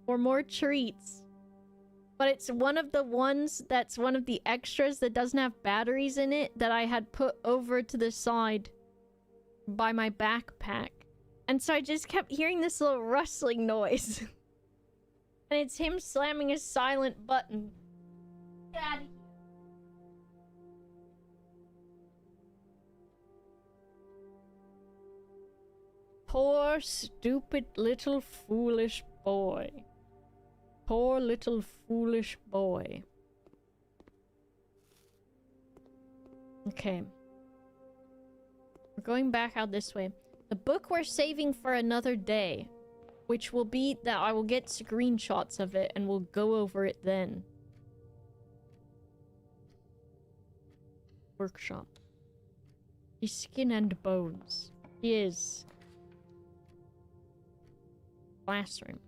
For more treats. But it's one of the ones that's one of the extras that doesn't have batteries in it that I had put over to the side by my backpack. And so I just kept hearing this little rustling noise. And it's him slamming a silent button. Get out of here. Poor, stupid, little, foolish boy. Poor little foolish boy. Okay. We're going back out this way. The book we're saving for another day, which will be that I will get screenshots of it and we'll go over it then. Workshop. He's skin and bones. He is. Classroom.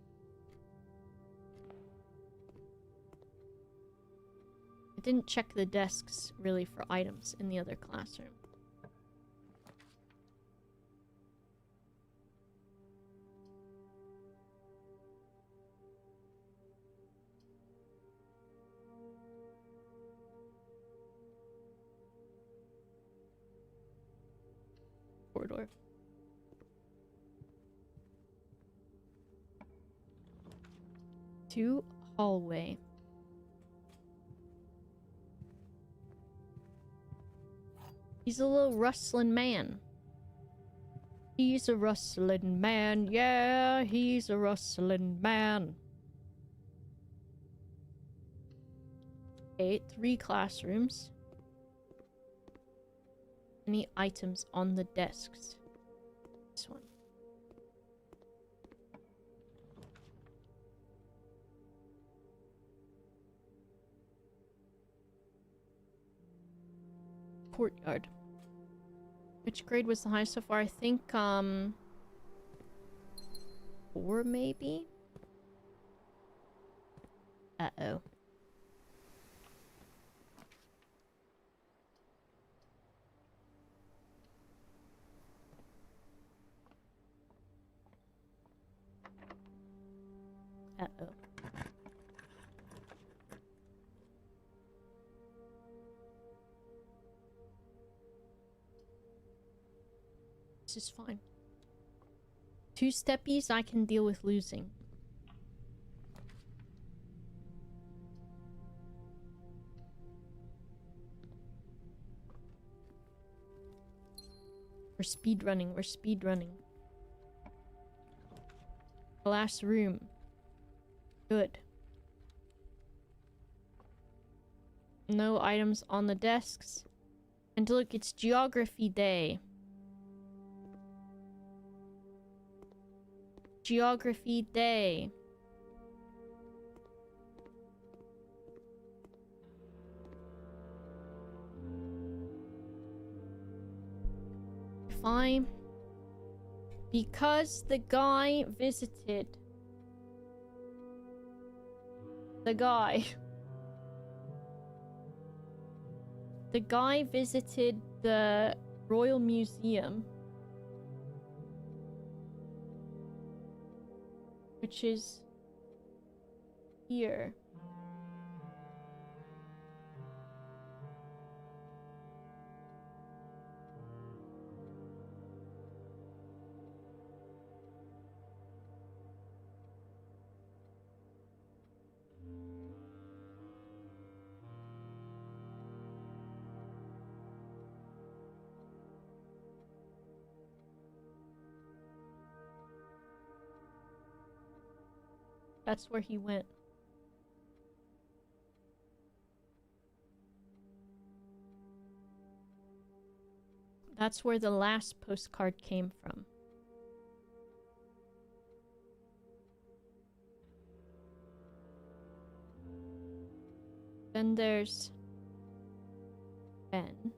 I didn't check the desks really for items in the other classroom. Corridor. To hallway. He's a little rustling man. He's a rustling man, yeah, he's a rustling man. Okay, 3 classrooms. Any items on the desks? This one. Courtyard. Which grade was the highest so far? I think, 4 maybe? Uh-oh. Uh-oh. This is fine. 2 steppies I can deal with losing. We're speedrunning, we're speedrunning. Last room. Good. No items on the desks. And look, it's geography day. Geography day. Fine. Because the guy visited. The guy visited the Royal Museum. Which is here. That's where he went. That's where the last postcard came from. Then there's Ben,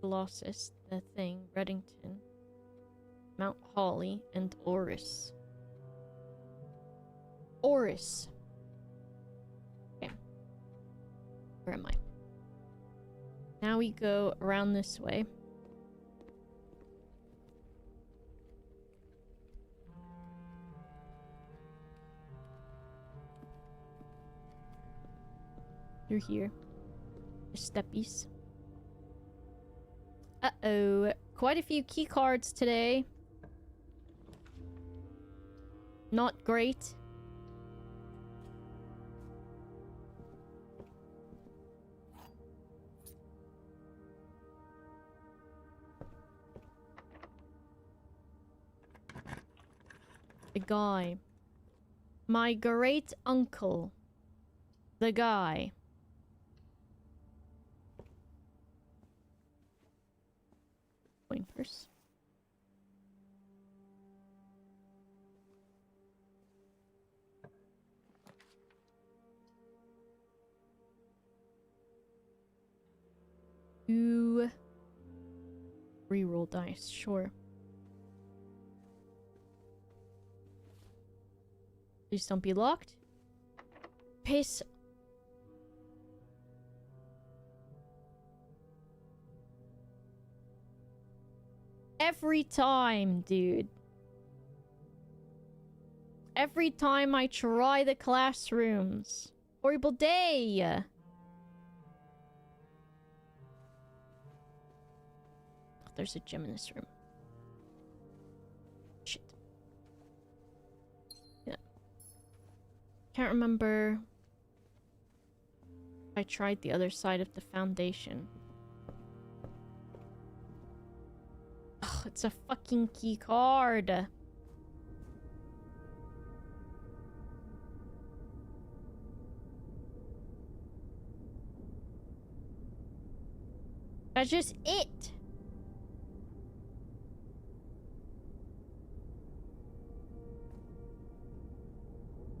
Colossus, the thing, Reddington, Mount Holly, and Oris. Oris. Okay. Where am I? Now we go around this way. You're here. The steppies. Uh-oh. Quite a few key cards today. Not great. The guy. My great uncle. The guy. coin purse. Two reroll dice, sure. Please don't be locked. Piss. Every time, dude. Every time I try the classrooms. Horrible day. There's a gem in this room. Shit. Yeah. Can't remember. I tried the other side of the foundation. Ugh, it's a fucking key card. That's just it.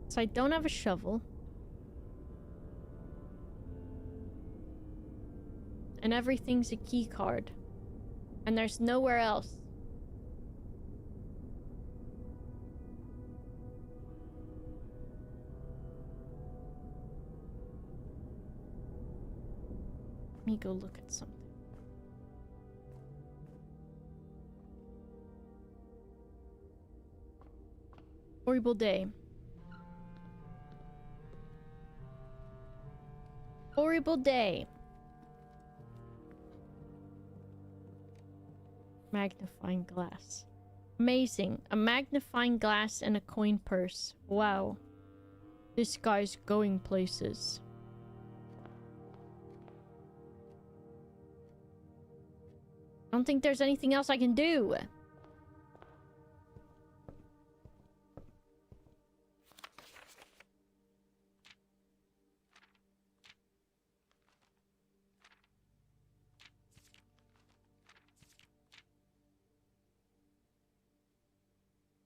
So I don't have a shovel. And everything's a key card. And there's nowhere else. Let me go look at something. Horrible day. Horrible day. Magnifying glass. Amazing. A magnifying glass and a coin purse. Wow. This guy's going places. I don't think there's anything else I can do.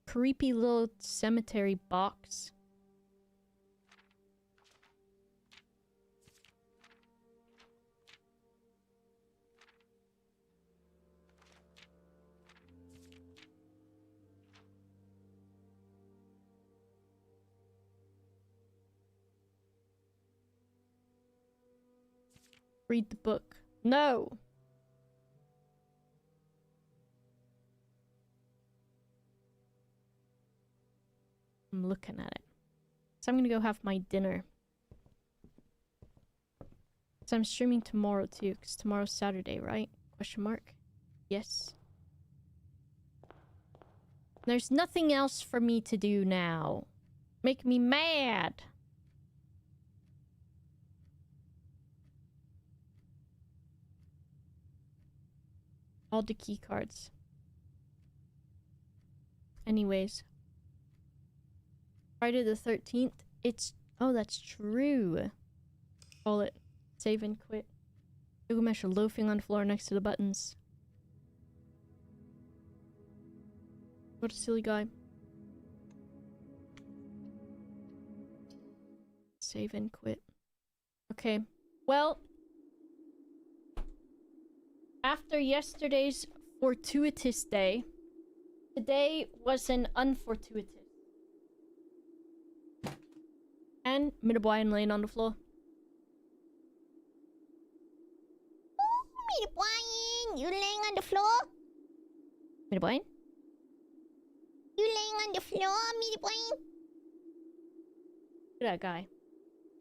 Creepy little cemetery box. Read the book. No! I'm looking at it. So I'm gonna go have my dinner. So I'm streaming tomorrow too, because tomorrow's Saturday, right? Question mark. Yes. There's nothing else for me to do now. Make me mad. All the key cards. Anyways. Friday the 13th. It's... Oh, that's true. Call it. Save and quit. Gilgamesh loafing on the floor next to the buttons. What a silly guy. Save and quit. Okay. Well... After yesterday's fortuitous day, today was an unfortuitous. And Midwine laying on the floor. Oh, Midwine, you laying on the floor? Midwine? You laying on the floor, Midwine? Look at that guy.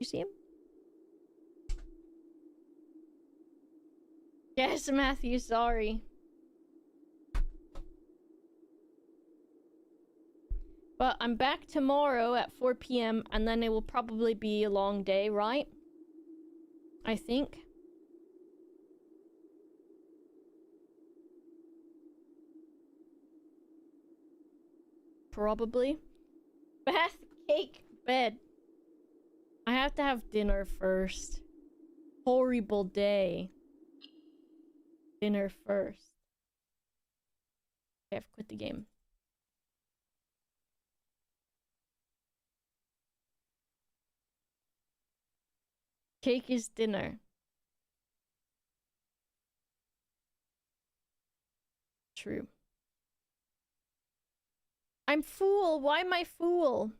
You see him? Yes, Matthew, sorry. But I'm back tomorrow at 4 p.m. and then it will probably be a long day, right? I think. Probably. Bath, cake, bed. I have to have dinner first. Horrible day. Dinner first. Okay, I've quit the game. Cake is dinner. True. I'm fool. Why am I fool?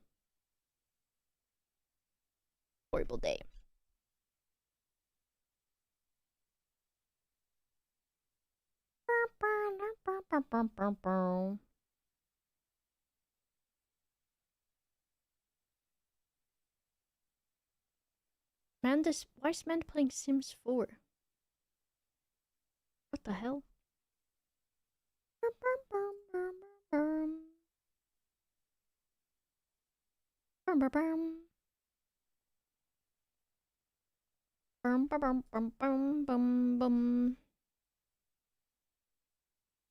Horrible day. Manda's. Why is Manda playing Sims 4? What the hell?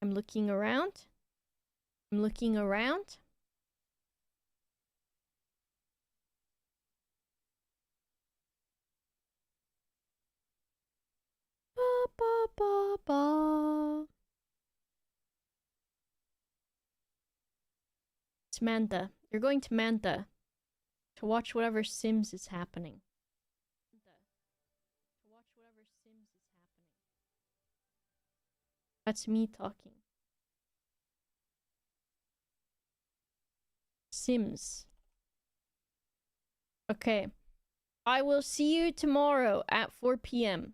I'm looking around. I'm looking around. Ba, ba, ba, ba. It's Manda. You're going to Manda to watch whatever Sims is happening. To watch whatever Sims is happening. That's me talking. Sims. Okay. I will see you tomorrow at 4 p.m.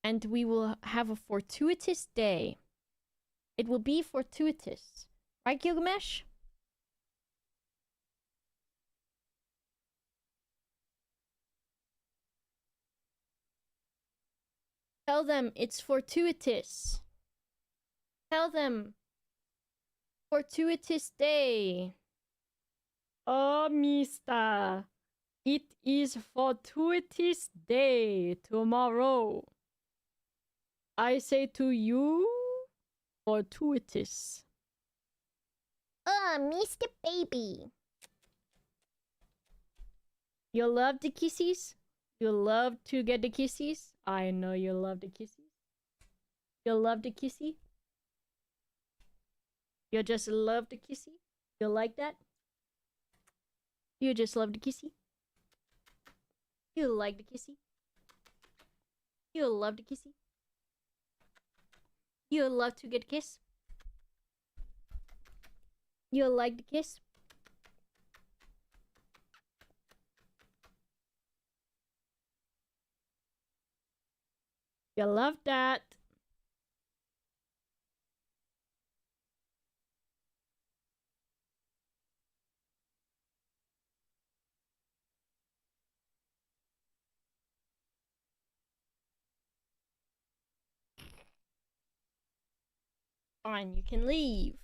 And we will have a fortuitous day. It will be fortuitous. Right, Gilgamesh? Tell them it's fortuitous. Tell them. Fortuitous day. Oh, mister. It is fortuitous day tomorrow. I say to you, fortuitous. Oh, Mr. Baby. You love the kissies? You love to get the kissies? I know you love the kissies. You love the kissy? You just love the kissy? You like that? You just love the kissy? You like the kissy? You love the kissy? You love to get kissed? You like the kiss? You love that. Fine, you can leave.